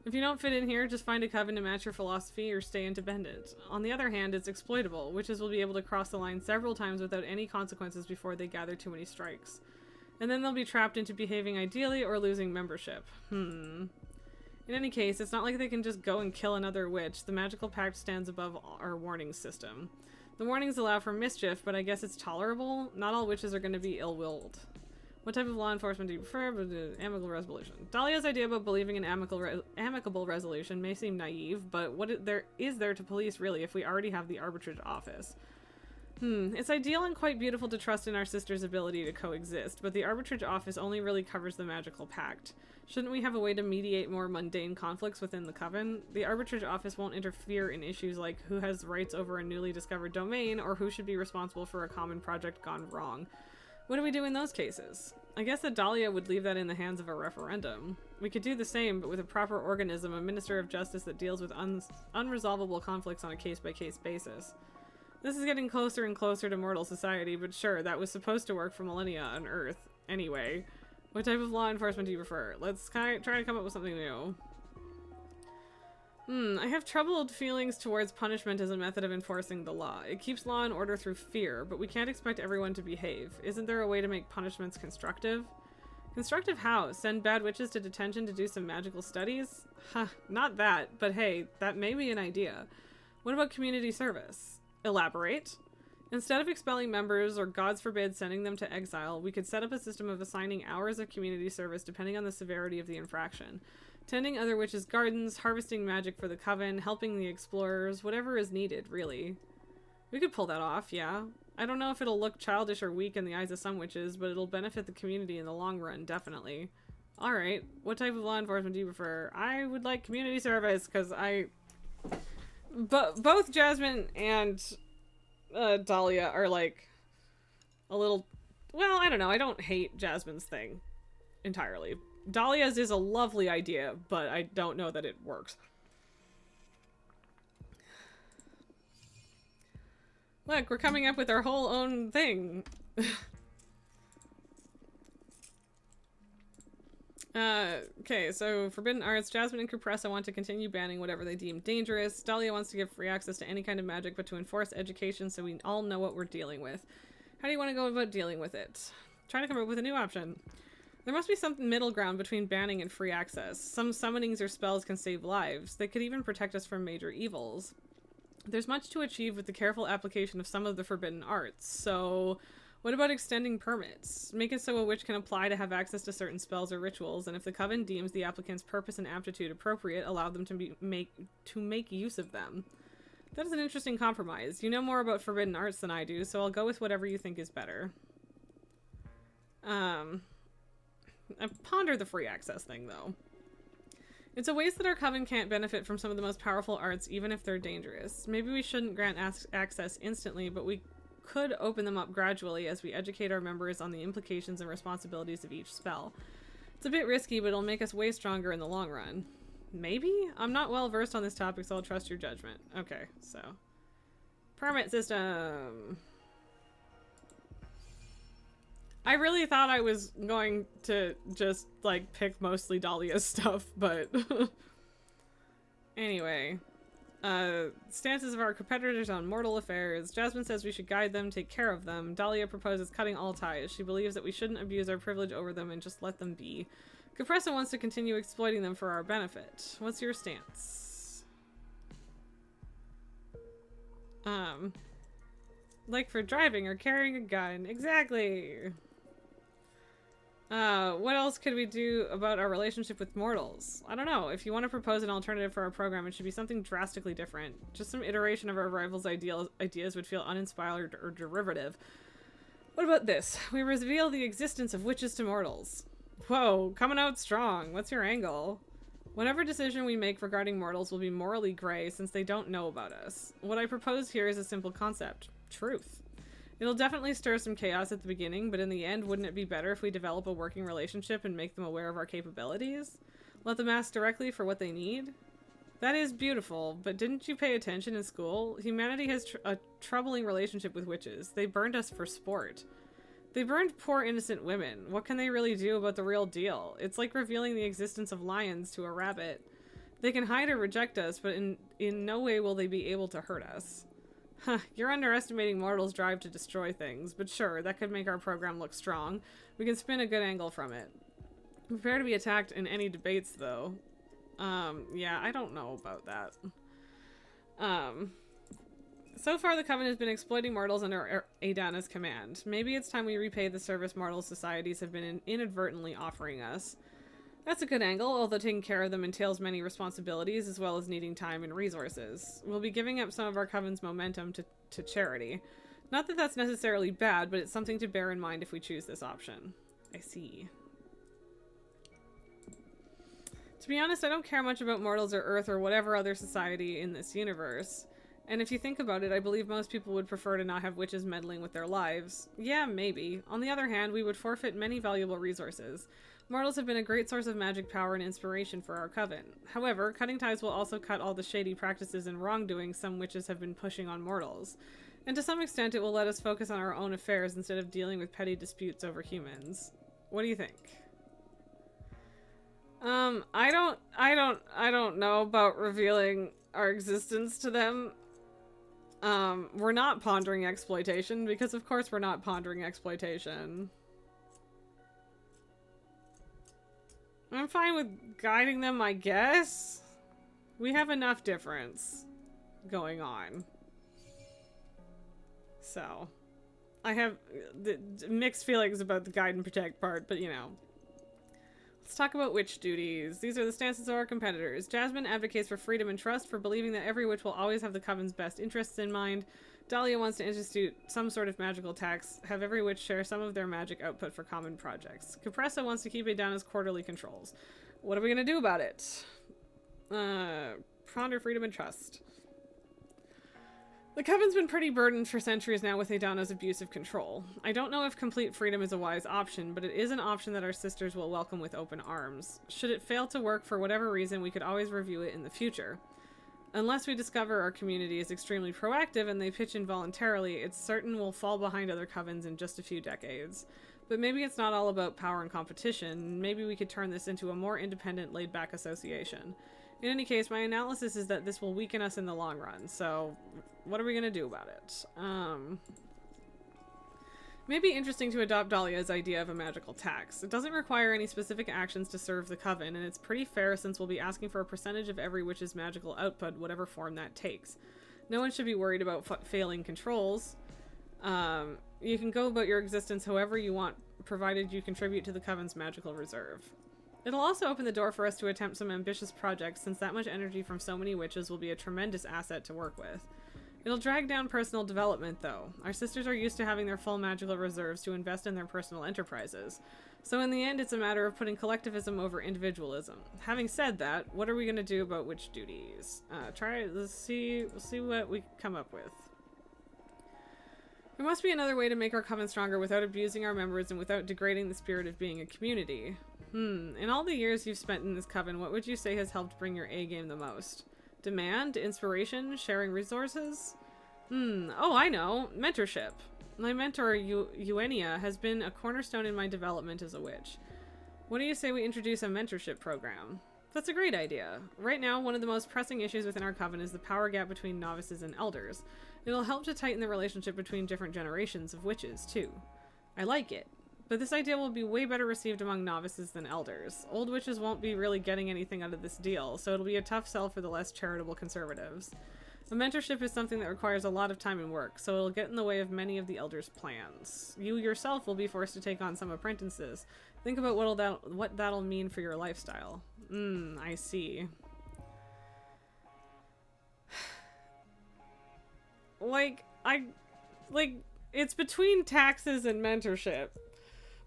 If you don't fit in here, just find a Coven to match your philosophy or stay independent. On the other hand, it's exploitable. Witches will be able to cross the line several times without any consequences before they gather too many strikes. And then they'll be trapped into behaving ideally or losing membership. In any case, it's not like they can just go and kill another witch. The magical pact stands above our warning system. The warnings allow for mischief, but I guess it's tolerable. Not all witches are going to be ill-willed. What type of law enforcement do you prefer? Amicable resolution. Dahlia's idea about believing in amicable resolution may seem naive, but what is there to police really if we already have the arbitrage office? It's ideal and quite beautiful to trust in our sister's ability to coexist, but the arbitrage office only really covers the magical pact. Shouldn't we have a way to mediate more mundane conflicts within the Coven? The Arbitrage Office won't interfere in issues like who has rights over a newly discovered domain or who should be responsible for a common project gone wrong. What do we do in those cases? I guess that Dahlia would leave that in the hands of a referendum. We could do the same, but with a proper organism, a Minister of Justice that deals with unresolvable conflicts on a case-by-case basis. This is getting closer and closer to mortal society, but sure, that was supposed to work for millennia on Earth. Anyway. What type of law enforcement do you prefer? Let's try to come up with something new. I have troubled feelings towards punishment as a method of enforcing the law. It keeps law and order through fear, but we can't expect everyone to behave. Isn't there a way to make punishments constructive? Constructive how? Send bad witches to detention to do some magical studies? Huh, not that, but hey, that may be an idea. What about community service? Elaborate. Instead of expelling members or, gods forbid, sending them to exile, we could set up a system of assigning hours of community service depending on the severity of the infraction. Tending other witches' gardens, harvesting magic for the Coven, helping the explorers, whatever is needed, really. We could pull that off, yeah. I don't know if it'll look childish or weak in the eyes of some witches, but it'll benefit the community in the long run, definitely. Alright, what type of law enforcement do you prefer? I would like community service, because both Jasmine and Dahlia are like a little, well, I don't know, I don't hate Jasmine's thing entirely. Dahlia's is a lovely idea, but I don't know that it works. Look, we're coming up with our whole own thing. Okay, so Forbidden Arts, Jasmine and Cupressa want to continue banning whatever they deem dangerous. Dahlia wants to give free access to any kind of magic, but to enforce education so we all know what we're dealing with. How do you want to go about dealing with it? Trying to come up with a new option. There must be some middle ground between banning and free access. Some summonings or spells can save lives. They could even protect us from major evils. There's much to achieve with the careful application of some of the forbidden arts, so what about extending permits? Make it so a witch can apply to have access to certain spells or rituals, and if the Coven deems the applicant's purpose and aptitude appropriate, allow them to make use of them. That is an interesting compromise. You know more about forbidden arts than I do, so I'll go with whatever you think is better. I ponder the free access thing, though. It's a waste that our Coven can't benefit from some of the most powerful arts, even if they're dangerous. Maybe we shouldn't grant access instantly, but we could open them up gradually as we educate our members on the implications and responsibilities of each spell. It's a bit risky, but it'll make us way stronger in the long run. Maybe? I'm not well versed on this topic, so I'll trust your judgment. Okay, so. Permit system. I really thought I was going to just, like, pick mostly Dahlia's stuff, but... Anyway. Stances of our competitors on mortal affairs. Jasmine says we should guide them, take care of them. Dahlia proposes cutting all ties. She believes that we shouldn't abuse our privilege over them and just let them be. Cupressa wants to continue exploiting them for our benefit. What's your stance? Like for driving or carrying a gun. Exactly! What else could we do about our relationship with mortals? I don't know. If you want to propose an alternative for our program, it should be something drastically different. Just some iteration of our rivals' ideas would feel uninspired or derivative. What about this? We reveal the existence of witches to mortals. Whoa, coming out strong. What's your angle? Whatever decision we make regarding mortals will be morally gray since they don't know about us. What I propose here is a simple concept. Truth. It'll definitely stir some chaos at the beginning, but in the end, wouldn't it be better if we develop a working relationship and make them aware of our capabilities? Let them ask directly for what they need? That is beautiful, but didn't you pay attention in school? Humanity has a troubling relationship with witches. They burned us for sport. They burned poor innocent women. What can they really do about the real deal? It's like revealing the existence of lions to a rabbit. They can hide or reject us, but in no way will they be able to hurt us. Huh, you're underestimating mortals' drive to destroy things, but sure, that could make our program look strong. We can spin a good angle from it. Prepare to be attacked in any debates, though. Yeah, I don't know about that. So far the Coven has been exploiting mortals under Adana's command. Maybe it's time we repay the service mortal societies have been inadvertently offering us. That's a good angle, although taking care of them entails many responsibilities as well as needing time and resources. We'll be giving up some of our Coven's momentum to charity. Not that that's necessarily bad, but it's something to bear in mind if we choose this option. I see. To be honest, I don't care much about mortals or Earth or whatever other society in this universe. And if you think about it, I believe most people would prefer to not have witches meddling with their lives. Yeah, maybe. On the other hand, we would forfeit many valuable resources. Mortals have been a great source of magic power and inspiration for our coven. However, cutting ties will also cut all the shady practices and wrongdoing some witches have been pushing on mortals. And to some extent, it will let us focus on our own affairs instead of dealing with petty disputes over humans. What do you think? I don't know about revealing our existence to them. We're not pondering exploitation, because of course we're not pondering exploitation. I'm fine with guiding them, I guess. We have enough difference going on. So, I have mixed feelings about the guide and protect part, but you know. Let's talk about witch duties. These are the stances of our competitors. Jasmine advocates for freedom and trust, for believing that every witch will always have the coven's best interests in mind. Dahlia wants to institute some sort of magical tax, have every witch share some of their magic output for common projects. Capressa wants to keep it down as quarterly controls. What are we gonna do about it? Ponder freedom and trust. The coven's been pretty burdened for centuries now with Adana's abusive control. I don't know if complete freedom is a wise option, but it is an option that our sisters will welcome with open arms. Should it fail to work for whatever reason, we could always review it in the future. Unless we discover our community is extremely proactive and they pitch in voluntarily, it's certain we'll fall behind other covens in just a few decades. But maybe it's not all about power and competition. Maybe we could turn this into a more independent, laid-back association. In any case, my analysis is that this will weaken us in the long run, so what are we gonna do about it? Maybe interesting to adopt Dahlia's idea of a magical tax. It doesn't require any specific actions to serve the coven, and it's pretty fair since we'll be asking for a percentage of every witch's magical output, whatever form that takes. No one should be worried about failing controls. You can go about your existence however you want, provided you contribute to the coven's magical reserve. It'll also open the door for us to attempt some ambitious projects, since that much energy from so many witches will be a tremendous asset to work with. It'll drag down personal development, though. Our sisters are used to having their full magical reserves to invest in their personal enterprises. So in the end, it's a matter of putting collectivism over individualism. Having said that, what are we going to do about witch duties? We'll see what we come up with. There must be another way to make our coven stronger without abusing our members and without degrading the spirit of being a community. In all the years you've spent in this coven, what would you say has helped bring your A-game the most? Demand? Inspiration? Sharing resources? Oh, I know. Mentorship. My mentor, Eugenia, has been a cornerstone in my development as a witch. What do you say we introduce a mentorship program? That's a great idea. Right now, one of the most pressing issues within our coven is the power gap between novices and elders. It'll help to tighten the relationship between different generations of witches, too. I like it. But this idea will be way better received among novices than elders. Old witches won't be really getting anything out of this deal, so it'll be a tough sell for the less charitable conservatives. A mentorship is something that requires a lot of time and work, so it'll get in the way of many of the elders' plans. You yourself will be forced to take on some apprentices. Think about what that'll mean for your lifestyle. I see. It's between taxes and mentorship.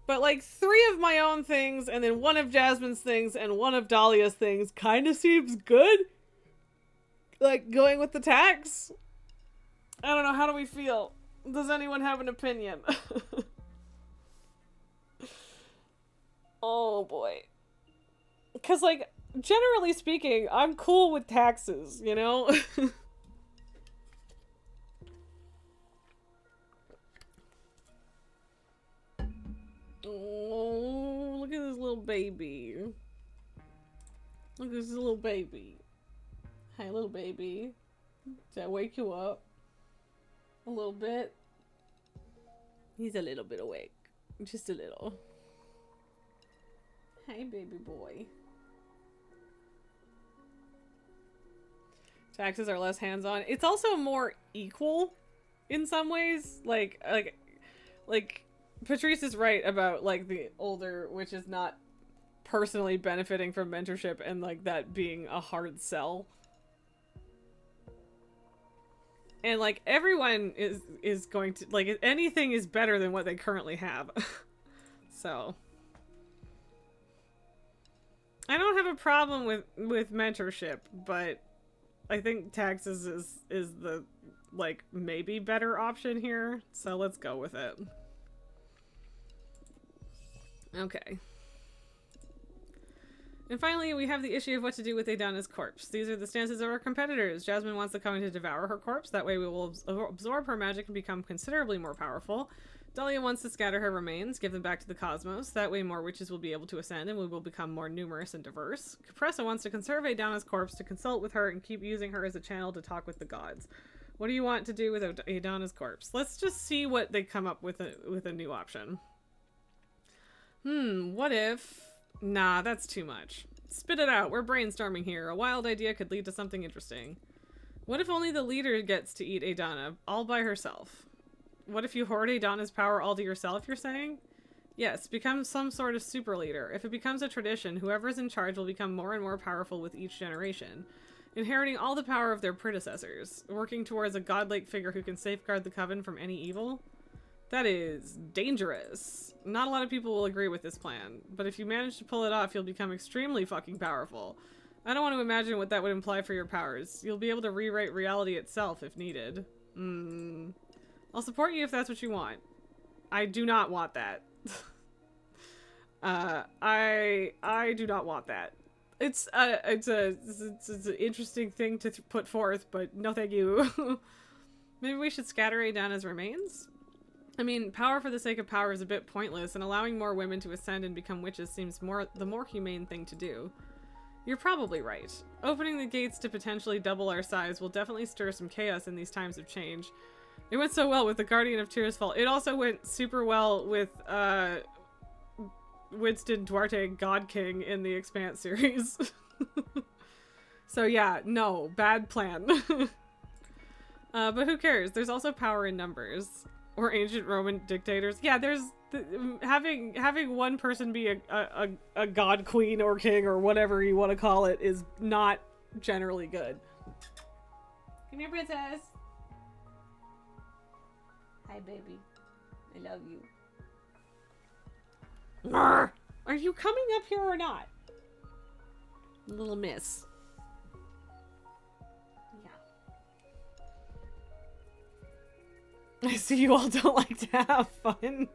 But, like, 3 of my own things, and then 1 of Jasmine's things, and 1 of Dahlia's things kind of seems good. Like, going with the tax? I don't know, how do we feel? Does anyone have an opinion? Oh, boy. Because, like, generally speaking, I'm cool with taxes, you know? Oh, look at this little baby. Look at this little baby. Hey, little baby. Did I wake you up? A little bit? He's a little bit awake. Just a little. Hey, baby boy. Taxes are less hands-on. It's also more equal in some ways. Like Patrice is right about, like, the older, which is not personally benefiting from mentorship and, like, that being a hard sell. And, like, everyone is going to, like, anything is better than what they currently have. So. I don't have a problem with mentorship, but I think taxes is the, like, maybe better option here. So let's go with it. Okay. And finally, we have the issue of what to do with Adana's corpse. These are the stances of our competitors. Jasmine wants the Coven to devour her corpse. That way we will absorb her magic and become considerably more powerful. Dahlia wants to scatter her remains, give them back to the cosmos. That way more witches will be able to ascend and we will become more numerous and diverse. Capressa wants to conserve Adana's corpse, to consult with her and keep using her as a channel to talk with the gods. What do you want to do with Adana's corpse? Let's just see what they come up with a new option. What if... Nah, that's too much. Spit it out. We're brainstorming here. A wild idea could lead to something interesting. What if only the leader gets to eat Adana, all by herself? What if you hoard Adana's power all to yourself, you're saying? Yes, become some sort of super leader. If it becomes a tradition, whoever's in charge will become more and more powerful with each generation, inheriting all the power of their predecessors, working towards a godlike figure who can safeguard the Coven from any evil. That is dangerous. Not a lot of people will agree with this plan, but if you manage to pull it off, you'll become extremely fucking powerful. I don't want to imagine what that would imply for your powers. You'll be able to rewrite reality itself if needed. I'll support you if that's what you want. I do not want that. I do not want that. It's an interesting thing to put forth, but no thank you. Maybe we should scatter Adana's remains? I mean, power for the sake of power is a bit pointless, and allowing more women to ascend and become witches seems the more humane thing to do. You're probably right. Opening the gates to potentially double our size will definitely stir some chaos in these times of change. It went so well with the Guardian of Tearsfall. It also went super well with Winston Duarte, God King, in the Expanse series. So yeah, no, bad plan. But who cares? There's also power in numbers. Or ancient Roman dictators. Yeah, there's having one person be a god queen or king or whatever you want to call it is not generally good. Come here, princess. Hi, baby. I love you. Are you coming up here or not? Little miss. I see you all don't like to have fun.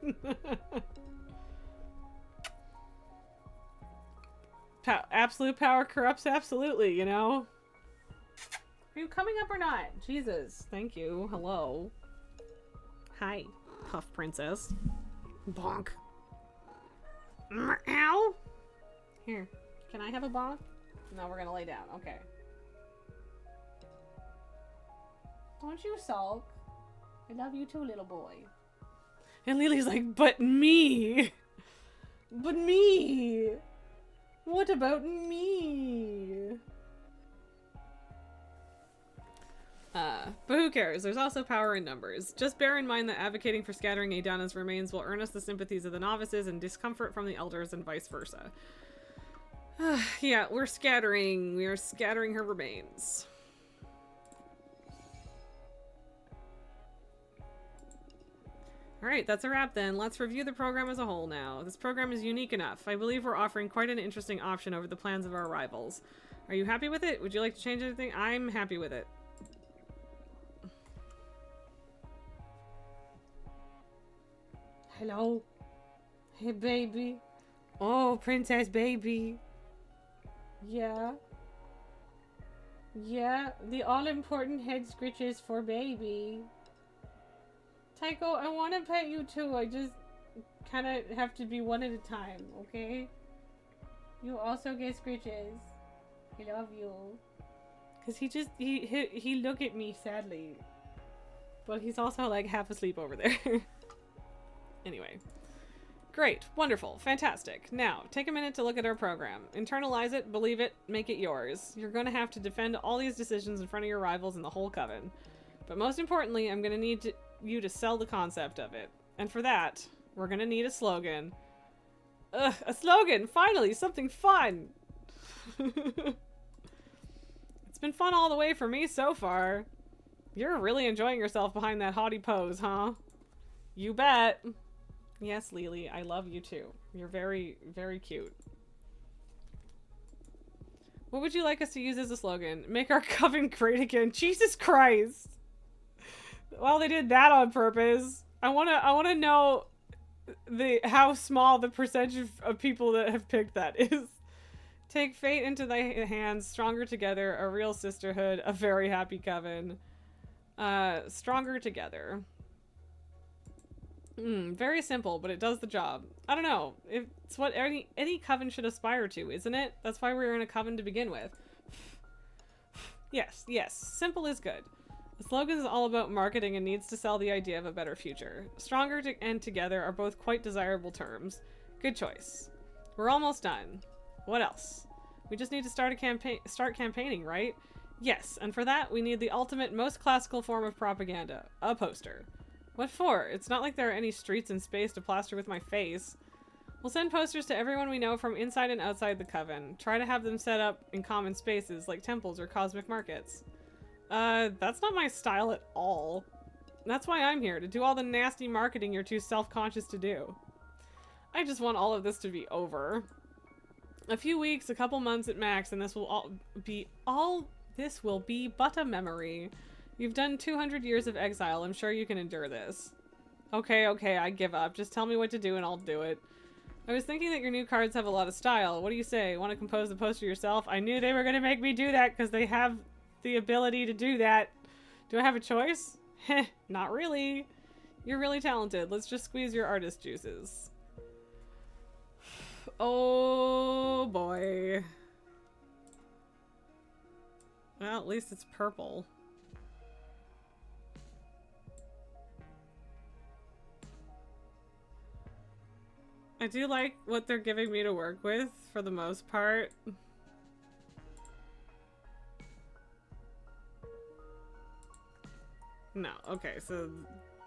Absolute power corrupts absolutely, you know? Are you coming up or not? Jesus, thank you. Hello. Hi, Puff Princess. Bonk. Ow! Here, can I have a bonk? No, we're gonna lay down. Okay. Don't you sulk. I love you too, little boy. And Lily's like, but me! But me! What about me? But who cares? There's also power in numbers. Just bear in mind that advocating for scattering Adana's remains will earn us the sympathies of the novices and discomfort from the elders and vice versa. Yeah, we're scattering. We are scattering her remains. Alright, that's a wrap then. Let's review the program as a whole now. This program is unique enough. I believe we're offering quite an interesting option over the plans of our rivals. Are you happy with it? Would you like to change anything? I'm happy with it. Hello? Hey, baby. Oh, princess baby. Yeah? Yeah, the all-important head scritches for baby. Tycho, I want to pet you too. I just kind of have to be one at a time, okay? You also get scritches. I love you. Cause he look at me sadly, but he's also like half asleep over there. Anyway, great, wonderful, fantastic. Now take a minute to look at our program. Internalize it, believe it, make it yours. You're going to have to defend all these decisions in front of your rivals in the whole coven. But most importantly, I'm going to need you to sell the concept of it. And for that, we're gonna need a slogan. Ugh, a slogan! Finally, something fun! It's been fun all the way for me so far. You're really enjoying yourself behind that haughty pose, huh? You bet! Yes, Lily, I love you too. You're very, very cute. What would you like us to use as a slogan? Make our coven great again. Jesus Christ. Well, they did that on purpose. I wanna know how small the percentage of people that have picked that is. Take fate into thy hands, stronger together, a real sisterhood, a very happy coven. Stronger together. Very simple, but it does the job. I don't know. It's what any coven should aspire to, isn't it? That's why we're in a coven to begin with. Yes, yes. Simple is good. The slogan is all about marketing and needs to sell the idea of a better future. Stronger and together are both quite desirable terms. Good choice. We're almost done. What else? We just need to start campaigning, right? Yes, and for that, we need the ultimate, most classical form of propaganda. A poster. What for? It's not like there are any streets in space to plaster with my face. We'll send posters to everyone we know from inside and outside the coven. Try to have them set up in common spaces, like temples or cosmic markets. That's not my style at all. That's why I'm here, to do all the nasty marketing you're too self-conscious to do. I just want all of this to be over. A few weeks, a couple months at max, and this will be but a memory. You've done 200 years of exile. I'm sure you can endure this. Okay, I give up. Just tell me what to do and I'll do it. I was thinking that your new cards have a lot of style. What do you say? Want to compose the poster yourself? I knew they were going to make me do that because they have the ability to do that. Do I have a choice? Heh, not really. You're really talented. Let's just squeeze your artist juices. Oh boy. Well, at least it's purple. I do like what they're giving me to work with for the most part. No, okay, so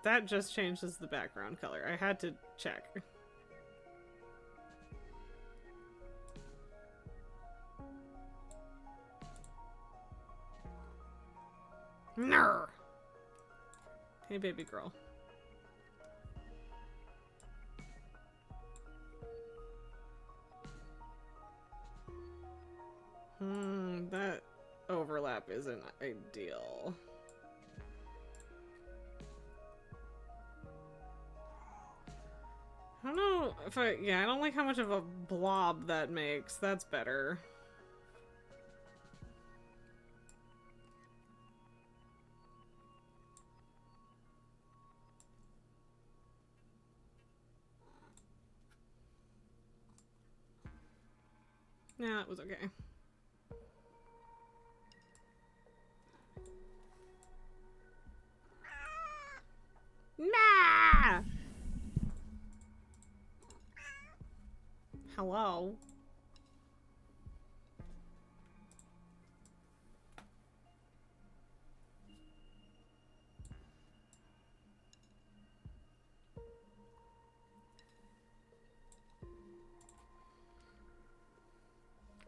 that just changes the background color. I had to check. Nar. Hey, baby girl. That overlap isn't ideal. I don't know if I don't like how much of a blob that makes. That's better. Yeah, it was okay. Nah! Hello?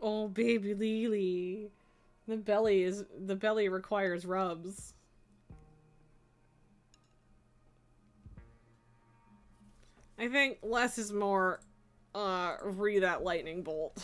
Oh, baby Lily. The belly requires rubs. I think less is more. Re that lightning bolt.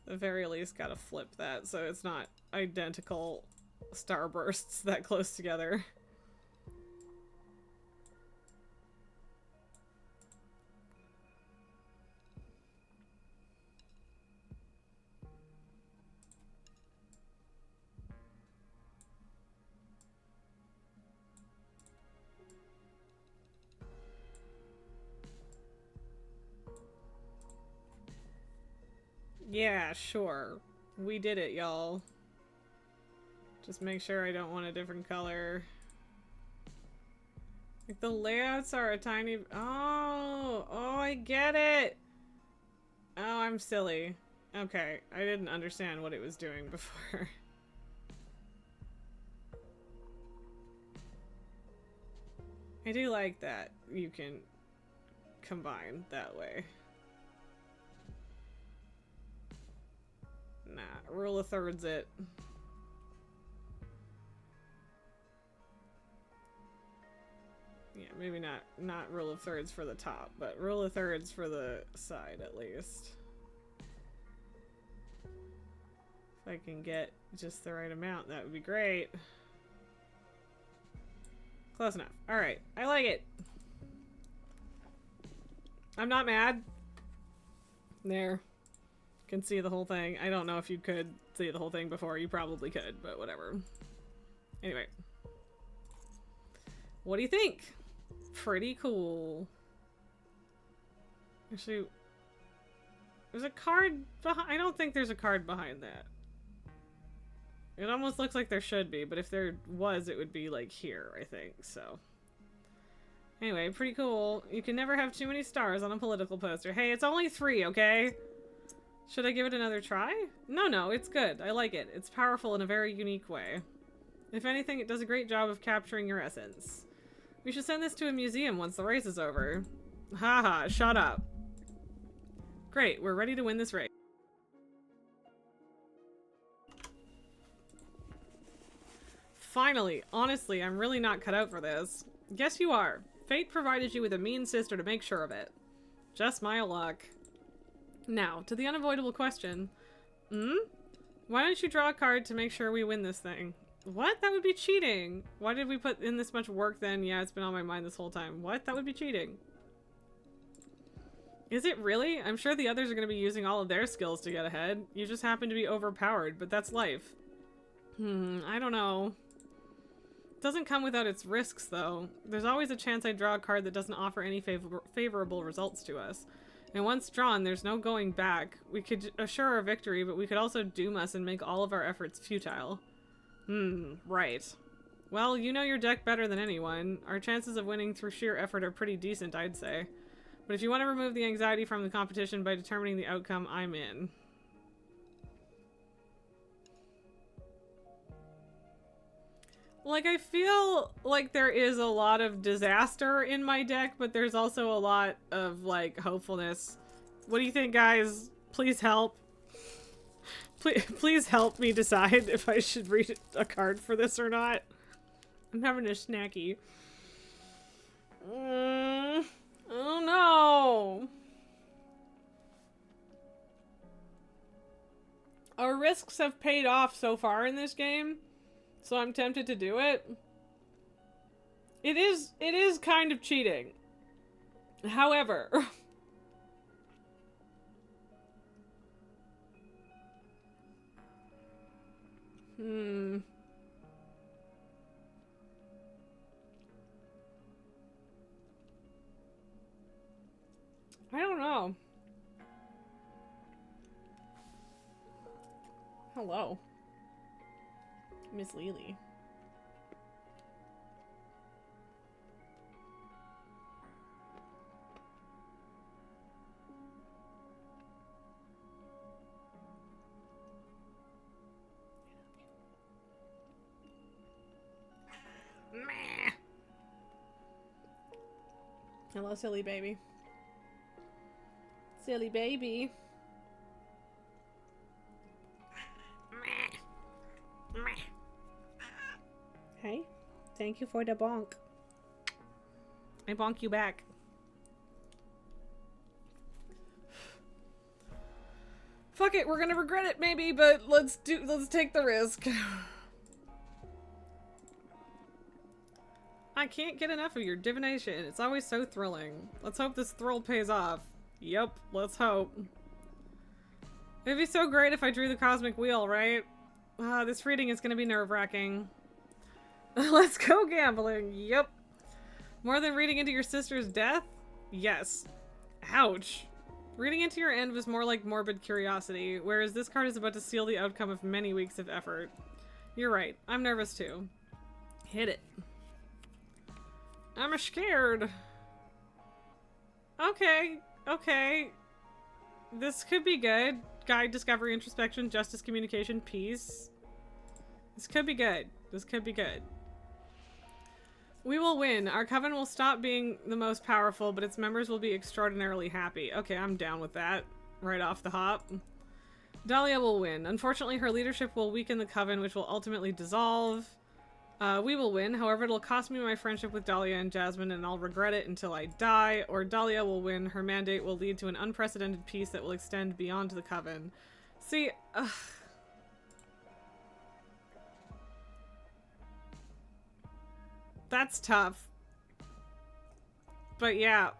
At the very least, gotta flip that so it's not identical starbursts that close together. Yeah, sure. We did it, y'all. Just make sure I don't want a different color. Like, the layouts are a tiny... Oh, I get it! Oh, I'm silly. Okay, I didn't understand what it was doing before. I do like that you can combine that way. Nah, rule of thirds it. Yeah, maybe not rule of thirds for the top, but rule of thirds for the side at least. If I can get just the right amount, that would be great. Close enough. Alright, I like it. I'm not mad. There. Can see the whole thing. I don't know if you could see the whole thing before. You probably could, but whatever. Anyway. What do you think? Pretty cool. Actually, there's a card behind. I don't think there's a card behind that. It almost looks like there should be, but if there was, it would be like here, I think. So anyway, pretty cool. You can never have too many stars on a political poster. Hey, it's only 3, okay? Should I give it another try? No, it's good. I like it. It's powerful in a very unique way. If anything, it does a great job of capturing your essence. We should send this to a museum once the race is over. Haha, shut up. Great, we're ready to win this race. Finally, honestly, I'm really not cut out for this. Guess you are. Fate provided you with a mean sister to make sure of it. Just my luck. Now, to the unavoidable question. Why don't you draw a card to make sure we win this thing? What? That would be cheating. Why did we put in this much work then? Yeah, it's been on my mind this whole time. What? That would be cheating. Is it really? I'm sure the others are going to be using all of their skills to get ahead. You just happen to be overpowered, but that's life. I don't know. It doesn't come without its risks, though. There's always a chance I draw a card that doesn't offer any favorable results to us. And once drawn, there's no going back. We could assure our victory, but we could also doom us and make all of our efforts futile. Right. Well, you know your deck better than anyone. Our chances of winning through sheer effort are pretty decent, I'd say. But if you want to remove the anxiety from the competition by determining the outcome, I'm in. Like, I feel like there is a lot of disaster in my deck, but there's also a lot of, like, hopefulness. What do you think, guys? Please help. Please help me decide if I should read a card for this or not. I'm having a snacky. Oh no! Our risks have paid off so far in this game, so I'm tempted to do it. It is kind of cheating. However... I don't know. Hello. Miss Lily. Hello, silly baby. Silly baby. Hey, thank you for the bonk. I bonk you back. Fuck it, we're gonna regret it maybe, but let's take the risk. I can't get enough of your divination. It's always so thrilling. Let's hope this thrill pays off. Yep, let's hope. It'd be so great if I drew the cosmic wheel, right? This reading is gonna be nerve-wracking. Let's go gambling. Yep. More than reading into your sister's death? Yes. Ouch. Reading into your end was more like morbid curiosity, whereas this card is about to seal the outcome of many weeks of effort. You're right. I'm nervous too. Hit it. I'm scared. Okay. Okay. This could be good. Guide, discovery, introspection, justice, communication, peace. This could be good. This could be good. We will win. Our coven will stop being the most powerful, but its members will be extraordinarily happy. Okay, I'm down with that. Right off the hop. Dahlia will win. Unfortunately, her leadership will weaken the coven, which will ultimately dissolve. We will win. However, it'll cost me my friendship with Dahlia and Jasmine, and I'll regret it until I die. Or Dahlia will win. Her mandate will lead to an unprecedented peace that will extend beyond the coven. See, that's tough. But yeah.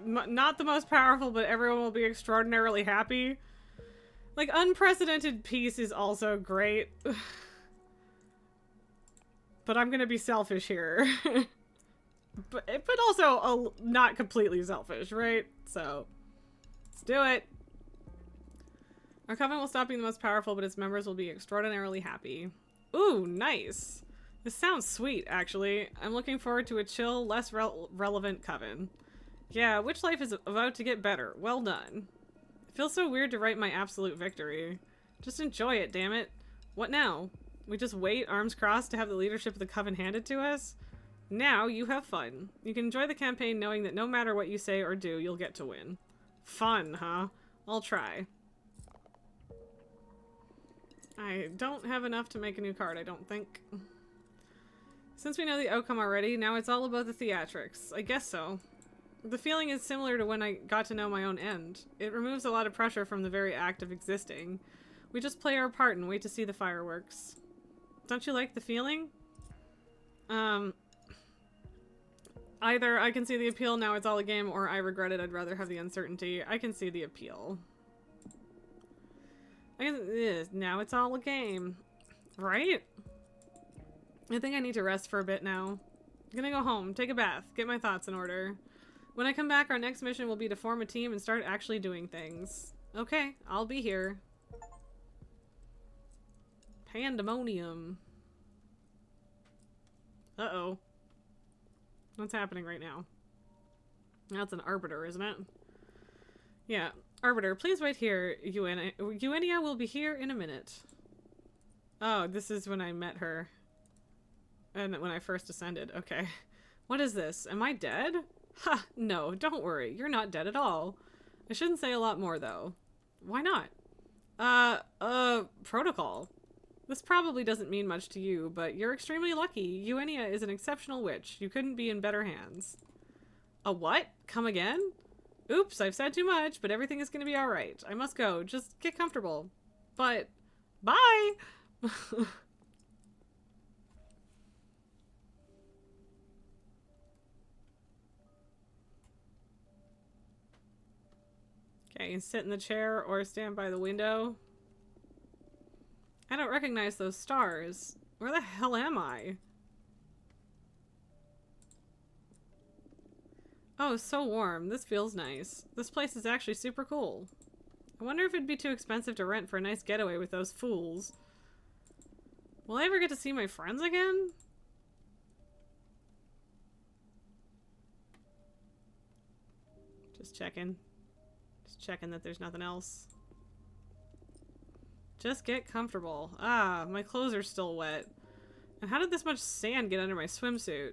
Not the most powerful, but everyone will be extraordinarily happy. Like, unprecedented peace is also great. But I'm gonna be selfish here. but also not completely selfish, right? So, let's do it. Our coven will stop being the most powerful, but its members will be extraordinarily happy. Ooh, nice. This sounds sweet, actually. I'm looking forward to a chill, less relevant coven. Yeah, Witch life is about to get better. Well done. It feels so weird to write my absolute victory. Just enjoy it, damn it. What now? We just wait, arms crossed, to have the leadership of the coven handed to us? Now, you have fun. You can enjoy the campaign knowing that no matter what you say or do, you'll get to win. Fun, huh? I'll try. I don't have enough to make a new card, I don't think. Since we know the outcome already, now it's all about the theatrics. I guess so. The feeling is similar to when I got to know my own end. It removes a lot of pressure from the very act of existing. We just play our part and wait to see the fireworks. Don't you like the feeling? Either I can see the appeal, now it's all a game, or I regret it, I'd rather have the uncertainty. I can see the appeal. Now it's all a game. Right? I think I need to rest for a bit now. I'm gonna go home, take a bath, get my thoughts in order. When I come back, our next mission will be to form a team and start actually doing things. Okay, I'll be here. Pandemonium. Uh-oh. What's happening right now? That's an arbiter, isn't it? Yeah. Arbiter, please wait here. Eugenia will be here in a minute. Oh, this is when I met her. And when I first ascended. Okay. What is this? Am I dead? Ha! No, don't worry. You're not dead at all. I shouldn't say a lot more, though. Why not? Protocol. This probably doesn't mean much to you, but you're extremely lucky. Eugenia is an exceptional witch. You couldn't be in better hands. A what? Come again? Oops, I've said too much, but everything is gonna be alright. I must go. Just get comfortable. But, bye! Okay, sit in the chair or stand by the window. I don't recognize those stars. Where the hell am I? Oh, so warm. This feels nice. This place is actually super cool. I wonder if it'd be too expensive to rent for a nice getaway with those fools. Will I ever get to see my friends again? Just checking. Just checking that there's nothing else. Just get comfortable. Ah, my clothes are still wet. And how did this much sand get under my swimsuit?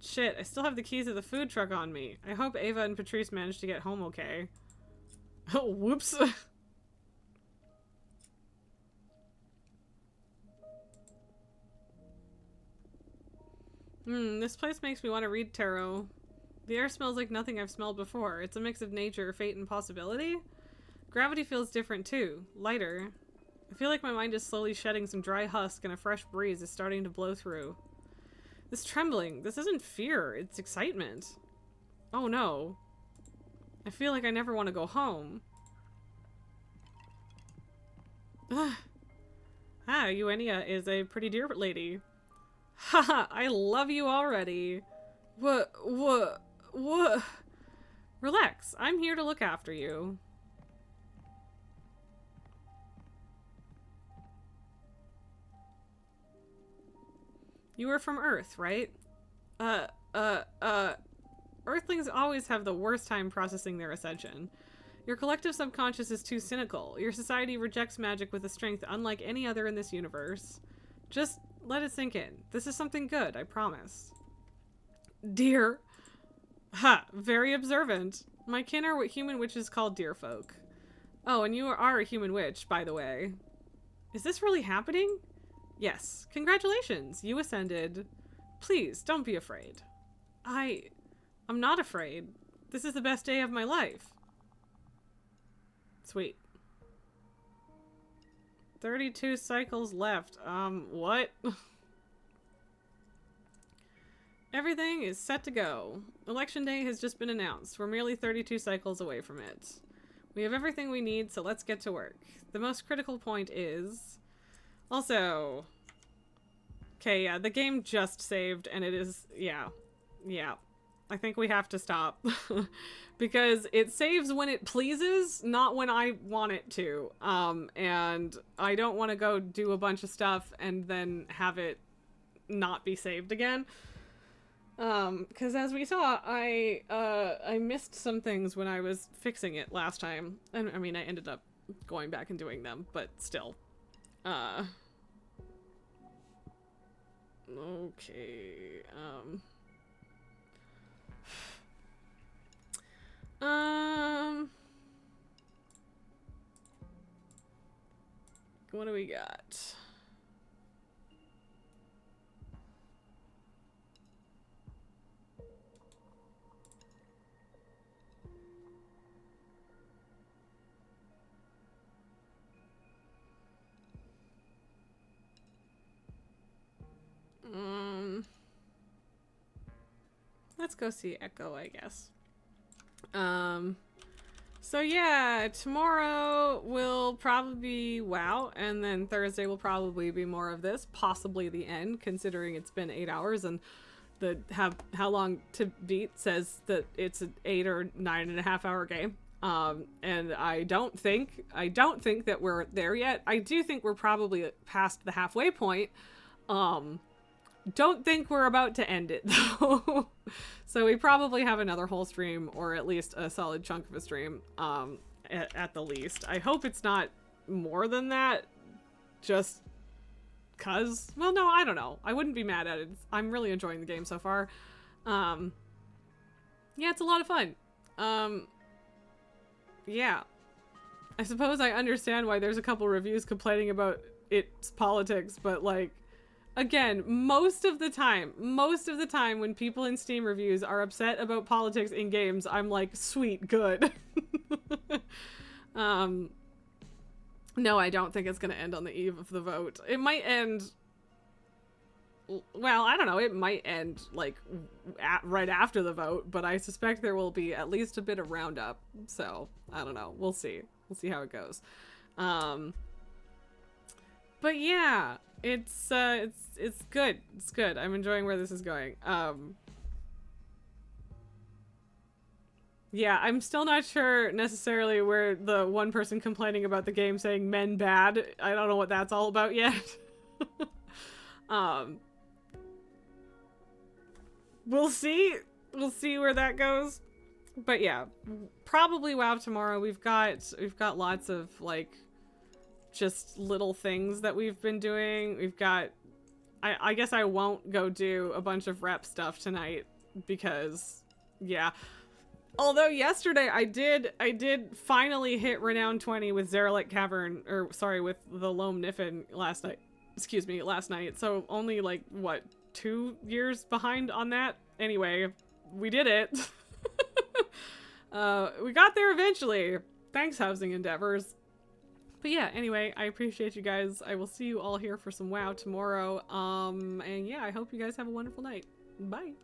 Shit, I still have the keys of the food truck on me. I hope Ava and Patrice managed to get home okay. Oh, whoops. This place makes me want to read tarot. The air smells like nothing I've smelled before. It's a mix of nature, fate, and possibility. Gravity feels different too. Lighter. I feel like my mind is slowly shedding some dry husk and a fresh breeze is starting to blow through. This trembling, this isn't fear, it's excitement. Oh no. I feel like I never want to go home. Eugenia is a pretty dear lady. Haha, I love you already. What? Relax, I'm here to look after you. You were from Earth, right? Earthlings always have the worst time processing their ascension. Your collective subconscious is too cynical. Your society rejects magic with a strength unlike any other in this universe. Just let it sink in. This is something good, I promise. Deer. Ha! Very observant. My kin are what human witches call deer folk. Oh, and you are a human witch, by the way. Is this really happening? Yes. Congratulations. You ascended. Please, don't be afraid. I'm not afraid. This is the best day of my life. Sweet. 32 cycles left. What? Everything is set to go. Election day has just been announced. We're merely 32 cycles away from it. We have everything we need, so let's get to work. The most critical point is... Also... Okay, yeah, the game just saved, and it is... Yeah. I think we have to stop. Because it saves when it pleases, not when I want it to. And I don't want to go do a bunch of stuff and then have it not be saved again. Because as we saw, I missed some things when I was fixing it last time. And I mean, I ended up going back and doing them, but still. Okay, what do we got? Let's go see Echo, I guess. So yeah, tomorrow will probably be WoW, and then Thursday will probably be more of this, possibly the end, considering it's been 8 hours, and the how long to beat says that it's an 8 or 9.5 hour game. And I don't think that we're there yet. I do think we're probably past the halfway point. Don't think we're about to end it though. So we probably have another whole stream, or at least a solid chunk of a stream, at the least. I hope it's not more than that, just cause, well, no, I don't know. I wouldn't be mad at it. I'm really enjoying the game so far. Yeah, it's a lot of fun. Yeah. I suppose I understand why there's a couple reviews complaining about its politics, but like, again, most of the time when people in Steam reviews are upset about politics in games, I'm like, sweet, good. No, I don't think it's going to end on the eve of the vote. It might end, well, I don't know, it might end like right after the vote, but I suspect there will be at least a bit of roundup. So, I don't know. We'll see. We'll see how it goes. But yeah, it's good. It's good. I'm enjoying where this is going. Yeah, I'm still not sure necessarily where the one person complaining about the game saying men bad. I don't know what that's all about yet. We'll see. We'll see where that goes. But yeah, probably WoW tomorrow. We've got lots of like just little things that we've been doing. We've got, I guess I won't go do a bunch of rep stuff tonight because, yeah. Although yesterday I did finally hit Renown 20 with Zeralik Cavern, or sorry, with the Loam Niffin last night. Excuse me, last night. So only like, what, 2 years behind on that? Anyway, we did it. We got there eventually. Thanks, Housing Endeavors. But yeah, anyway, I appreciate you guys. I will see you all here for some WoW tomorrow. And yeah, I hope you guys have a wonderful night. Bye.